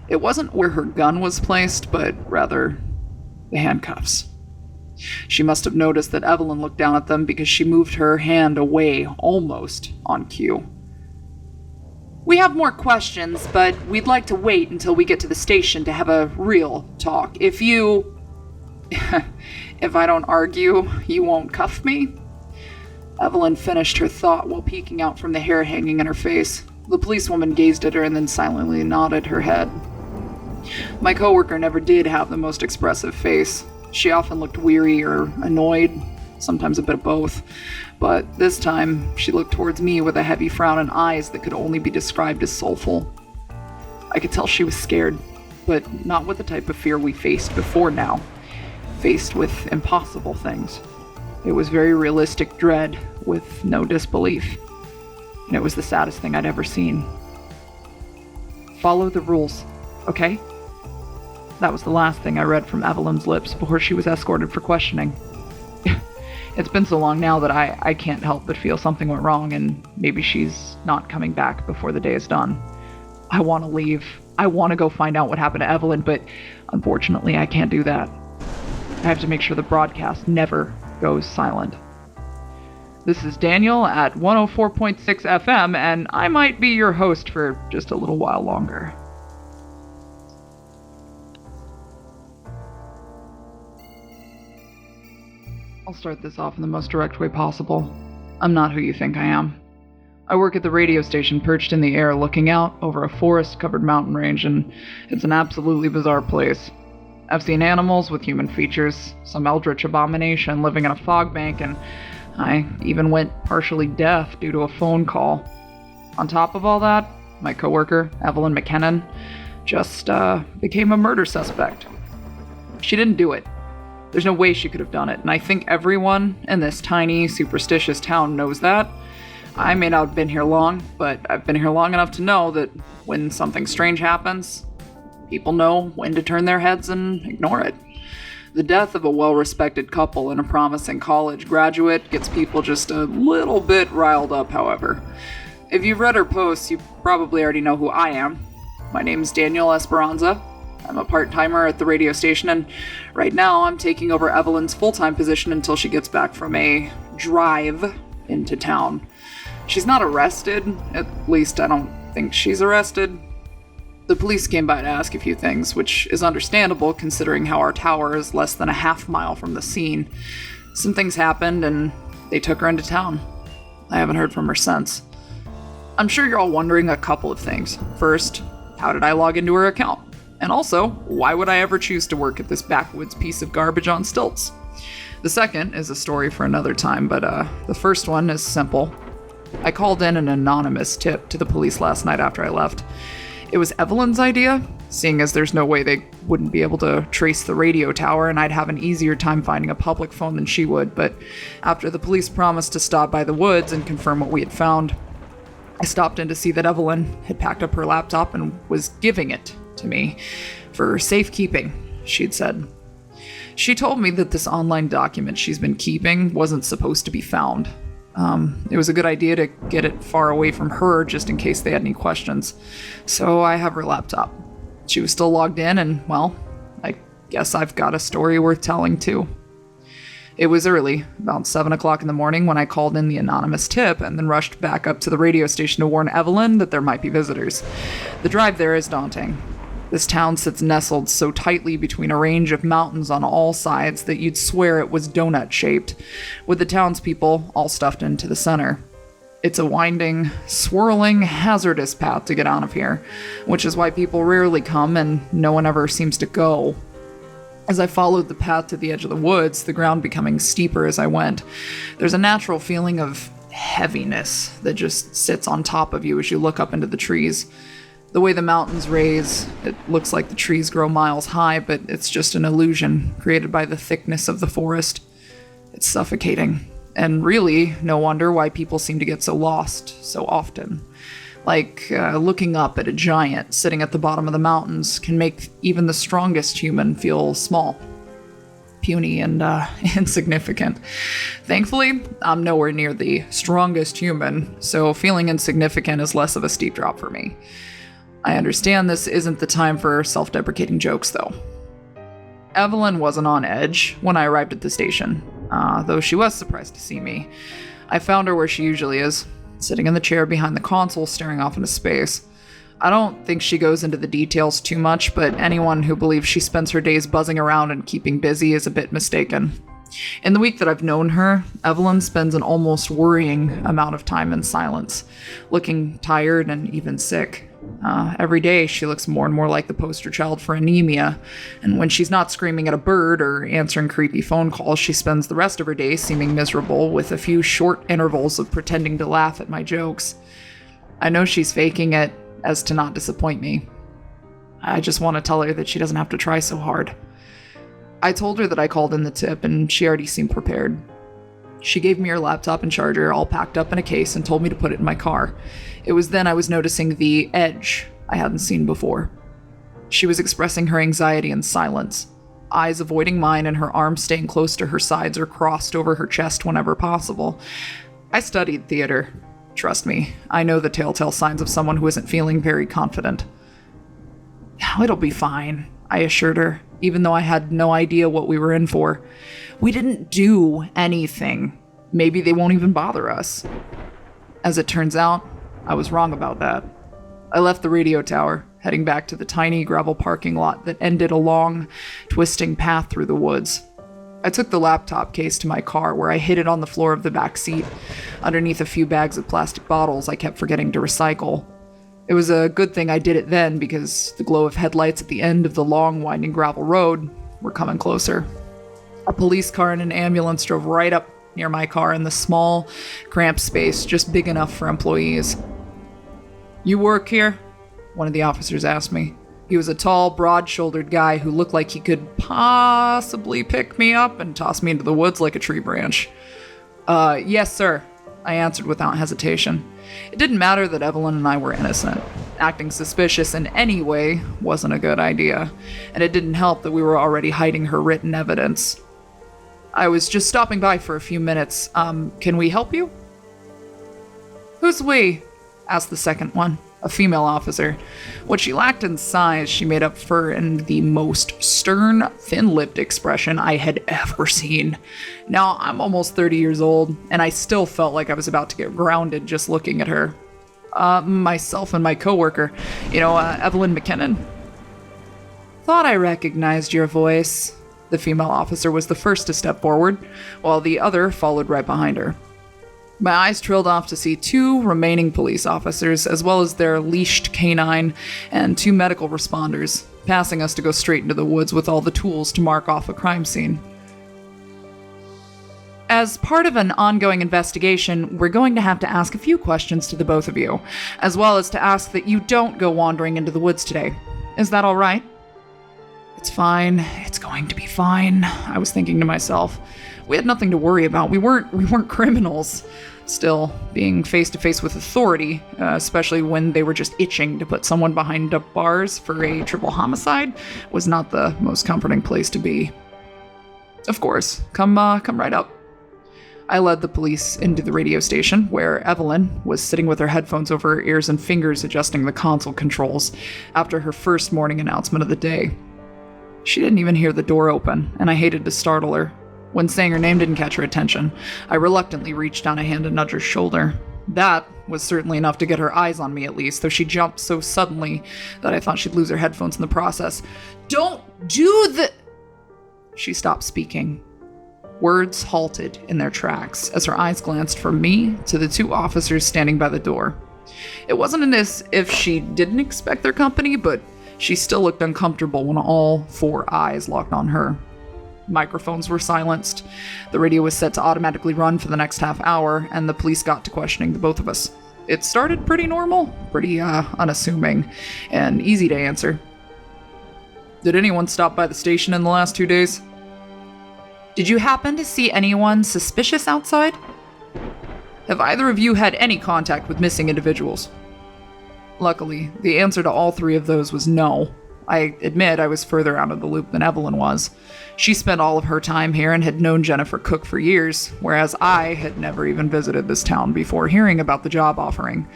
It wasn't where her gun was placed, but rather the handcuffs. She must have noticed that Evelyn looked down at them because she moved her hand away almost on cue. We have more questions, but we'd like to wait until we get to the station to have a real talk. If I don't argue, you won't cuff me? Evelyn finished her thought while peeking out from the hair hanging in her face. The policewoman gazed at her and then silently nodded her head. My coworker never did have the most expressive face. She often looked weary or annoyed, sometimes a bit of both. But this time, she looked towards me with a heavy frown and eyes that could only be described as soulful. I could tell she was scared, but not with the type of fear we faced before now. Faced with impossible things. It was very realistic dread with no disbelief. And it was the saddest thing I'd ever seen. Follow the rules, okay? That was the last thing I read from Evelyn's lips before she was escorted for questioning. It's been so long now that I can't help but feel something went wrong and maybe she's not coming back before the day is done. I want to leave. I want to go find out what happened to Evelyn, but unfortunately I can't do that. I have to make sure the broadcast never goes silent. This is Daniel at 104.6 FM, and I might be your host for just a little while longer. I'll start this off in the most direct way possible. I'm not who you think I am. I work at the radio station perched in the air looking out over a forest-covered mountain range, and it's an absolutely bizarre place. I've seen animals with human features, some eldritch abomination living in a fog bank, and I even went partially deaf due to a phone call. On top of all that, my coworker, Evelyn McKinnon, just became a murder suspect. She didn't do it. There's no way she could have done it, and I think everyone in this tiny, superstitious town knows that. I may not have been here long, but I've been here long enough to know that when something strange happens, people know when to turn their heads and ignore it. The death of a well-respected couple and a promising college graduate gets people just a little bit riled up, however. If you've read her posts, you probably already know who I am. My name's Daniel Esperanza. I'm a part-timer at the radio station, and right now I'm taking over Evelyn's full-time position until she gets back from a drive into town. She's not arrested, at least I don't think she's arrested. The police came by to ask a few things, which is understandable considering how our tower is less than a half mile from the scene. Some things happened, and they took her into town. I haven't heard from her since. I'm sure you're all wondering a couple of things. First, how did I log into her account? And also, why would I ever choose to work at this backwoods piece of garbage on stilts? The second is a story for another time, but the first one is simple. I called in an anonymous tip to the police last night after I left. It was Evelyn's idea, seeing as there's no way they wouldn't be able to trace the radio tower and I'd have an easier time finding a public phone than she would, but after the police promised to stop by the woods and confirm what we had found, I stopped in to see that Evelyn had packed up her laptop and was giving it to me for safekeeping, she'd said. She told me that this online document she's been keeping wasn't supposed to be found. It was a good idea to get it far away from her just in case they had any questions. So I have her laptop. She was still logged in and, well, I guess I've got a story worth telling too. It was early, about 7 o'clock in the morning, when I called in the anonymous tip and then rushed back up to the radio station to warn Evelyn that there might be visitors. The drive there is daunting. This town sits nestled so tightly between a range of mountains on all sides that you'd swear it was donut-shaped, with the townspeople all stuffed into the center. It's a winding, swirling, hazardous path to get out of here, which is why people rarely come and no one ever seems to go. As I followed the path to the edge of the woods, the ground becoming steeper as I went, there's a natural feeling of heaviness that just sits on top of you as you look up into the trees. The way the mountains raise, it looks like the trees grow miles high, but it's just an illusion created by the thickness of the forest. It's suffocating, and really, no wonder why people seem to get so lost so often. Like, looking up at a giant sitting at the bottom of the mountains can make even the strongest human feel small, puny, and insignificant. Thankfully, I'm nowhere near the strongest human, so feeling insignificant is less of a steep drop for me. I understand this isn't the time for self-deprecating jokes, though. Evelyn wasn't on edge when I arrived at the station, though she was surprised to see me. I found her where she usually is, sitting in the chair behind the console staring off into space. I don't think she goes into the details too much, but anyone who believes she spends her days buzzing around and keeping busy is a bit mistaken. In the week that I've known her, Evelyn spends an almost worrying amount of time in silence, looking tired and even sick. Every day, she looks more and more like the poster child for anemia, and when she's not screaming at a bird or answering creepy phone calls, she spends the rest of her day seeming miserable, with a few short intervals of pretending to laugh at my jokes. I know she's faking it as to not disappoint me. I just want to tell her that she doesn't have to try so hard. I told her that I called in the tip, and she already seemed prepared. She gave me her laptop and charger all packed up in a case and told me to put it in my car. It was then I was noticing the edge I hadn't seen before. She was expressing her anxiety in silence, eyes avoiding mine and her arms staying close to her sides or crossed over her chest whenever possible. I studied theater. Trust me, I know the telltale signs of someone who isn't feeling very confident. It'll be fine, I assured her, even though I had no idea what we were in for. We didn't do anything. Maybe they won't even bother us. As it turns out, I was wrong about that. I left the radio tower, heading back to the tiny gravel parking lot that ended a long, twisting path through the woods. I took the laptop case to my car, where I hid it on the floor of the back seat, underneath a few bags of plastic bottles I kept forgetting to recycle. It was a good thing I did it then, because the glow of headlights at the end of the long, winding gravel road were coming closer. A police car and an ambulance drove right up near my car in the small, cramped space just big enough for employees. "You work here?" one of the officers asked me. He was a tall, broad-shouldered guy who looked like he could possibly pick me up and toss me into the woods like a tree branch. Yes, sir," I answered without hesitation. It didn't matter that Evelyn and I were innocent. Acting suspicious in any way wasn't a good idea, and it didn't help that we were already hiding her written evidence. "I was just stopping by for a few minutes. Can we help you?" "Who's we?" asked the second one, a female officer. What she lacked in size, she made up for in the most stern, thin-lipped expression I had ever seen. Now, I'm almost 30 years old, and I still felt like I was about to get grounded just looking at her. Myself and my coworker, Evelyn McKinnon." "Thought I recognized your voice." The female officer was the first to step forward, while the other followed right behind her. My eyes trailed off to see two remaining police officers, as well as their leashed canine and two medical responders, passing us to go straight into the woods with all the tools to mark off a crime scene. "As part of an ongoing investigation, we're going to have to ask a few questions to the both of you, as well as to ask that you don't go wandering into the woods today. Is that all right?" "It's fine. It's going to be fine," I was thinking to myself. We had nothing to worry about. We weren't criminals. Still, being face to face with authority, especially when they were just itching to put someone behind bars for a triple homicide, was not the most comforting place to be. "Of course, come right up." I led the police into the radio station, where Evelyn was sitting with her headphones over her ears and fingers adjusting the console controls after her first morning announcement of the day. She didn't even hear the door open, and I hated to startle her. When saying her name didn't catch her attention, I reluctantly reached down a hand to nudge her shoulder. That was certainly enough to get her eyes on me at least, though she jumped so suddenly that I thought she'd lose her headphones in the process. "Don't do the—" She stopped speaking. Words halted in their tracks as her eyes glanced from me to the two officers standing by the door. It wasn't as if she didn't expect their company, but she still looked uncomfortable when all four eyes locked on her. Microphones were silenced. The radio was set to automatically run for the next half hour, and the police got to questioning the both of us. It started pretty normal, pretty unassuming, and easy to answer. "Did anyone stop by the station in the last 2 days?" "Did you happen to see anyone suspicious outside?" "Have either of you had any contact with missing individuals?" Luckily, the answer to all three of those was no. I admit I was further out of the loop than Evelyn was. She spent all of her time here and had known Jennifer Cook for years, whereas I had never even visited this town before hearing about the job offering.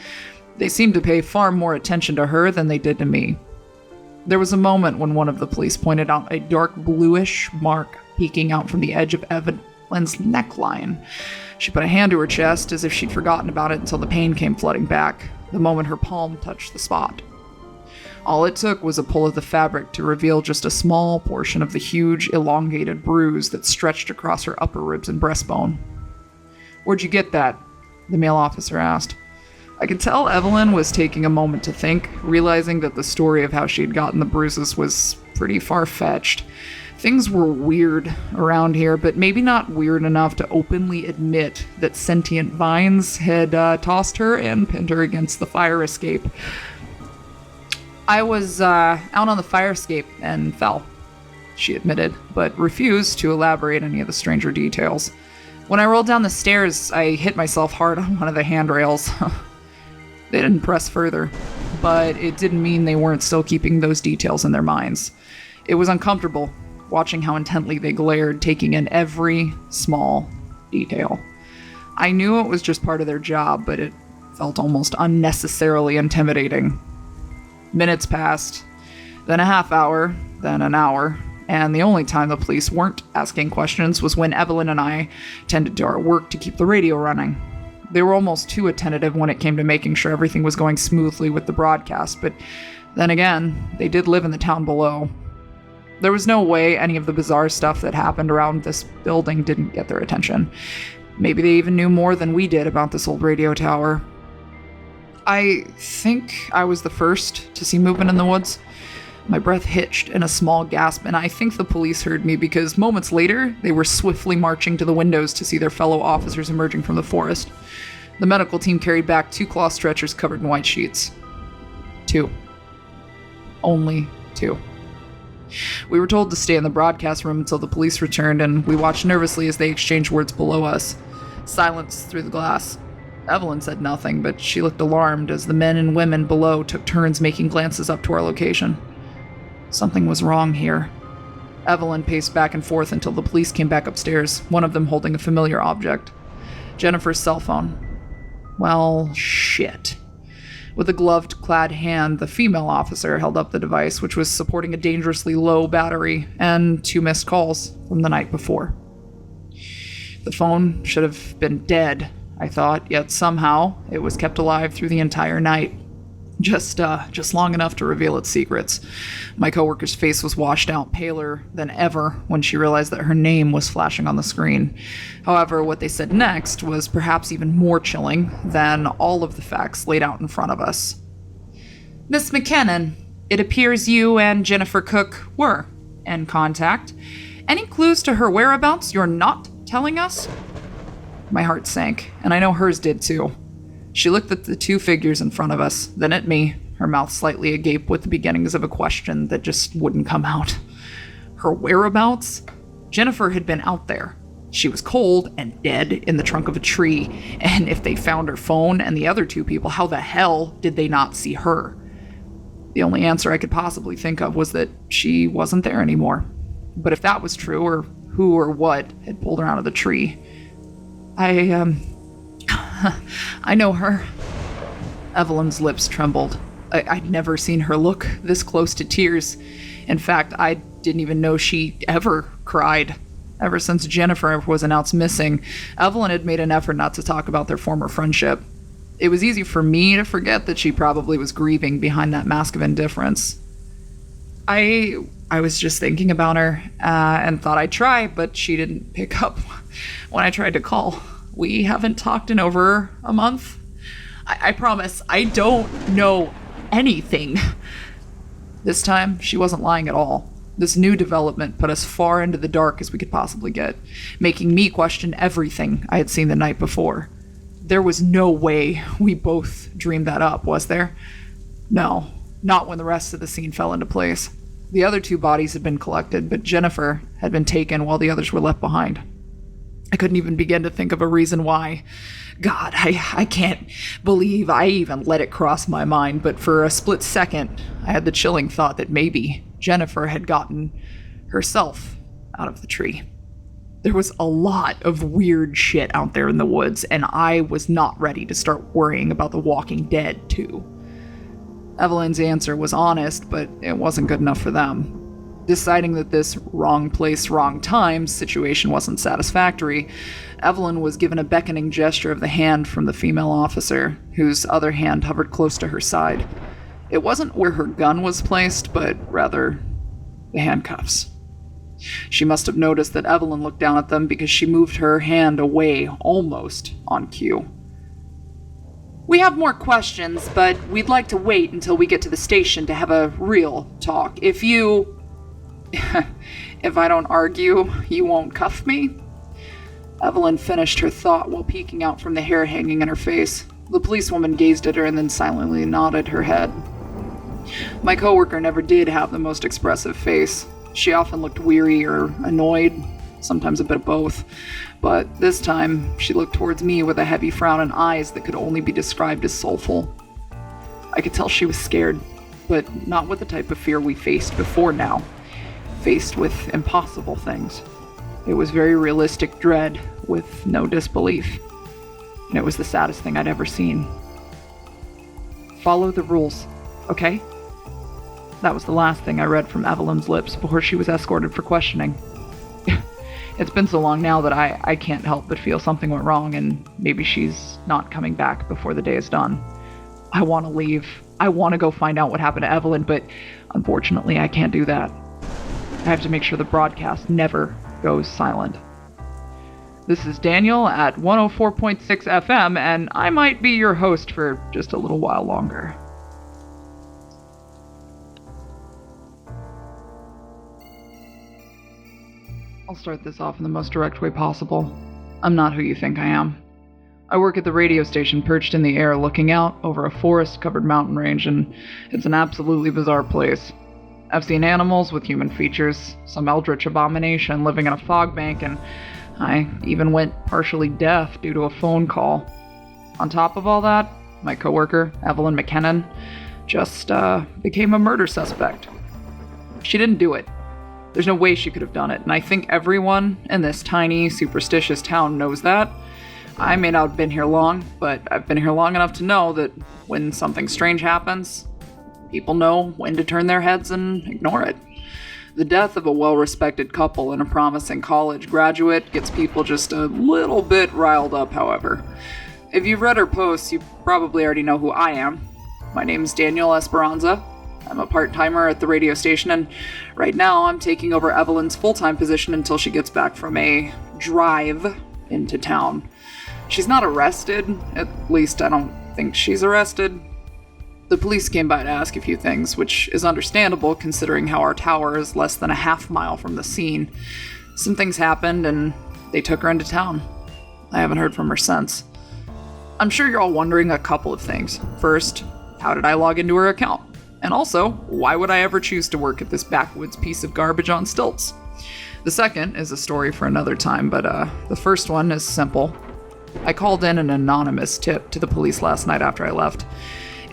They seemed to pay far more attention to her than they did to me. There was a moment when one of the police pointed out a dark bluish mark peeking out from the edge of Evelyn's neckline. She put a hand to her chest as if she'd forgotten about it until the pain came flooding back, the moment her palm touched the spot. All it took was a pull of the fabric to reveal just a small portion of the huge, elongated bruise that stretched across her upper ribs and breastbone. "Where'd you get that?" the male officer asked. I could tell Evelyn was taking a moment to think, realizing that the story of how she'd gotten the bruises was pretty far-fetched. Things were weird around here, but maybe not weird enough to openly admit that sentient vines had tossed her and pinned her against the fire escape. "I was out on the fire escape and fell," she admitted, but refused to elaborate any of the stranger details. "When I rolled down the stairs, I hit myself hard on one of the handrails." They didn't press further, but it didn't mean they weren't still keeping those details in their minds. It was uncomfortable, watching how intently they glared, taking in every small detail. I knew it was just part of their job, but it felt almost unnecessarily intimidating. Minutes passed, then a half hour, then an hour, and the only time the police weren't asking questions was when Evelyn and I tended to our work to keep the radio running. They were almost too attentive when it came to making sure everything was going smoothly with the broadcast, but then again, they did live in the town below. There was no way any of the bizarre stuff that happened around this building didn't get their attention. Maybe they even knew more than we did about this old radio tower. I think I was the first to see movement in the woods. My breath hitched in a small gasp, and I think the police heard me because moments later, they were swiftly marching to the windows to see their fellow officers emerging from the forest. The medical team carried back 2 cloth stretchers covered in white sheets. 2. Only 2. We were told to stay in the broadcast room until the police returned, and we watched nervously as they exchanged words below us. Silence through the glass. Evelyn said nothing, but she looked alarmed as the men and women below took turns making glances up to our location. Something was wrong here. Evelyn paced back and forth until the police came back upstairs, one of them holding a familiar object. Jennifer's cell phone. Well, shit. With a gloved-clad hand, the female officer held up the device, which was supporting a dangerously low battery and 2 missed calls from the night before. The phone should have been dead, I thought, yet somehow it was kept alive through the entire night. Just long enough to reveal its secrets. My coworker's face was washed out, paler than ever, when she realized that her name was flashing on the screen. However, what they said next was perhaps even more chilling than all of the facts laid out in front of us. "Miss McKinnon, it appears you and Jennifer Cook were in contact. Any clues to her whereabouts you're not telling us?" My heart sank, and I know hers did too. She looked at the 2 figures in front of us, then at me, her mouth slightly agape with the beginnings of a question that just wouldn't come out. Her whereabouts? Jennifer had been out there. She was cold and dead in the trunk of a tree, and if they found her phone and the other 2 people, how the hell did they not see her? The only answer I could possibly think of was that she wasn't there anymore. But if that was true, or who or what had pulled her out of the tree, I know her. Evelyn's lips trembled. I'd never seen her look this close to tears. In fact, I didn't even know she ever cried. Ever since Jennifer was announced missing, Evelyn had made an effort not to talk about their former friendship. It was easy for me to forget that she probably was grieving behind that mask of indifference. I was just thinking about her and thought I'd try, but she didn't pick up when I tried to call. We haven't talked in over a month. I promise, I don't know anything. This time, she wasn't lying at all. This new development put us far into the dark as we could possibly get, making me question everything I had seen the night before. There was no way we both dreamed that up, was there? No, not when the rest of the scene fell into place. The other 2 bodies had been collected, but Jennifer had been taken while the others were left behind. I couldn't even begin to think of a reason why. God, I can't believe I even let it cross my mind, but for a split second, I had the chilling thought that maybe Jennifer had gotten herself out of the tree. There was a lot of weird shit out there in the woods, and I was not ready to start worrying about the Walking Dead, too. Evelyn's answer was honest, but it wasn't good enough for them. Deciding that this wrong place, wrong time situation wasn't satisfactory, Evelyn was given a beckoning gesture of the hand from the female officer, whose other hand hovered close to her side. It wasn't where her gun was placed, but rather the handcuffs. She must have noticed that Evelyn looked down at them because she moved her hand away almost on cue. "We have more questions, but we'd like to wait until we get to the station to have a real talk. If I don't argue, you won't cuff me?" Evelyn finished her thought while peeking out from the hair hanging in her face. The policewoman gazed at her and then silently nodded her head. My coworker never did have the most expressive face. She often looked weary or annoyed, sometimes a bit of both. But this time, she looked towards me with a heavy frown and eyes that could only be described as soulful. I could tell she was scared, but not with the type of fear we faced before now. Faced with impossible things. It was very realistic dread with no disbelief. And it was the saddest thing I'd ever seen. "Follow the rules, okay?" That was the last thing I read from Evelyn's lips before she was escorted for questioning. It's been so long now that I can't help but feel something went wrong and maybe she's not coming back before the day is done. I want to leave. I want to go find out what happened to Evelyn, but unfortunately I can't do that. I have to make sure the broadcast never goes silent. This is Daniel at 104.6 FM, and I might be your host for just a little while longer. I'll start this off in the most direct way possible. I'm not who you think I am. I work at the radio station perched in the air looking out over a forest-covered mountain range, and it's an absolutely bizarre place. I've seen animals with human features, some eldritch abomination living in a fog bank, and I even went partially deaf due to a phone call. On top of all that, my coworker, Evelyn McKinnon, just became a murder suspect. She didn't do it. There's no way she could have done it, and I think everyone in this tiny, superstitious town knows that. I may not have been here long, but I've been here long enough to know that when something strange happens, people know when to turn their heads and ignore it. The death of a well-respected couple and a promising college graduate gets people just a little bit riled up, however. If you've read her posts, you probably already know who I am. My name's Daniel Esperanza. I'm a part-timer at the radio station, and right now I'm taking over Evelyn's full-time position until she gets back from a drive into town. She's not arrested, at least I don't think she's arrested. The police came by to ask a few things, which is understandable considering how our tower is less than a half-mile from the scene. Some things happened, and they took her into town. I haven't heard from her since. I'm sure you're all wondering a couple of things. First, how did I log into her account? And also, why would I ever choose to work at this backwoods piece of garbage on stilts? The second is a story for another time, but the first one is simple. I called in an anonymous tip to the police last night after I left.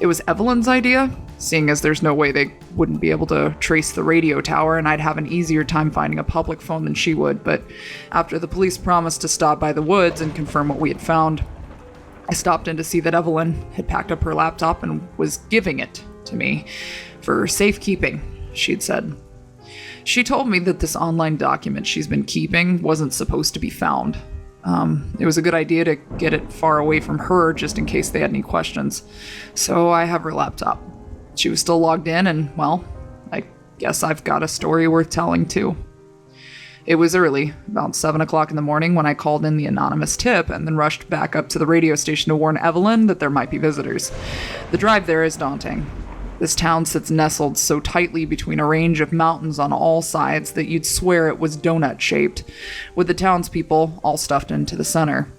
It was Evelyn's idea, seeing as there's no way they wouldn't be able to trace the radio tower and I'd have an easier time finding a public phone than she would, but after the police promised to stop by the woods and confirm what we had found, I stopped in to see that Evelyn had packed up her laptop and was giving it to me for safekeeping, she'd said. She told me that this online document she's been keeping wasn't supposed to be found. It was a good idea to get it far away from her just in case they had any questions. So I have her laptop. She was still logged in and, well, I guess I've got a story worth telling too. It was early, about 7 o'clock in the morning, when I called in the anonymous tip and then rushed back up to the radio station to warn Evelyn that there might be visitors. The drive there is daunting. This town sits nestled so tightly between a range of mountains on all sides that you'd swear it was donut-shaped, with the townspeople all stuffed into the center.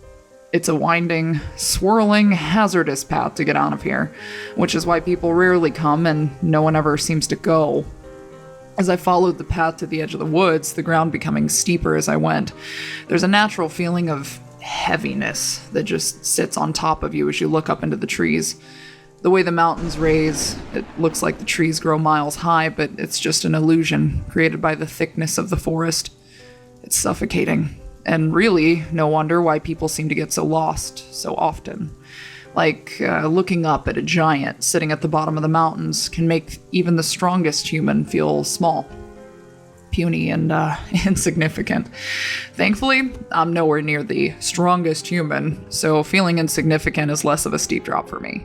It's a winding, swirling, hazardous path to get out of here, which is why people rarely come and no one ever seems to go. As I followed the path to the edge of the woods, the ground becoming steeper as I went, there's a natural feeling of heaviness that just sits on top of you as you look up into the trees. The way the mountains raise, it looks like the trees grow miles high, but it's just an illusion created by the thickness of the forest. It's suffocating, and really, no wonder why people seem to get so lost so often. Like, looking up at a giant sitting at the bottom of the mountains can make even the strongest human feel small, puny, and insignificant. Thankfully, I'm nowhere near the strongest human, so feeling insignificant is less of a steep drop for me.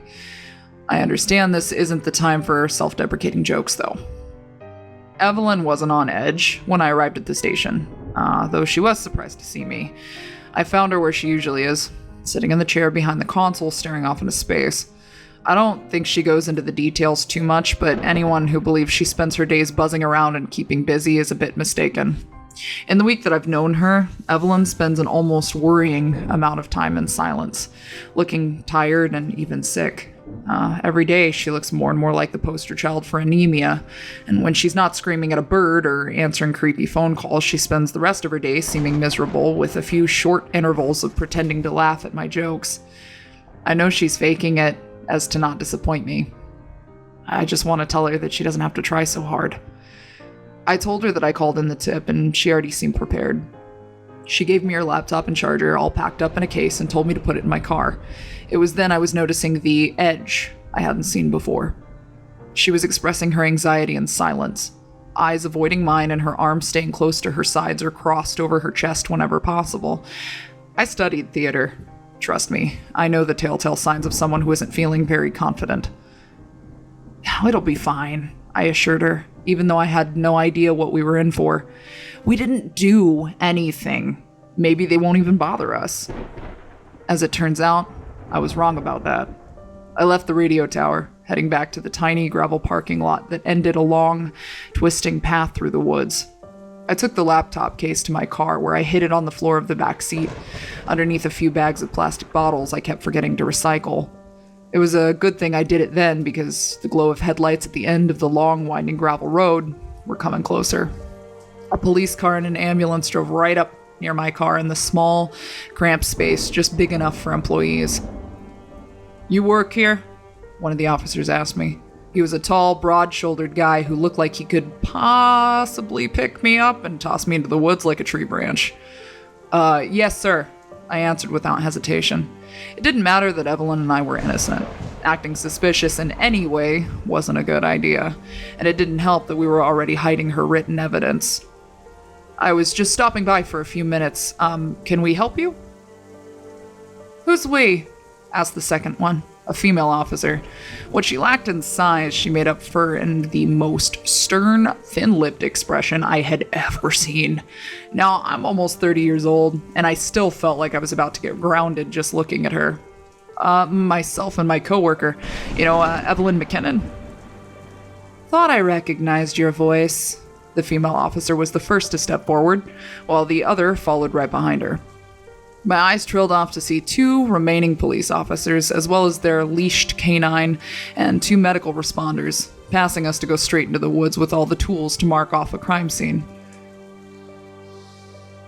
I understand this isn't the time for self-deprecating jokes, though. Evelyn wasn't on edge when I arrived at the station, though she was surprised to see me. I found her where she usually is, sitting in the chair behind the console staring off into space. I don't think she goes into the details too much, but anyone who believes she spends her days buzzing around and keeping busy is a bit mistaken. In the week that I've known her, Evelyn spends an almost worrying amount of time in silence, looking tired and even sick. Every day, she looks more and more like the poster child for anemia, and when she's not screaming at a bird or answering creepy phone calls, she spends the rest of her day seeming miserable, with a few short intervals of pretending to laugh at my jokes. I know she's faking it as to not disappoint me. I just want to tell her that she doesn't have to try so hard. I told her that I called in the tip, and she already seemed prepared. She gave me her laptop and charger all packed up in a case and told me to put it in my car. It was then I was noticing the edge I hadn't seen before. She was expressing her anxiety in silence, eyes avoiding mine and her arms staying close to her sides or crossed over her chest whenever possible. I studied theater. Trust me, I know the telltale signs of someone who isn't feeling very confident. It'll be fine, I assured her, even though I had no idea what we were in for. We didn't do anything. Maybe they won't even bother us. As it turns out, I was wrong about that. I left the radio tower, heading back to the tiny gravel parking lot that ended a long, twisting path through the woods. I took the laptop case to my car, where I hid it on the floor of the back seat, underneath a few bags of plastic bottles I kept forgetting to recycle. It was a good thing I did it then, because the glow of headlights at the end of the long, winding gravel road were coming closer. A police car and an ambulance drove right up near my car in the small, cramped space just big enough for employees. "You work here?" one of the officers asked me. He was a tall, broad-shouldered guy who looked like he could possibly pick me up and toss me into the woods like a tree branch. Yes, sir," I answered without hesitation. It didn't matter that Evelyn and I were innocent. Acting suspicious in any way wasn't a good idea, and it didn't help that we were already hiding her written evidence. "I was just stopping by for a few minutes. Can we help you?" "Who's we?" asked the second one, a female officer. What she lacked in size, she made up for in the most stern, thin-lipped expression I had ever seen. Now, I'm almost 30 years old, and I still felt like I was about to get grounded just looking at her. Myself and my coworker, Evelyn McKinnon." "Thought I recognized your voice." The female officer was the first to step forward, while the other followed right behind her. My eyes trailed off to see two remaining police officers, as well as their leashed canine and two medical responders, passing us to go straight into the woods with all the tools to mark off a crime scene.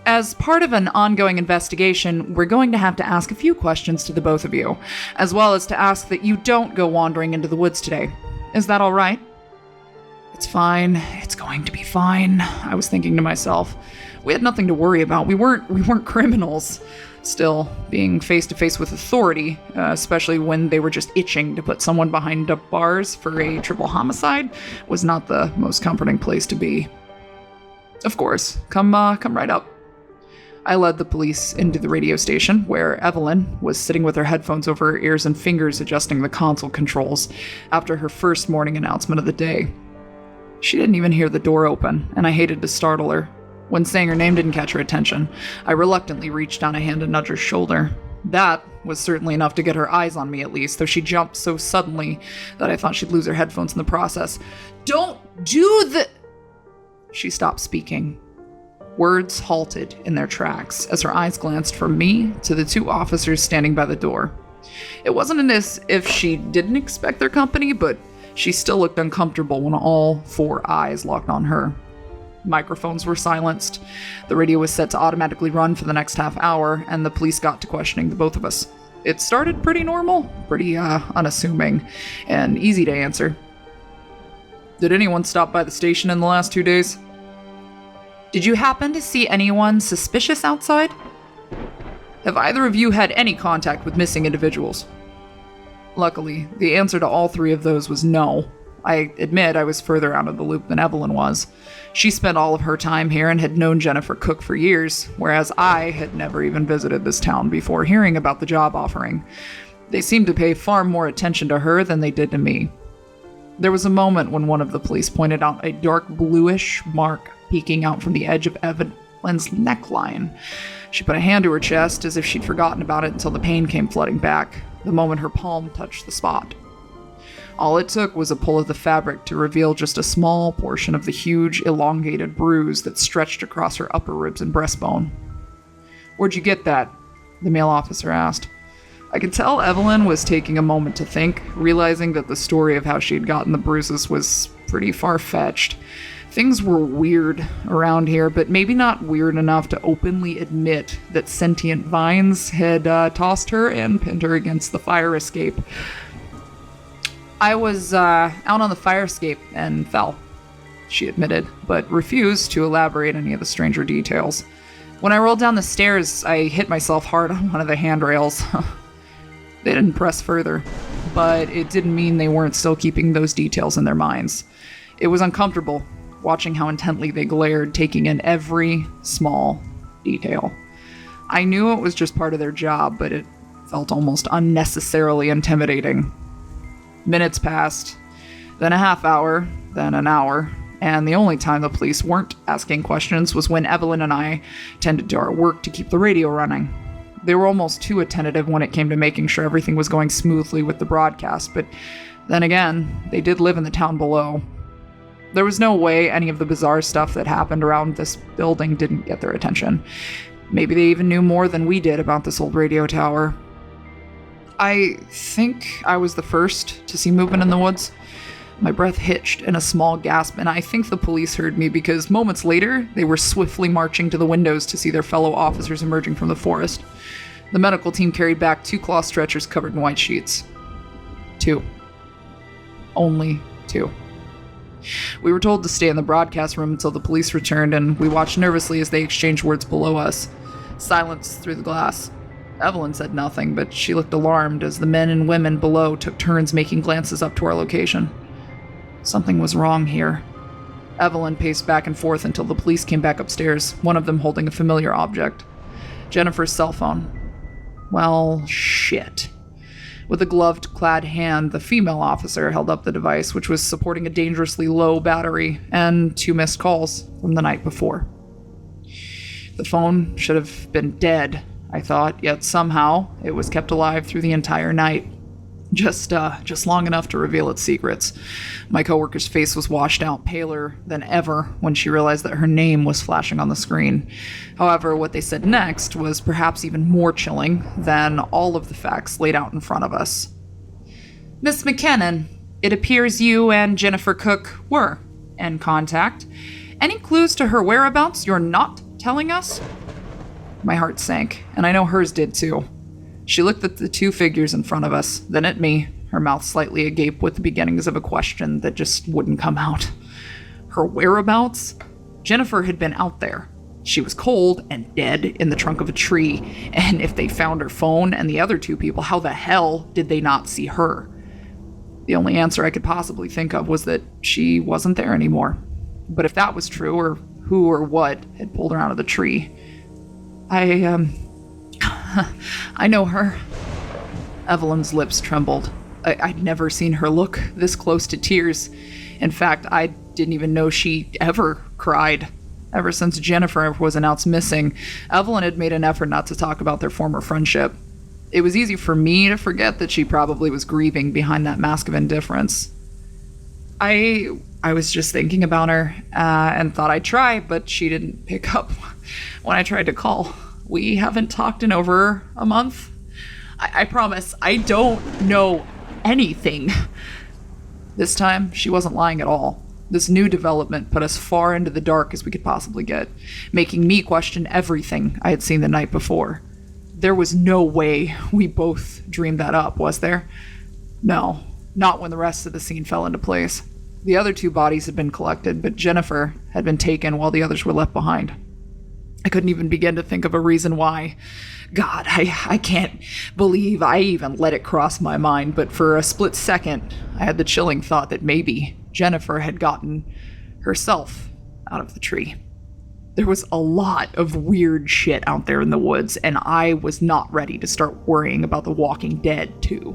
"As part of an ongoing investigation, we're going to have to ask a few questions to the both of you, as well as to ask that you don't go wandering into the woods today. Is that all right?" "It's fine. It's going to be fine," I was thinking to myself. We had nothing to worry about. We weren't criminals. Still, being face to face with authority, especially when they were just itching to put someone behind bars for a triple homicide, was not the most comforting place to be. "Of course, come right up." I led the police into the radio station, where Evelyn was sitting with her headphones over her ears and fingers adjusting the console controls after her first morning announcement of the day. She didn't even hear the door open, and I hated to startle her. When saying her name didn't catch her attention, I reluctantly reached down a hand to nudge her shoulder. That was certainly enough to get her eyes on me at least, though she jumped so suddenly that I thought she'd lose her headphones in the process. "Don't do the—" She stopped speaking. Words halted in their tracks as her eyes glanced from me to the two officers standing by the door. It wasn't as if she didn't expect their company, but she still looked uncomfortable when all four eyes locked on her. Microphones were silenced, the radio was set to automatically run for the next half hour, and the police got to questioning the both of us. It started pretty normal, pretty unassuming, and easy to answer. "Did anyone stop by the station in the last 2 days?" "Did you happen to see anyone suspicious outside?" "Have either of you had any contact with missing individuals?" Luckily, the answer to all three of those was no. I admit I was further out of the loop than Evelyn was. She spent all of her time here and had known Jennifer Cook for years, whereas I had never even visited this town before hearing about the job offering. They seemed to pay far more attention to her than they did to me. There was a moment when one of the police pointed out a dark bluish mark peeking out from the edge of Evelyn's neckline. She put a hand to her chest as if she'd forgotten about it until the pain came flooding back, the moment her palm touched the spot. All it took was a pull of the fabric to reveal just a small portion of the huge, elongated bruise that stretched across her upper ribs and breastbone. "Where'd you get that?" the male officer asked. I could tell Evelyn was taking a moment to think, realizing that the story of how she had gotten the bruises was pretty far-fetched. Things were weird around here, but maybe not weird enough to openly admit that sentient vines had tossed her and pinned her against the fire escape. "I was out on the fire escape and fell," she admitted, but refused to elaborate any of the stranger details. "When I rolled down the stairs, I hit myself hard on one of the handrails." They didn't press further, but it didn't mean they weren't still keeping those details in their minds. It was uncomfortable, watching how intently they glared, taking in every small detail. I knew it was just part of their job, but it felt almost unnecessarily intimidating. Minutes passed, then a half hour, then an hour, and the only time the police weren't asking questions was when Evelyn and I tended to our work to keep the radio running. They were almost too attentive when it came to making sure everything was going smoothly with the broadcast, but then again, they did live in the town below. There was no way any of the bizarre stuff that happened around this building didn't get their attention. Maybe they even knew more than we did about this old radio tower. I think I was the first to see movement in the woods. My breath hitched in a small gasp, and I think the police heard me because moments later, they were swiftly marching to the windows to see their fellow officers emerging from the forest. The medical team carried back 2 cloth stretchers covered in white sheets. 2. Only 2. We were told to stay in the broadcast room until the police returned, and we watched nervously as they exchanged words below us. Silence through the glass. Evelyn said nothing, but she looked alarmed as the men and women below took turns making glances up to our location. Something was wrong here. Evelyn paced back and forth until the police came back upstairs, one of them holding a familiar object. Jennifer's cell phone. Well, shit. With a gloved-clad hand, the female officer held up the device, which was supporting a dangerously low battery and 2 missed calls from the night before. The phone should have been dead, I thought, yet somehow it was kept alive through the entire night. Just long enough to reveal its secrets. My coworker's face was washed out, paler than ever, when she realized that her name was flashing on the screen. However, what they said next was perhaps even more chilling than all of the facts laid out in front of us. "Miss McKinnon, it appears you and Jennifer Cook were in contact. Any clues to her whereabouts you're not telling us?" My heart sank, and I know hers did too. She looked at the 2 figures in front of us, then at me, her mouth slightly agape with the beginnings of a question that just wouldn't come out. Her whereabouts? Jennifer had been out there. She was cold and dead in the trunk of a tree, and if they found her phone and the other 2 people, how the hell did they not see her? The only answer I could possibly think of was that she wasn't there anymore. But if that was true, or who or what had pulled her out of the tree, I know her. Evelyn's lips trembled. I'd never seen her look this close to tears. In fact, I didn't even know she ever cried. Ever since Jennifer was announced missing, Evelyn had made an effort not to talk about their former friendship. It was easy for me to forget that she probably was grieving behind that mask of indifference. I was just thinking about her and thought I'd try, but she didn't pick up when I tried to call. We haven't talked in over a month. I promise, I don't know anything. This time, she wasn't lying at all. This new development put us far into the dark as we could possibly get, making me question everything I had seen the night before. There was no way we both dreamed that up, was there? No, not when the rest of the scene fell into place. The other 2 bodies had been collected, but Jennifer had been taken while the others were left behind. I couldn't even begin to think of a reason why. God, I can't believe I even let it cross my mind, but for a split second, I had the chilling thought that maybe Jennifer had gotten herself out of the tree. There was a lot of weird shit out there in the woods, and I was not ready to start worrying about the Walking Dead, too.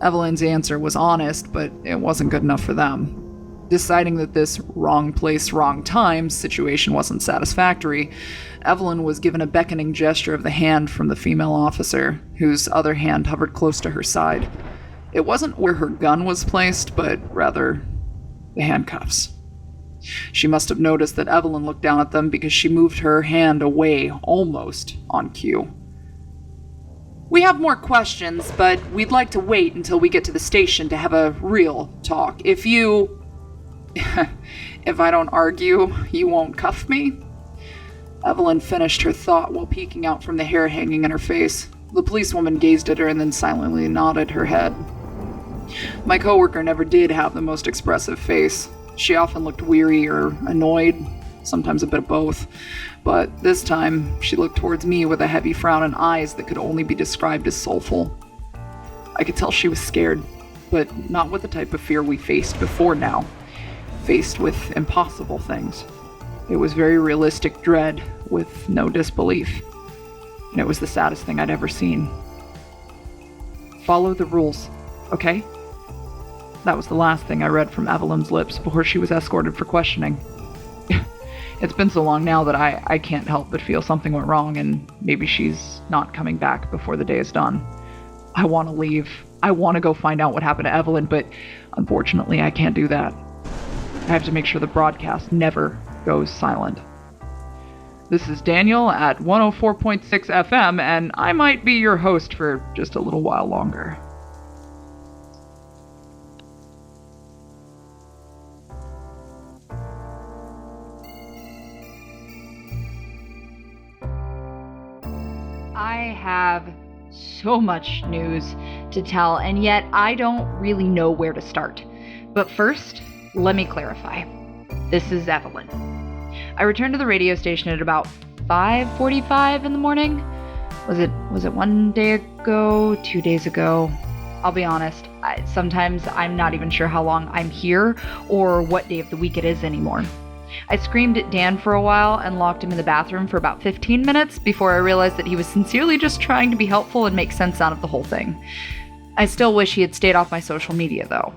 Evelyn's answer was honest, but it wasn't good enough for them. Deciding that this wrong place, wrong time situation wasn't satisfactory, Evelyn was given a beckoning gesture of the hand from the female officer, whose other hand hovered close to her side. It wasn't where her gun was placed, but rather the handcuffs. She must have noticed that Evelyn looked down at them because she moved her hand away almost on cue. "We have more questions, but we'd like to wait until we get to the station to have a real talk. If I don't argue, you won't cuff me?" Evelyn finished her thought while peeking out from the hair hanging in her face. The policewoman gazed at her and then silently nodded her head. My coworker never did have the most expressive face. She often looked weary or annoyed, sometimes a bit of both. But this time, she looked towards me with a heavy frown and eyes that could only be described as soulful. I could tell she was scared, but not with the type of fear we faced before now. Faced with impossible things. It was very realistic dread with no disbelief. And it was the saddest thing I'd ever seen. "Follow the rules, okay?" That was the last thing I read from Evelyn's lips before she was escorted for questioning. It's been so long now that I can't help but feel something went wrong, and maybe she's not coming back before the day is done. I want to leave. I want to go find out what happened to Evelyn, but unfortunately I can't do that. I have to make sure the broadcast never goes silent. This is Daniel at 104.6 FM, and I might be your host for just a little while longer. I have so much news to tell, and yet I don't really know where to start. But first, let me clarify. This is Evelyn. I returned to the radio station at about 5:45 in the morning. Was it 1 day ago, 2 days ago? I'll be honest, sometimes I'm not even sure how long I'm here or what day of the week it is anymore. I screamed at Dan for a while and locked him in the bathroom for about 15 minutes before I realized that he was sincerely just trying to be helpful and make sense out of the whole thing. I still wish he had stayed off my social media, though.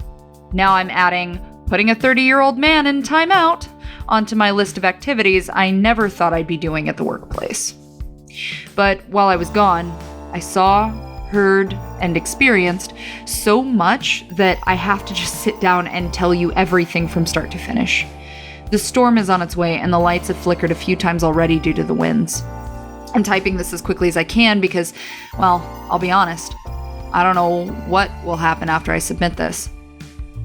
Now I'm adding putting a 30-year-old man in timeout onto my list of activities I never thought I'd be doing at the workplace. But while I was gone, I saw, heard, and experienced so much that I have to just sit down and tell you everything from start to finish. The storm is on its way, and the lights have flickered a few times already due to the winds. I'm typing this as quickly as I can because, well, I'll be honest, I don't know what will happen after I submit this.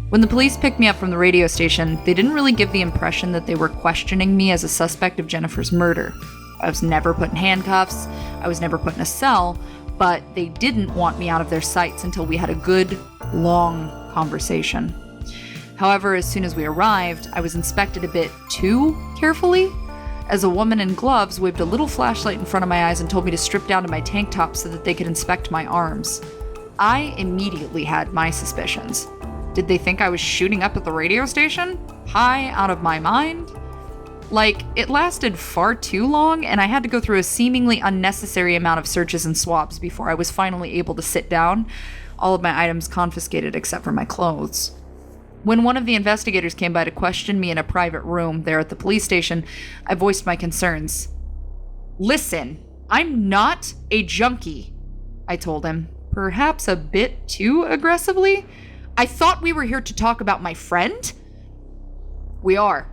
When the police picked me up from the radio station, they didn't really give the impression that they were questioning me as a suspect of Jennifer's murder. I was never put in handcuffs, I was never put in a cell, but they didn't want me out of their sights until we had a good, long conversation. However, as soon as we arrived, I was inspected a bit too carefully, as a woman in gloves waved a little flashlight in front of my eyes and told me to strip down to my tank top so that they could inspect my arms. I immediately had my suspicions. Did they think I was shooting up at the radio station? High out of my mind? Like, it lasted far too long, and I had to go through a seemingly unnecessary amount of searches and swabs before I was finally able to sit down, all of my items confiscated except for my clothes. When one of the investigators came by to question me in a private room there at the police station, I voiced my concerns. "Listen, I'm not a junkie," I told him, perhaps a bit too aggressively. "I thought we were here to talk about my friend?" "We are."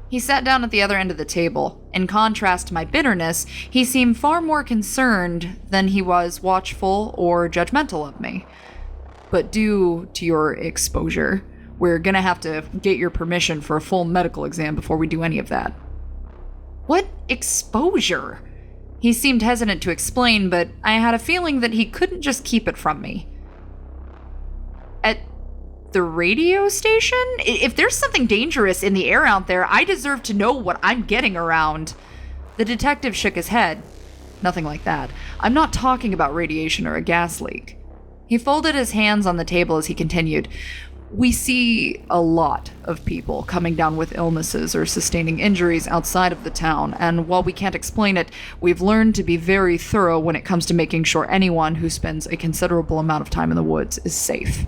He sat down at the other end of the table. In contrast to my bitterness, he seemed far more concerned than he was watchful or judgmental of me. "But due to your exposure, we're gonna have to get your permission for a full medical exam before we do any of that." "What exposure?" He seemed hesitant to explain, but I had a feeling that he couldn't just keep it from me. "At the radio station? If there's something dangerous in the air out there, I deserve to know what I'm getting around." The detective shook his head. "Nothing like that. I'm not talking about radiation or a gas leak." He folded his hands on the table as he continued. We see a lot of people coming down with illnesses or sustaining injuries outside of the town, and while we can't explain it, we've learned to be very thorough when it comes to making sure anyone who spends a considerable amount of time in the woods is safe.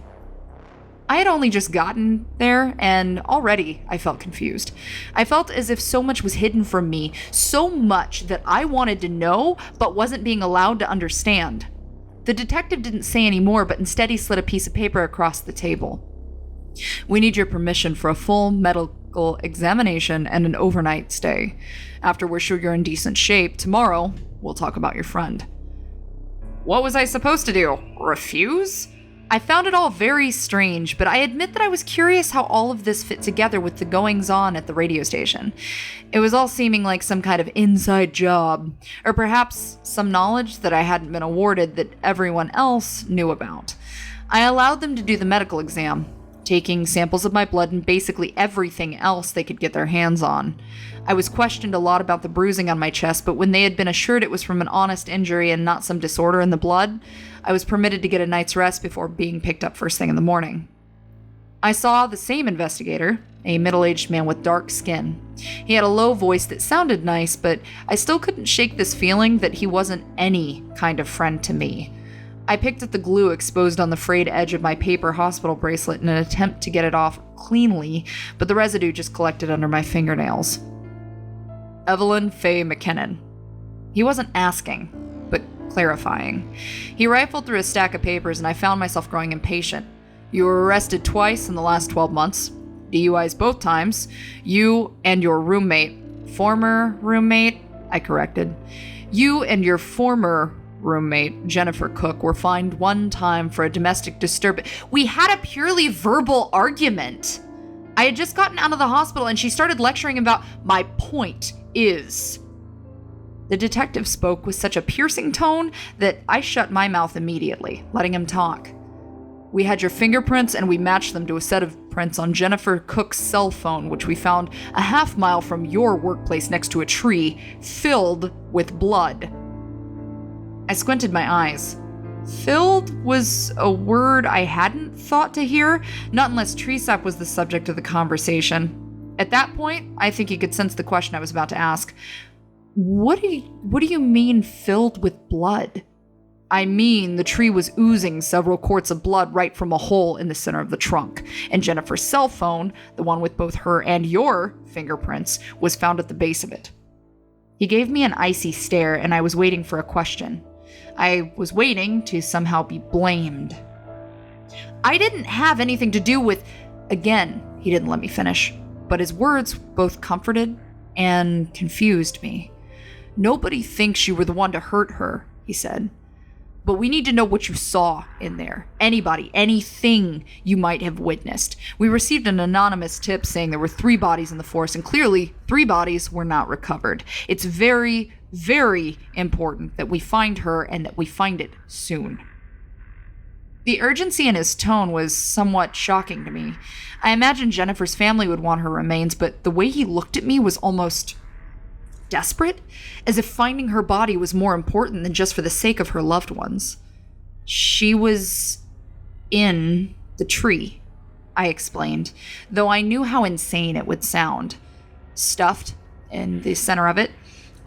I had only just gotten there, and already I felt confused. I felt as if so much was hidden from me, so much that I wanted to know, but wasn't being allowed to understand. The detective didn't say any more, but instead he slid a piece of paper across the table. We need your permission for a full medical examination and an overnight stay. After we're sure you're in decent shape, tomorrow we'll talk about your friend. What was I supposed to do? Refuse? I found it all very strange, but I admit that I was curious how all of this fit together with the goings-on at the radio station. It was all seeming like some kind of inside job, or perhaps some knowledge that I hadn't been awarded that everyone else knew about. I allowed them to do the medical exam, taking samples of my blood and basically everything else they could get their hands on. I was questioned a lot about the bruising on my chest, but when they had been assured it was from an honest injury and not some disorder in the blood, I was permitted to get a night's rest before being picked up first thing in the morning. I saw the same investigator, a middle-aged man with dark skin. He had a low voice that sounded nice, but I still couldn't shake this feeling that he wasn't any kind of friend to me. I picked at the glue exposed on the frayed edge of my paper hospital bracelet in an attempt to get it off cleanly, but the residue just collected under my fingernails. Evelyn Faye McKinnon. He wasn't asking, but clarifying. He rifled through a stack of papers and I found myself growing impatient. You were arrested twice in the last 12 months. DUIs both times. You and your former roommate, I corrected. You and your former roommate, Jennifer Cook, were fined one time for a domestic disturbance. We had a purely verbal argument. I had just gotten out of the hospital and she started lecturing about my point is. The detective spoke with such a piercing tone that I shut my mouth immediately, letting him talk. We had your fingerprints and we matched them to a set of prints on Jennifer Cook's cell phone, which we found a half-mile from your workplace next to a tree filled with blood. I squinted my eyes. Filled was a word I hadn't thought to hear, not unless tree sap was the subject of the conversation. At that point, I think he could sense the question I was about to ask. What do you mean filled with blood? I mean, the tree was oozing several quarts of blood right from a hole in the center of the trunk, and Jennifer's cell phone, the one with both her and your fingerprints, was found at the base of it. He gave me an icy stare, and I was waiting for a question. I was waiting to somehow be blamed. I didn't have anything to do with... Again, he didn't let me finish, but his words both comforted and confused me. Nobody thinks you were the one to hurt her, he said. But we need to know what you saw in there. Anybody, anything you might have witnessed. We received an anonymous tip saying there were 3 bodies in the forest, and clearly 3 bodies were not recovered. It's very, very important that we find her and that we find it soon. The urgency in his tone was somewhat shocking to me. I imagined Jennifer's family would want her remains, but the way he looked at me was almost desperate, as if finding her body was more important than just for the sake of her loved ones. She was in the tree, I explained, though I knew how insane it would sound. Stuffed in the center of it.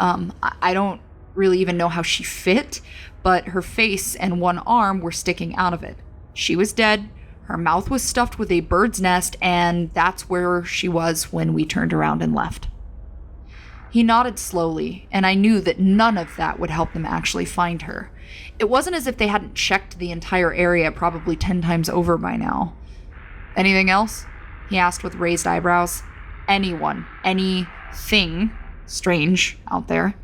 I don't really even know how she fit, but her face and one arm were sticking out of it. She was dead, her mouth was stuffed with a bird's nest, and that's where she was when we turned around and left. He nodded slowly, and I knew that none of that would help them actually find her. It wasn't as if they hadn't checked the entire area probably 10 times over by now. Anything else? He asked with raised eyebrows. Anyone, anything strange out there?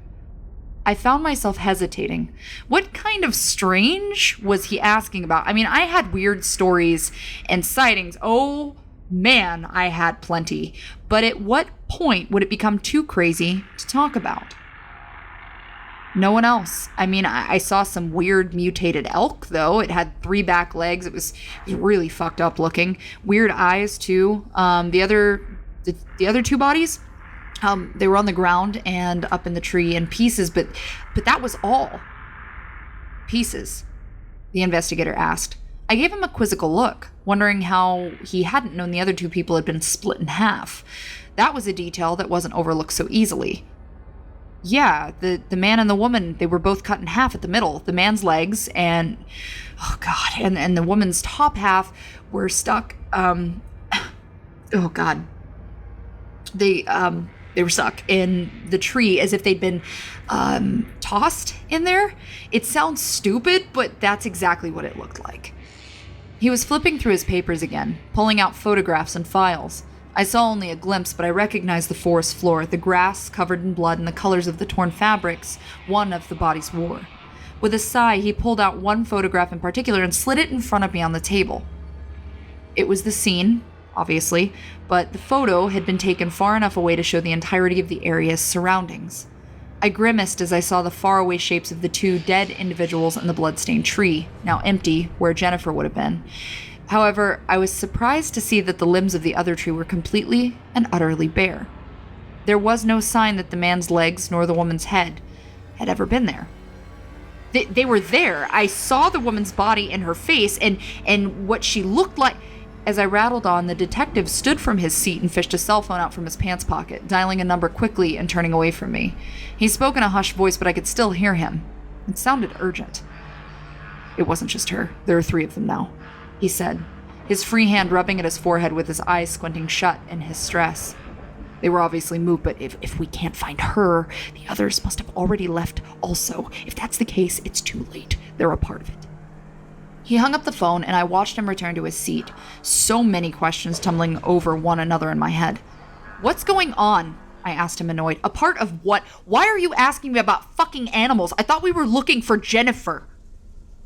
I found myself hesitating. What kind of strange was he asking about? I mean, I had weird stories and sightings. Oh, man, I had plenty. But at what point would it become too crazy to talk about? No one else. I mean, I saw some weird mutated elk, though. It had 3 back legs. It was really fucked up looking. Weird eyes, too. The other 2 bodies, they were on the ground and up in the tree in pieces, but that was all. Pieces, the investigator asked. I gave him a quizzical look, wondering how he hadn't known the other two people had been split in half. That was a detail that wasn't overlooked so easily. Yeah, the man and the woman, they were both cut in half at the middle. The man's legs and the woman's top half were stuck, They were stuck in the tree as if they'd been tossed in there. It sounds stupid, but that's exactly what it looked like. He was flipping through his papers again, pulling out photographs and files. I saw only a glimpse, but I recognized the forest floor, the grass covered in blood, and the colors of the torn fabrics one of the bodies wore. With a sigh, he pulled out one photograph in particular and slid it in front of me on the table. It was the scene, obviously, but the photo had been taken far enough away to show the entirety of the area's surroundings. I grimaced as I saw the faraway shapes of the two dead individuals in the bloodstained tree, now empty, where Jennifer would have been. However, I was surprised to see that the limbs of the other tree were completely and utterly bare. There was no sign that the man's legs nor the woman's head had ever been there. They were there. I saw the woman's body and her face and what she looked like. As I rattled on, the detective stood from his seat and fished a cell phone out from his pants pocket, dialing a number quickly and turning away from me. He spoke in a hushed voice, but I could still hear him. It sounded urgent. It wasn't just her. There were 3 of them now, he said, his free hand rubbing at his forehead with his eyes squinting shut in his stress. They were obviously moved, but if we can't find her, the others must have already left also. If that's the case, it's too late. They're a part of it. He hung up the phone, and I watched him return to his seat, so many questions tumbling over one another in my head. What's going on? I asked him, annoyed. A part of what? Why are you asking me about fucking animals? I thought we were looking for Jennifer.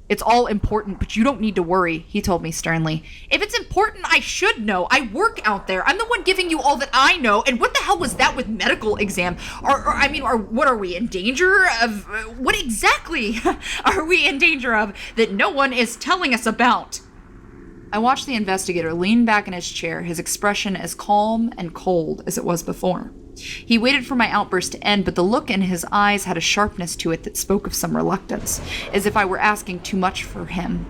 It's all important, but you don't need to worry, he told me sternly. If it's important, I should know. I work out there. I'm the one giving you all that I know. And what the hell was that with medical exam? What are we in danger of? What exactly are we in danger of that no one is telling us about? I watched the investigator lean back in his chair, his expression as calm and cold as it was before. He waited for my outburst to end, but the look in his eyes had a sharpness to it that spoke of some reluctance, as if I were asking too much for him.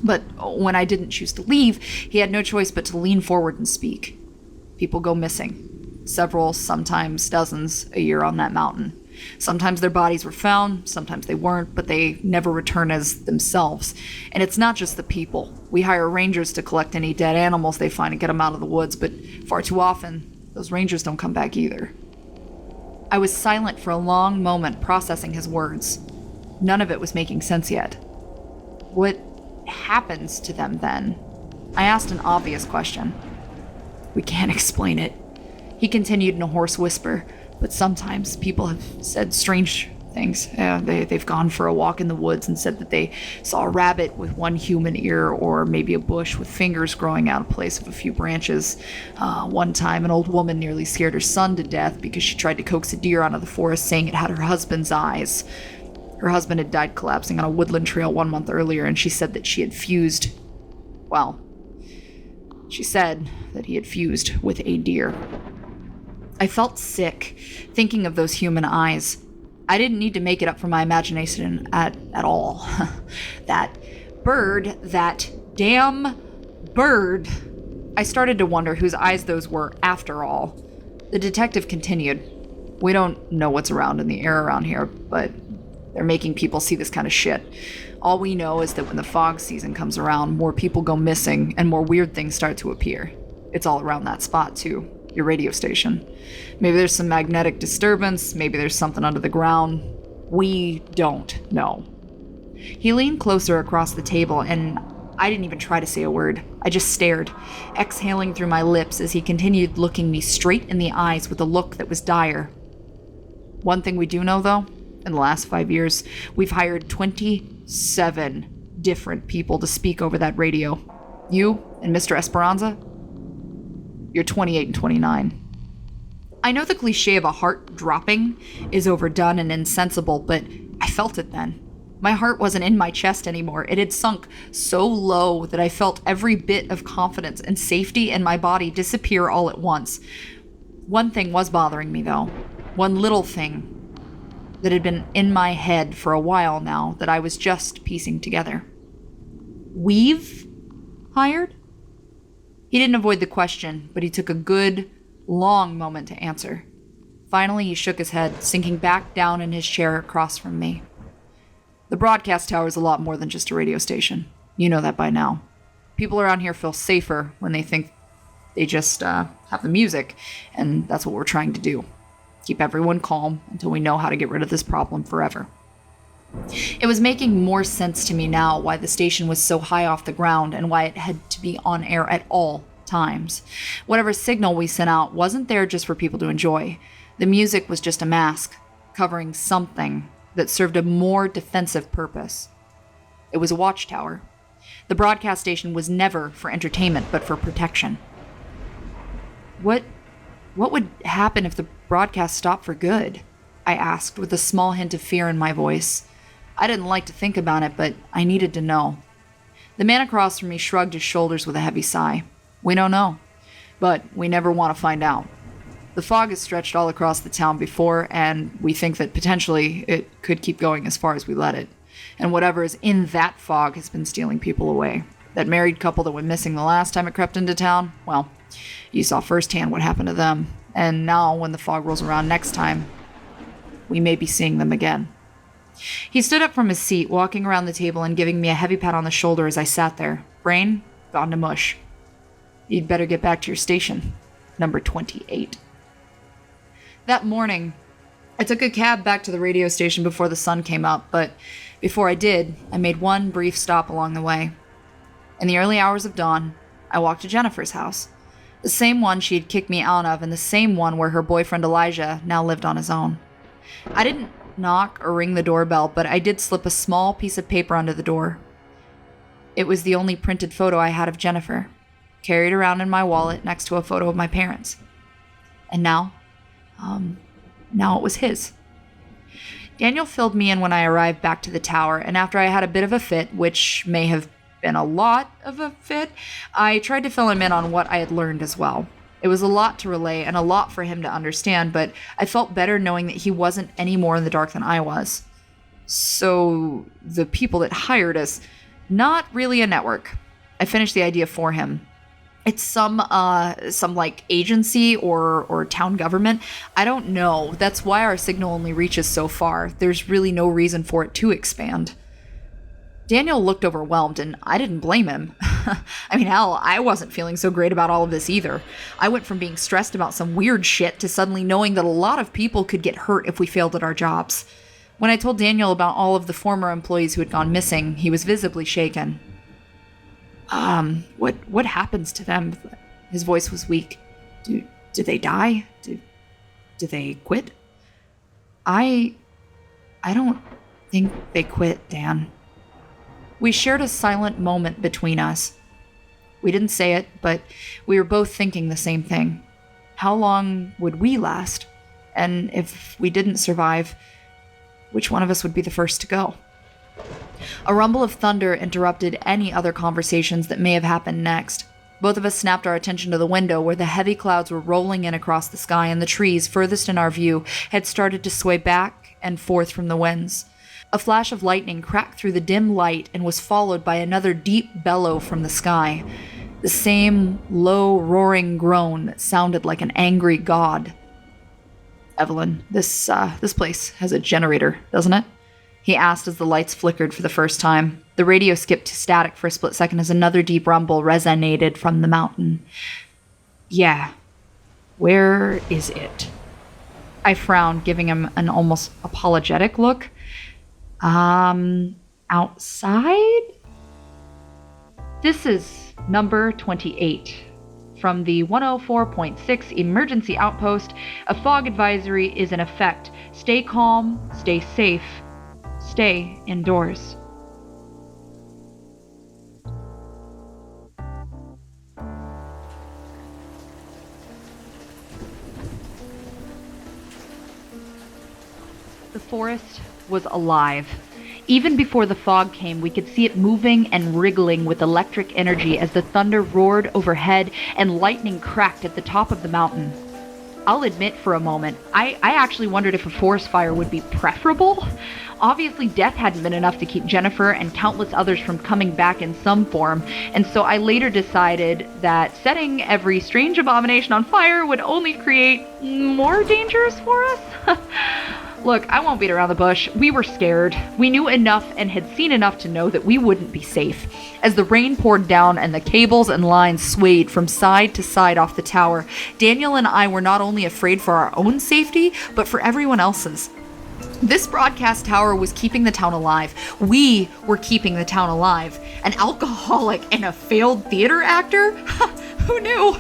But when I didn't choose to leave, he had no choice but to lean forward and speak. People go missing. Several, sometimes dozens, a year on that mountain. Sometimes their bodies were found, sometimes they weren't, but they never return as themselves. And it's not just the people. We hire rangers to collect any dead animals they find and get them out of the woods, but far too often, those rangers don't come back either. I was silent for a long moment, processing his words. None of it was making sense yet. What happens to them then? I asked an obvious question. We can't explain it, he continued in a hoarse whisper, but sometimes people have said strange things. They've gone for a walk in the woods and said that they saw a rabbit with one human ear, or maybe a bush with fingers growing out of place of a few branches. One time, an old woman nearly scared her son to death because she tried to coax a deer out of the forest, saying it had her husband's eyes. Her husband had died collapsing on a woodland trail 1 month earlier, and she said that she said that he had fused with a deer. I felt sick, thinking of those human eyes. I didn't need to make it up for my imagination at all. That bird, that damn bird. I started to wonder whose eyes those were after all. The detective continued. We don't know what's around in the air around here, but they're making people see this kind of shit. All we know is that when the fog season comes around, more people go missing and more weird things start to appear. It's all around that spot, too. Your radio station. Maybe there's some magnetic disturbance, maybe there's something under the ground. We don't know. He leaned closer across the table, and I didn't even try to say a word. I just stared, exhaling through my lips as he continued looking me straight in the eyes with a look that was dire. One thing we do know, though, in the last 5 years, we've hired 27 different people to speak over that radio. You and Mr. Esperanza? You're 28 and 29. I know the cliche of a heart dropping is overdone and insensible, but I felt it then. My heart wasn't in my chest anymore. It had sunk so low that I felt every bit of confidence and safety in my body disappear all at once. One thing was bothering me, though. One little thing that had been in my head for a while now that I was just piecing together. we've hired? He didn't avoid the question, but he took a good, long moment to answer. Finally, he shook his head, sinking back down in his chair across from me. The broadcast tower is a lot more than just a radio station. You know that by now. People around here feel safer when they think they just have the music, and that's what we're trying to do. Keep everyone calm until we know how to get rid of this problem forever. It was making more sense to me now why the station was so high off the ground and why it had to be on air at all times. Whatever signal we sent out wasn't there just for people to enjoy. The music was just a mask, covering something that served a more defensive purpose. It was a watchtower. The broadcast station was never for entertainment, but for protection. What would happen if the broadcast stopped for good? I asked, with a small hint of fear in my voice. I didn't like to think about it, but I needed to know. The man across from me shrugged his shoulders with a heavy sigh. We don't know, but we never want to find out. The fog has stretched all across the town before, and we think that potentially it could keep going as far as we let it. And whatever is in that fog has been stealing people away. That married couple that went missing the last time it crept into town, well, you saw firsthand what happened to them. And now, when the fog rolls around next time, we may be seeing them again. He stood up from his seat, walking around the table and giving me a heavy pat on the shoulder as I sat there. Brain gone to mush. You'd better get back to your station, number 28. That morning, I took a cab back to the radio station before the sun came up, but before I did, I made one brief stop along the way. In the early hours of dawn, I walked to Jennifer's house, the same one she had kicked me out of and the same one where her boyfriend Elijah now lived on his own. I didn't knock or ring the doorbell, but I did slip a small piece of paper under the door. It was the only printed photo I had of Jennifer, carried around in my wallet next to a photo of my parents. And now it was his. Daniel filled me in when I arrived back to the tower, and after I had a bit of a fit, which may have been a lot of a fit, I tried to fill him in on what I had learned as well. It was a lot to relay and a lot for him to understand, but I felt better knowing that he wasn't any more in the dark than I was. So, the people that hired us, not really a network. I finished the idea for him. It's some like agency or town government. I don't know. That's why our signal only reaches so far. There's really no reason for it to expand. Daniel looked overwhelmed, and I didn't blame him. I mean, hell, I wasn't feeling so great about all of this either. I went from being stressed about some weird shit to suddenly knowing that a lot of people could get hurt if we failed at our jobs. When I told Daniel about all of the former employees who had gone missing, he was visibly shaken. What happens to them? His voice was weak. Do they die? Do they quit? I don't think they quit, Dan. We shared a silent moment between us. We didn't say it, but we were both thinking the same thing. How long would we last? And if we didn't survive, which one of us would be the first to go? A rumble of thunder interrupted any other conversations that may have happened next. Both of us snapped our attention to the window where the heavy clouds were rolling in across the sky and the trees furthest in our view had started to sway back and forth from the winds. A flash of lightning cracked through the dim light and was followed by another deep bellow from the sky. The same low, roaring groan that sounded like an angry god. Evelyn, this place has a generator, doesn't it? He asked as the lights flickered for the first time. The radio skipped to static for a split second as another deep rumble resonated from the mountain. Yeah. Where is it? I frowned, giving him an almost apologetic look. Outside? This is number 28. From the 104.6 emergency outpost, a fog advisory is in effect. Stay calm, stay safe, stay indoors. The forest was alive. Even before the fog came, we could see it moving and wriggling with electric energy as the thunder roared overhead and lightning cracked at the top of the mountain. I'll admit for a moment, I actually wondered if a forest fire would be preferable. Obviously, death hadn't been enough to keep Jennifer and countless others from coming back in some form, and so I later decided that setting every strange abomination on fire would only create more dangers for us. Look, I won't beat around the bush. We were scared. We knew enough and had seen enough to know that we wouldn't be safe. As the rain poured down and the cables and lines swayed from side to side off the tower, Daniel and I were not only afraid for our own safety, but for everyone else's. This broadcast tower was keeping the town alive. We were keeping the town alive. An alcoholic and a failed theater actor? Who knew?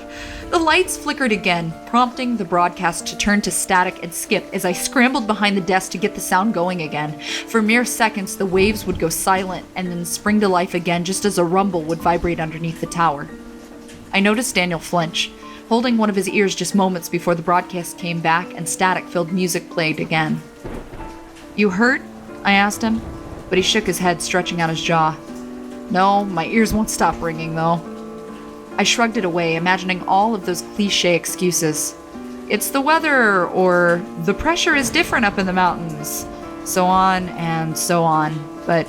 The lights flickered again, prompting the broadcast to turn to static and skip as I scrambled behind the desk to get the sound going again. For mere seconds, the waves would go silent and then spring to life again just as a rumble would vibrate underneath the tower. I noticed Daniel flinch, holding one of his ears just moments before the broadcast came back and static-filled music played again. "You hurt?" I asked him, but he shook his head, stretching out his jaw. "No, my ears won't stop ringing, though." I shrugged it away, imagining all of those cliché excuses. It's the weather, or the pressure is different up in the mountains, so on and so on. But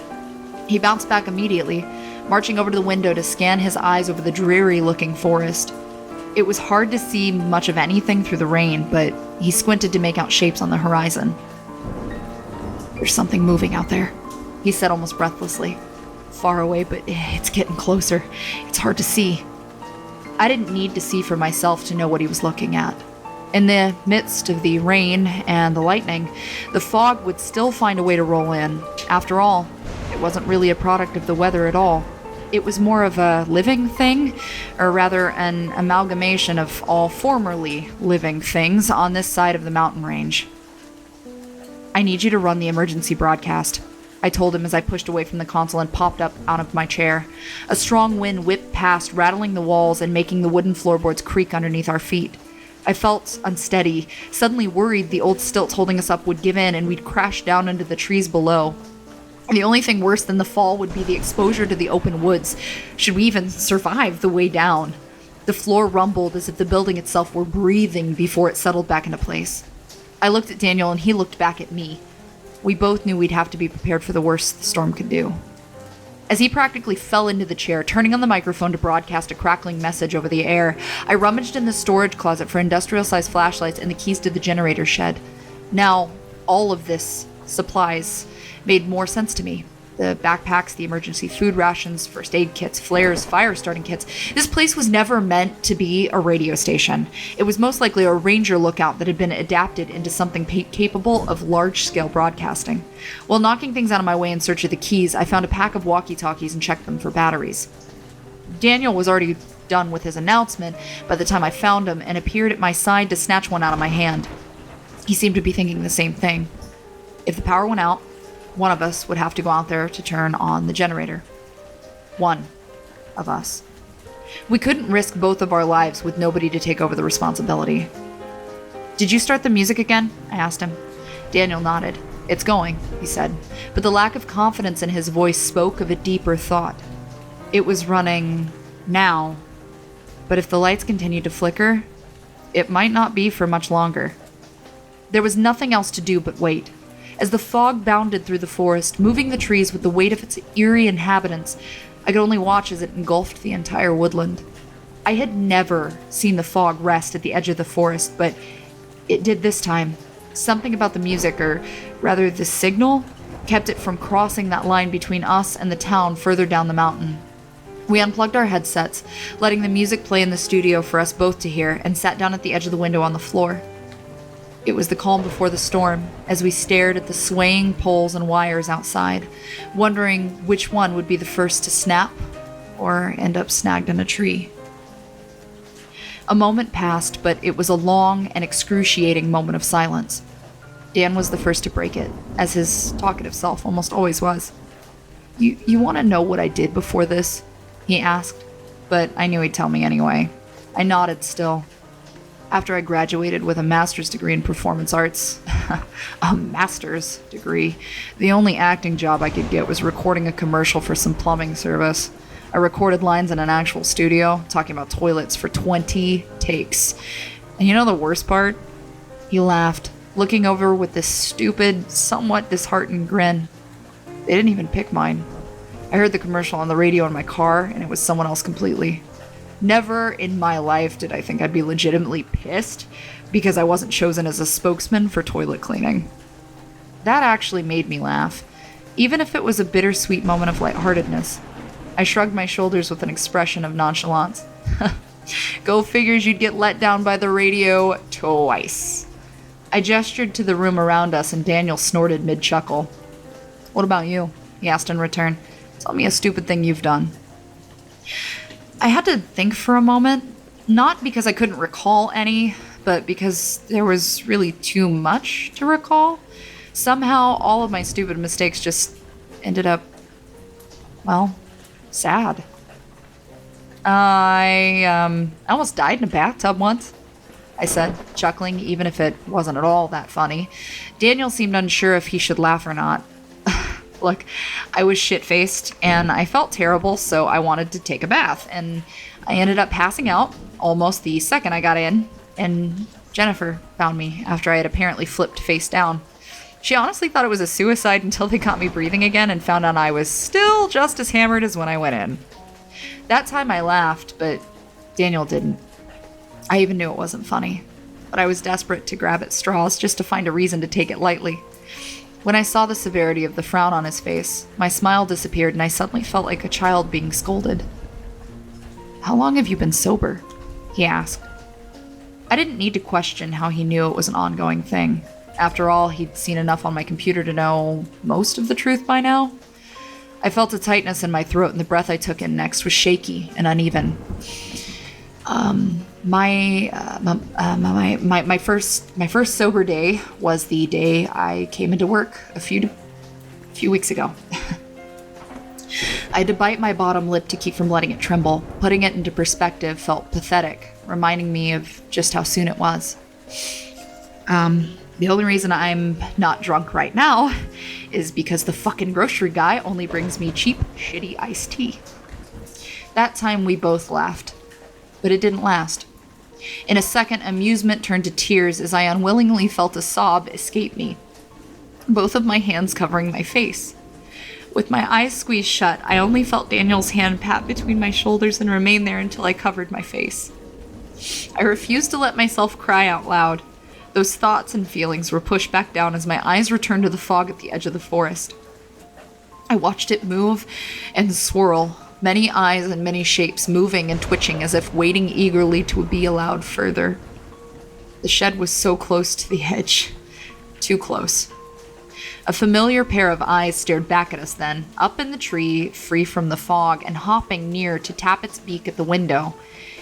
he bounced back immediately, marching over to the window to scan his eyes over the dreary-looking forest. It was hard to see much of anything through the rain, but he squinted to make out shapes on the horizon. "There's something moving out there," he said almost breathlessly. "Far away, but it's getting closer. It's hard to see." I didn't need to see for myself to know what he was looking at. In the midst of the rain and the lightning, the fog would still find a way to roll in. After all, it wasn't really a product of the weather at all. It was more of a living thing, or rather an amalgamation of all formerly living things on this side of the mountain range. "I need you to run the emergency broadcast," I told him as I pushed away from the console and popped up out of my chair. A strong wind whipped past, rattling the walls and making the wooden floorboards creak underneath our feet. I felt unsteady, suddenly worried the old stilts holding us up would give in and we'd crash down into the trees below. The only thing worse than the fall would be the exposure to the open woods, should we even survive the way down. The floor rumbled as if the building itself were breathing before it settled back into place. I looked at Daniel and he looked back at me. We both knew we'd have to be prepared for the worst the storm could do. As he practically fell into the chair, turning on the microphone to broadcast a crackling message over the air, I rummaged in the storage closet for industrial-sized flashlights and the keys to the generator shed. Now, all of this, supplies, made more sense to me. The backpacks, the emergency food rations, first aid kits, flares, fire starting kits. This place was never meant to be a radio station. It was most likely a ranger lookout that had been adapted into something capable of large-scale broadcasting. While knocking things out of my way in search of the keys, I found a pack of walkie-talkies and checked them for batteries. Daniel was already done with his announcement by the time I found him and appeared at my side to snatch one out of my hand. He seemed to be thinking the same thing. If the power went out, one of us would have to go out there to turn on the generator. One of us. We couldn't risk both of our lives with nobody to take over the responsibility. "Did you start the music again?" I asked him. Daniel nodded. "It's going," he said, but the lack of confidence in his voice spoke of a deeper thought. "It was running now, but if the lights continued to flicker, it might not be for much longer." There was nothing else to do but wait. As the fog bounded through the forest, moving the trees with the weight of its eerie inhabitants, I could only watch as it engulfed the entire woodland. I had never seen the fog rest at the edge of the forest, but it did this time. Something about the music, or rather the signal, kept it from crossing that line between us and the town further down the mountain. We unplugged our headsets, letting the music play in the studio for us both to hear, and sat down at the edge of the window on the floor. It was the calm before the storm, as we stared at the swaying poles and wires outside, wondering which one would be the first to snap or end up snagged in a tree. A moment passed, but it was a long and excruciating moment of silence. Dan was the first to break it, as his talkative self almost always was. You want to know what I did before this?" he asked, but I knew he'd tell me anyway. I nodded still. After I graduated with a master's degree in performance arts, a master's degree, the only acting job I could get was recording a commercial for some plumbing service. I recorded lines in an actual studio, talking about toilets for 20 takes. And you know the worst part? He laughed, looking over with this stupid, somewhat disheartened grin. They didn't even pick mine. I heard the commercial on the radio in my car, and it was someone else completely. Never in my life did I think I'd be legitimately pissed because I wasn't chosen as a spokesman for toilet cleaning. That actually made me laugh, even if it was a bittersweet moment of lightheartedness. I shrugged my shoulders with an expression of nonchalance. Go figures you'd get let down by the radio twice. I gestured to the room around us, and Daniel snorted mid-chuckle. What about you? He asked in return. Tell me a stupid thing you've done. I had to think for a moment, not because I couldn't recall any, but because there was really too much to recall. Somehow, all of my stupid mistakes just ended up, well, sad. I almost died in a bathtub once, I said, chuckling, even if it wasn't at all that funny. Daniel seemed unsure if he should laugh or not. Look, I was shit-faced, and I felt terrible, so I wanted to take a bath, and I ended up passing out almost the second I got in, and Jennifer found me after I had apparently flipped face down. She honestly thought it was a suicide until they got me breathing again and found out I was still just as hammered as when I went in. That time I laughed, but Daniel didn't. I even knew it wasn't funny, but I was desperate to grab at straws just to find a reason to take it lightly. When I saw the severity of the frown on his face, my smile disappeared and I suddenly felt like a child being scolded. How long have you been sober? He asked. I didn't need to question how he knew it was an ongoing thing. After all, he'd seen enough on my computer to know most of the truth by now. I felt a tightness in my throat and the breath I took in next was shaky and uneven. My first sober day was the day I came into work a few weeks ago. I had to bite my bottom lip to keep from letting it tremble. Putting it into perspective felt pathetic, reminding me of just how soon it was. The only reason I'm not drunk right now is because the fucking grocery guy only brings me cheap, shitty iced tea. That time we both laughed, but it didn't last. In a second, amusement turned to tears as I unwillingly felt a sob escape me, both of my hands covering my face. With my eyes squeezed shut, I only felt Daniel's hand pat between my shoulders and remain there until I covered my face. I refused to let myself cry out loud. Those thoughts and feelings were pushed back down as my eyes returned to the fog at the edge of the forest. I watched it move and swirl, many eyes and many shapes moving and twitching as if waiting eagerly to be allowed further. The shed was so close to the edge. Too close. A familiar pair of eyes stared back at us then, up in the tree, free from the fog, and hopping near to tap its beak at the window.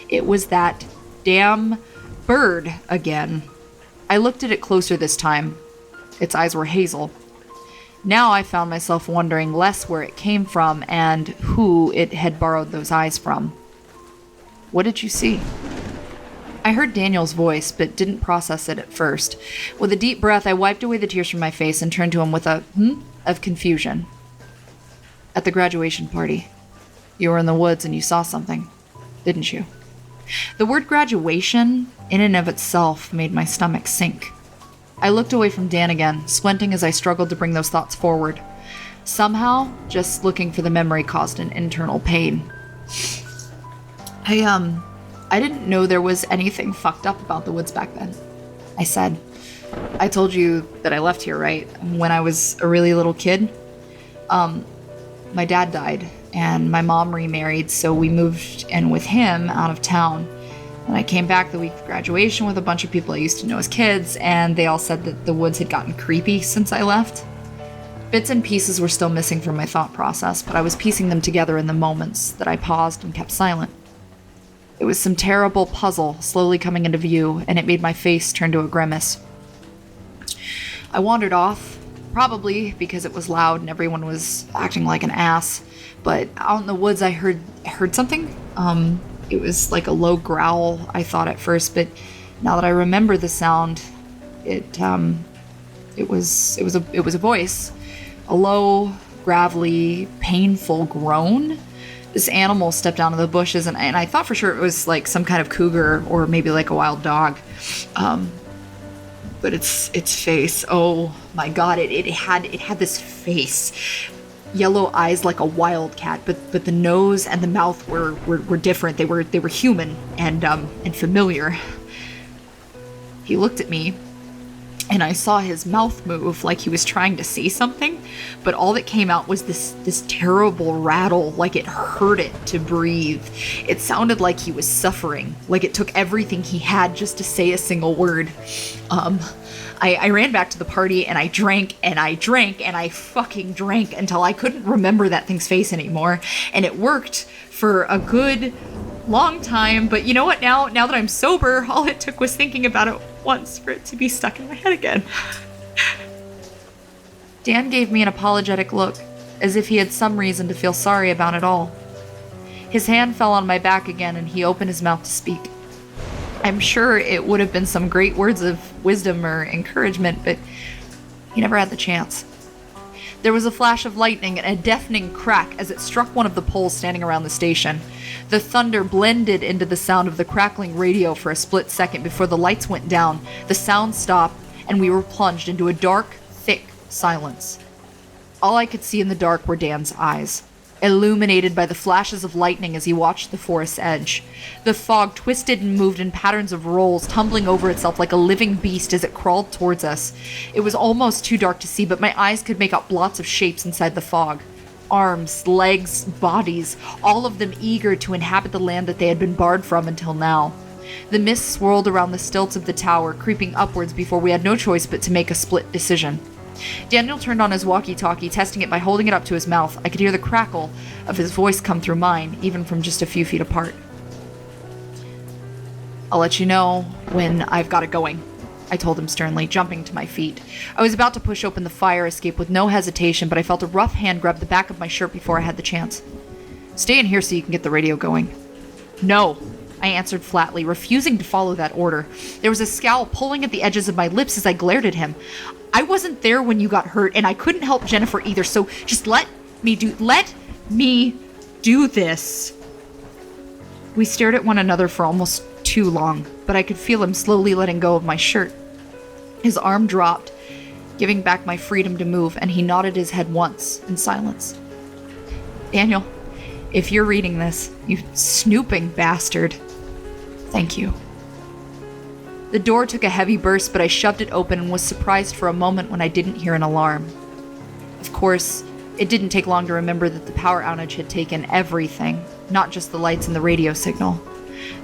It was that damn bird again. I looked at it closer this time. Its eyes were hazel. Now I found myself wondering less where it came from and who it had borrowed those eyes from. What did you see? I heard Daniel's voice, but didn't process it at first. With a deep breath, I wiped away the tears from my face and turned to him with a of confusion. At the graduation party, you were in the woods and you saw something, didn't you? The word graduation, in and of itself, made my stomach sink. I looked away from Dan again, squinting as I struggled to bring those thoughts forward. Somehow, just looking for the memory caused an internal pain. I didn't know there was anything fucked up about the woods back then. I said, I told you that I left here, right? When I was a really little kid. My dad died, and my mom remarried, so we moved in with him out of town. And I came back the week of graduation with a bunch of people I used to know as kids, and they all said that the woods had gotten creepy since I left. Bits and pieces were still missing from my thought process, but I was piecing them together in the moments that I paused and kept silent. It was some terrible puzzle slowly coming into view, and it made my face turn to a grimace. I wandered off, probably because it was loud and everyone was acting like an ass, but out in the woods I heard something. It was like a low growl, I thought at first, but now that I remember the sound, it was a voice, a low, gravelly, painful groan. This animal stepped out of the bushes, and I thought for sure it was like some kind of cougar or maybe like a wild dog. but its face, oh my god, it had this face. Yellow eyes like a wildcat, but the nose and the mouth were different. They were human and familiar. He looked at me, and I saw his mouth move like he was trying to say something, but all that came out was this terrible rattle, like it hurt it to breathe. It sounded like he was suffering, like it took everything he had just to say a single word. I ran back to the party, and I drank, and I drank, and I fucking drank until I couldn't remember that thing's face anymore, and it worked for a good long time, but you know what, now that I'm sober, all it took was thinking about it once for it to be stuck in my head again. Dan gave me an apologetic look, as if he had some reason to feel sorry about it all. His hand fell on my back again, and he opened his mouth to speak. I'm sure it would have been some great words of wisdom or encouragement, but he never had the chance. There was a flash of lightning and a deafening crack as it struck one of the poles standing around the station. The thunder blended into the sound of the crackling radio for a split second before the lights went down, the sound stopped, and we were plunged into a dark, thick silence. All I could see in the dark were Dan's eyes, illuminated by the flashes of lightning as he watched the forest's edge. The fog twisted and moved in patterns of rolls, tumbling over itself like a living beast as it crawled towards us. It was almost too dark to see, but my eyes could make out blots of shapes inside the fog. Arms, legs, bodies, all of them eager to inhabit the land that they had been barred from until now. The mist swirled around the stilts of the tower, creeping upwards before we had no choice but to make a split decision. Daniel turned on his walkie-talkie, testing it by holding it up to his mouth. I could hear the crackle of his voice come through mine, even from just a few feet apart. I'll let you know when I've got it going, I told him sternly, jumping to my feet. I was about to push open the fire escape with no hesitation, but I felt a rough hand grab the back of my shirt before I had the chance. Stay in here so you can get the radio going. No, I answered flatly, refusing to follow that order. There was a scowl pulling at the edges of my lips as I glared at him. I wasn't there when you got hurt, and I couldn't help Jennifer either, so just let me do this. We stared at one another for almost too long, but I could feel him slowly letting go of my shirt. His arm dropped, giving back my freedom to move, and he nodded his head once in silence. Daniel, if you're reading this, you snooping bastard, thank you. The door took a heavy burst, but I shoved it open and was surprised for a moment when I didn't hear an alarm. Of course, it didn't take long to remember that the power outage had taken everything, not just the lights and the radio signal.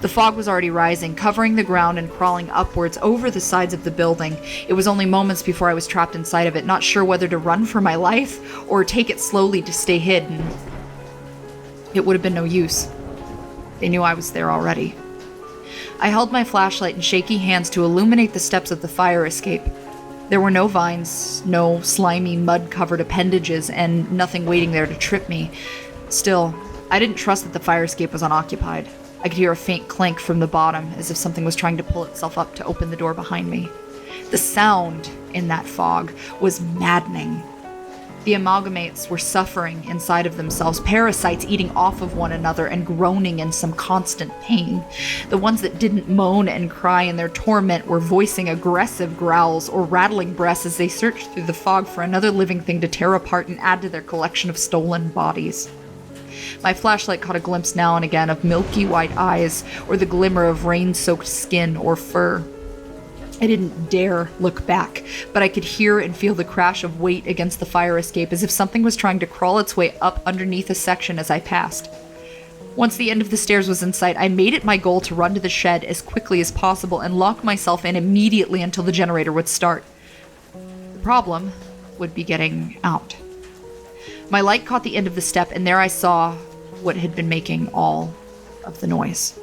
The fog was already rising, covering the ground and crawling upwards over the sides of the building. It was only moments before I was trapped inside of it, not sure whether to run for my life or take it slowly to stay hidden. It would have been no use. They knew I was there already. I held my flashlight in shaky hands to illuminate the steps of the fire escape. There were no vines, no slimy, mud-covered appendages, and nothing waiting there to trip me. Still, I didn't trust that the fire escape was unoccupied. I could hear a faint clank from the bottom, as if something was trying to pull itself up to open the door behind me. The sound in that fog was maddening. The amalgamates were suffering inside of themselves, parasites eating off of one another and groaning in some constant pain. The ones that didn't moan and cry in their torment were voicing aggressive growls or rattling breaths as they searched through the fog for another living thing to tear apart and add to their collection of stolen bodies. My flashlight caught a glimpse now and again of milky white eyes or the glimmer of rain-soaked skin or fur. I didn't dare look back, but I could hear and feel the crash of weight against the fire escape as if something was trying to crawl its way up underneath a section as I passed. Once the end of the stairs was in sight, I made it my goal to run to the shed as quickly as possible and lock myself in immediately until the generator would start. The problem would be getting out. My light caught the end of the step, and there I saw what had been making all of the noise.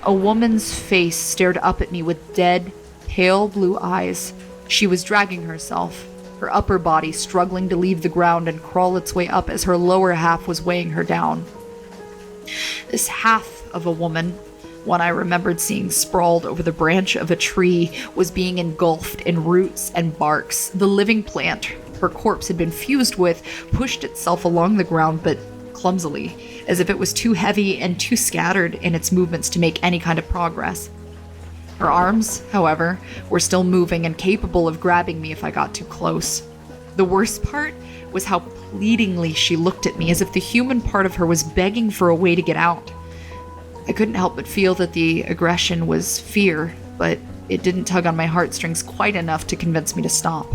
A woman's face stared up at me with dead, pale blue eyes. She was dragging herself, her upper body struggling to leave the ground and crawl its way up as her lower half was weighing her down. This half of a woman, one I remembered seeing sprawled over the branch of a tree, was being engulfed in roots and barks. The living plant her corpse had been fused with pushed itself along the ground, but clumsily, as if it was too heavy and too scattered in its movements to make any kind of progress. Her arms, however, were still moving and capable of grabbing me if I got too close. The worst part was how pleadingly she looked at me, as if the human part of her was begging for a way to get out. I couldn't help but feel that the aggression was fear, but it didn't tug on my heartstrings quite enough to convince me to stop.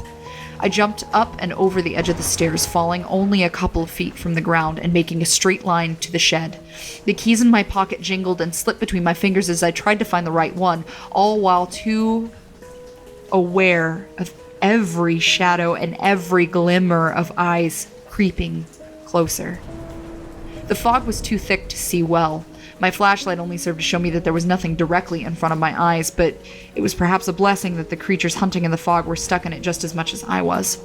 I jumped up and over the edge of the stairs, falling only a couple of feet from the ground and making a straight line to the shed. The keys in my pocket jingled and slipped between my fingers as I tried to find the right one, all while too aware of every shadow and every glimmer of eyes creeping closer. The fog was too thick to see well. My flashlight only served to show me that there was nothing directly in front of my eyes, but it was perhaps a blessing that the creatures hunting in the fog were stuck in it just as much as I was.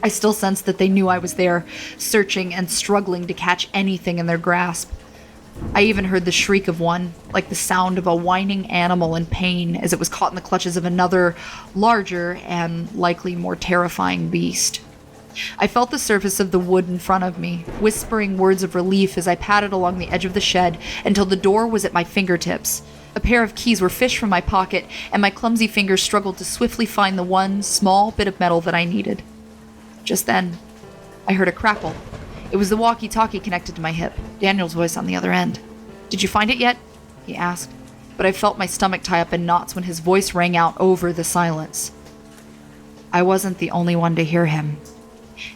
I still sensed that they knew I was there, searching and struggling to catch anything in their grasp. I even heard the shriek of one, like the sound of a whining animal in pain as it was caught in the clutches of another, larger and likely more terrifying beast. I felt the surface of the wood in front of me, whispering words of relief as I padded along the edge of the shed until the door was at my fingertips. A pair of keys were fished from my pocket, and my clumsy fingers struggled to swiftly find the one small bit of metal that I needed. Just then, I heard a crackle. It was the walkie-talkie connected to my hip, Daniel's voice on the other end. "Did you find it yet?" he asked, but I felt my stomach tie up in knots when his voice rang out over the silence. I wasn't the only one to hear him.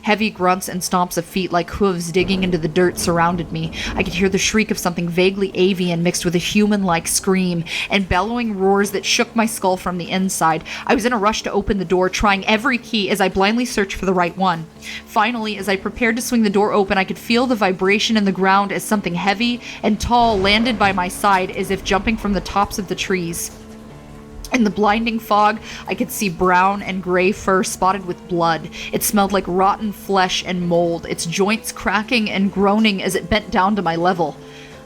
Heavy grunts and stomps of feet like hooves digging into the dirt surrounded me. I could hear the shriek of something vaguely avian mixed with a human-like scream, and bellowing roars that shook my skull from the inside. I was in a rush to open the door, trying every key as I blindly searched for the right one. Finally, as I prepared to swing the door open, I could feel the vibration in the ground as something heavy and tall landed by my side, as if jumping from the tops of the trees. In the blinding fog, I could see brown and gray fur spotted with blood. It smelled like rotten flesh and mold, its joints cracking and groaning as it bent down to my level.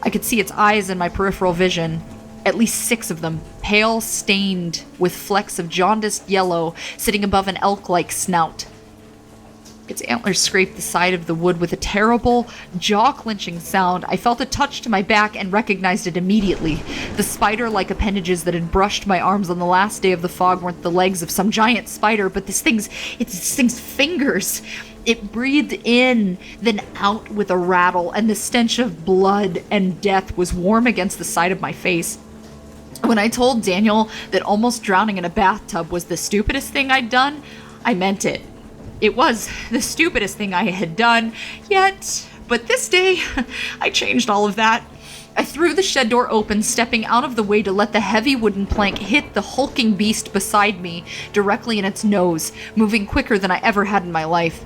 I could see its eyes in my peripheral vision, at least 6 of them, pale, stained, with flecks of jaundiced yellow sitting above an elk-like snout. Its antlers scraped the side of the wood with a terrible, jaw-clenching sound. I felt a touch to my back and recognized it immediately. The spider-like appendages that had brushed my arms on the last day of the fog weren't the legs of some giant spider, but this thing's fingers. It breathed in, then out with a rattle, and the stench of blood and death was warm against the side of my face. When I told Daniel that almost drowning in a bathtub was the stupidest thing I'd done, I meant it. It was the stupidest thing I had done yet, but this day, I changed all of that. I threw the shed door open, stepping out of the way to let the heavy wooden plank hit the hulking beast beside me directly in its nose, moving quicker than I ever had in my life.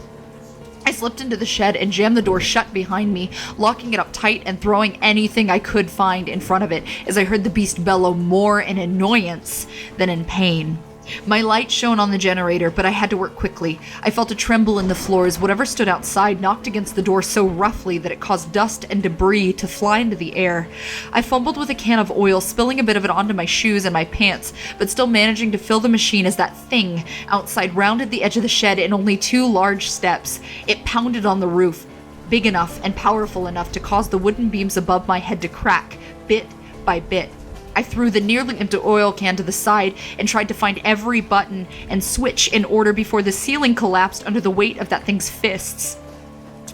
I slipped into the shed and jammed the door shut behind me, locking it up tight and throwing anything I could find in front of it as I heard the beast bellow more in annoyance than in pain. My light shone on the generator, but I had to work quickly. I felt a tremble in the floor as whatever stood outside knocked against the door so roughly that it caused dust and debris to fly into the air. I fumbled with a can of oil, spilling a bit of it onto my shoes and my pants, but still managing to fill the machine as that thing outside rounded the edge of the shed in only 2 large steps. It pounded on the roof, big enough and powerful enough to cause the wooden beams above my head to crack, bit by bit. I threw the nearly empty oil can to the side and tried to find every button and switch in order before the ceiling collapsed under the weight of that thing's fists.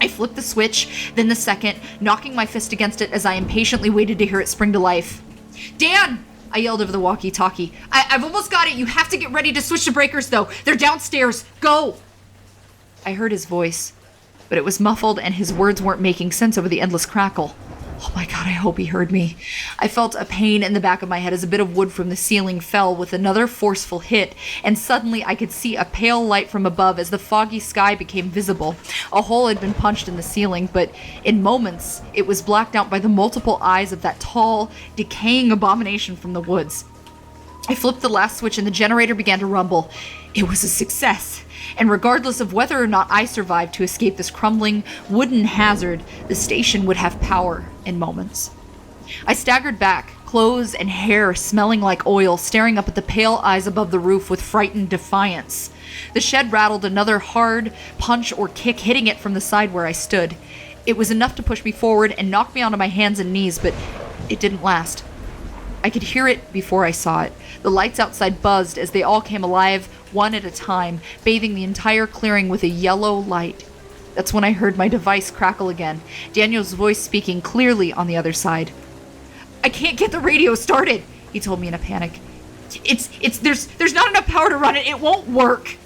I flipped the switch, then the second, knocking my fist against it as I impatiently waited to hear it spring to life. "Dan!" I yelled over the walkie-talkie. I've almost got it. You have to get ready to switch the breakers, though. They're downstairs. Go! I heard his voice, but it was muffled and his words weren't making sense over the endless crackle. Oh my god, I hope he heard me. I felt a pain in the back of my head as a bit of wood from the ceiling fell with another forceful hit, and suddenly I could see a pale light from above as the foggy sky became visible. A hole had been punched in the ceiling, but in moments it was blacked out by the multiple eyes of that tall, decaying abomination from the woods. I flipped the last switch and the generator began to rumble. It was a success. And regardless of whether or not I survived to escape this crumbling wooden hazard, the station would have power in moments. I staggered back, clothes and hair smelling like oil, staring up at the pale eyes above the roof with frightened defiance. The shed rattled another hard punch or kick, hitting it from the side where I stood. It was enough to push me forward and knock me onto my hands and knees, but it didn't last. I could hear it before I saw it. The lights outside buzzed as they all came alive, one at a time, bathing the entire clearing with a yellow light. That's when I heard my device crackle again, Daniel's voice speaking clearly on the other side. "I can't get the radio started," he told me in a panic. There's not enough power to run it. It won't work."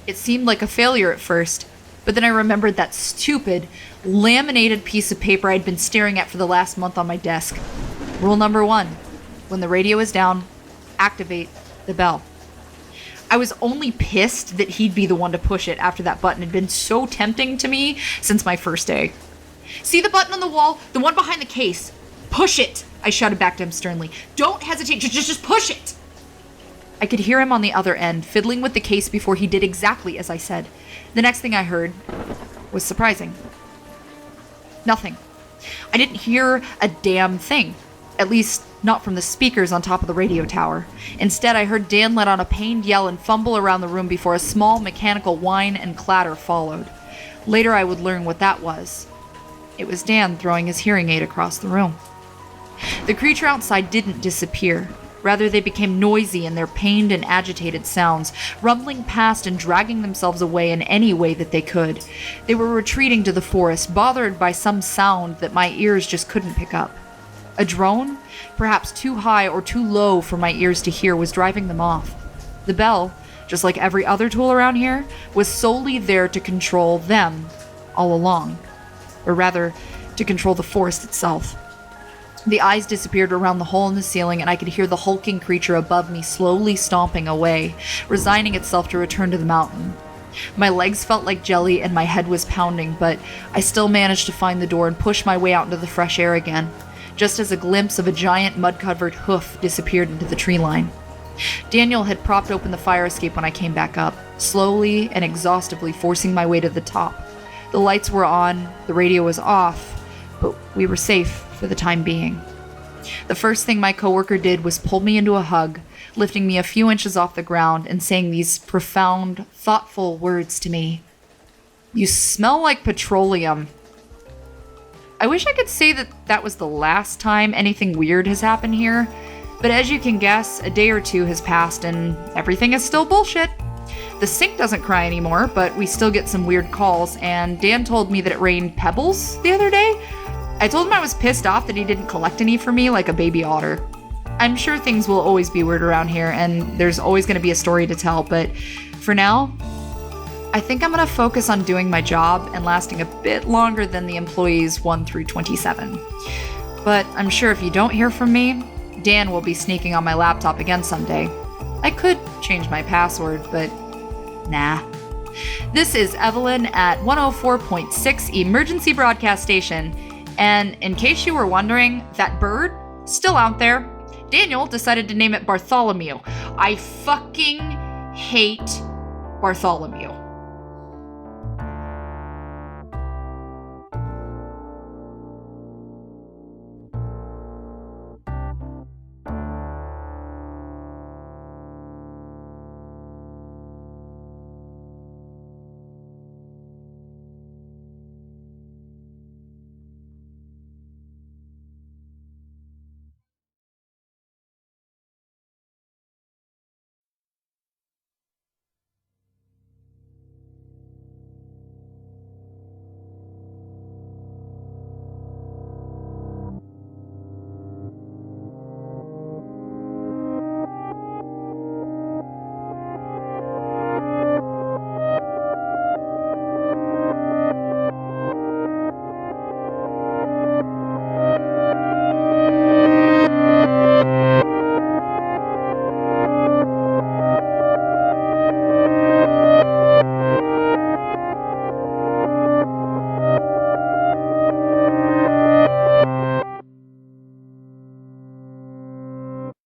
It seemed like a failure at first, but then I remembered that stupid, laminated piece of paper I'd been staring at for the last month on my desk. Rule number 1, when the radio is down, activate the bell. I was only pissed that he'd be the one to push it after that button had been so tempting to me since my first day. "See the button on the wall? The one behind the case. Push it," I shouted back to him sternly. "Don't hesitate, just push it." I could hear him on the other end, fiddling with the case before he did exactly as I said. The next thing I heard was surprising. Nothing. I didn't hear a damn thing. At least, not from the speakers on top of the radio tower. Instead, I heard Dan let out a pained yell and fumble around the room before a small mechanical whine and clatter followed. Later, I would learn what that was. It was Dan throwing his hearing aid across the room. The creature outside didn't disappear. Rather, they became noisy in their pained and agitated sounds, rumbling past and dragging themselves away in any way that they could. They were retreating to the forest, bothered by some sound that my ears just couldn't pick up. A drone, perhaps too high or too low for my ears to hear, was driving them off. The bell, just like every other tool around here, was solely there to control them all along. Or rather, to control the forest itself. The eyes disappeared around the hole in the ceiling, and I could hear the hulking creature above me slowly stomping away, resigning itself to return to the mountain. My legs felt like jelly and my head was pounding, but I still managed to find the door and push my way out into the fresh air again, just as a glimpse of a giant mud-covered hoof disappeared into the tree line. Daniel had propped open the fire escape when I came back up, slowly and exhaustively forcing my way to the top. The lights were on, the radio was off, but we were safe for the time being. The first thing my coworker did was pull me into a hug, lifting me a few inches off the ground and saying these profound, thoughtful words to me. "You smell like petroleum." I wish I could say that that was the last time anything weird has happened here, but as you can guess, a day or two has passed and everything is still bullshit. The sink doesn't cry anymore, but we still get some weird calls, and Dan told me that it rained pebbles the other day. I told him I was pissed off that he didn't collect any for me like a baby otter. I'm sure things will always be weird around here, and there's always going to be a story to tell, but for now, I think I'm going to focus on doing my job and lasting a bit longer than the employees 1 through 27. But I'm sure if you don't hear from me, Dan will be sneaking on my laptop again someday. I could change my password, but nah. This is Evelyn at 104.6 Emergency Broadcast Station, and in case you were wondering, that bird, still out there. Daniel decided to name it Bartholomew. I fucking hate Bartholomew.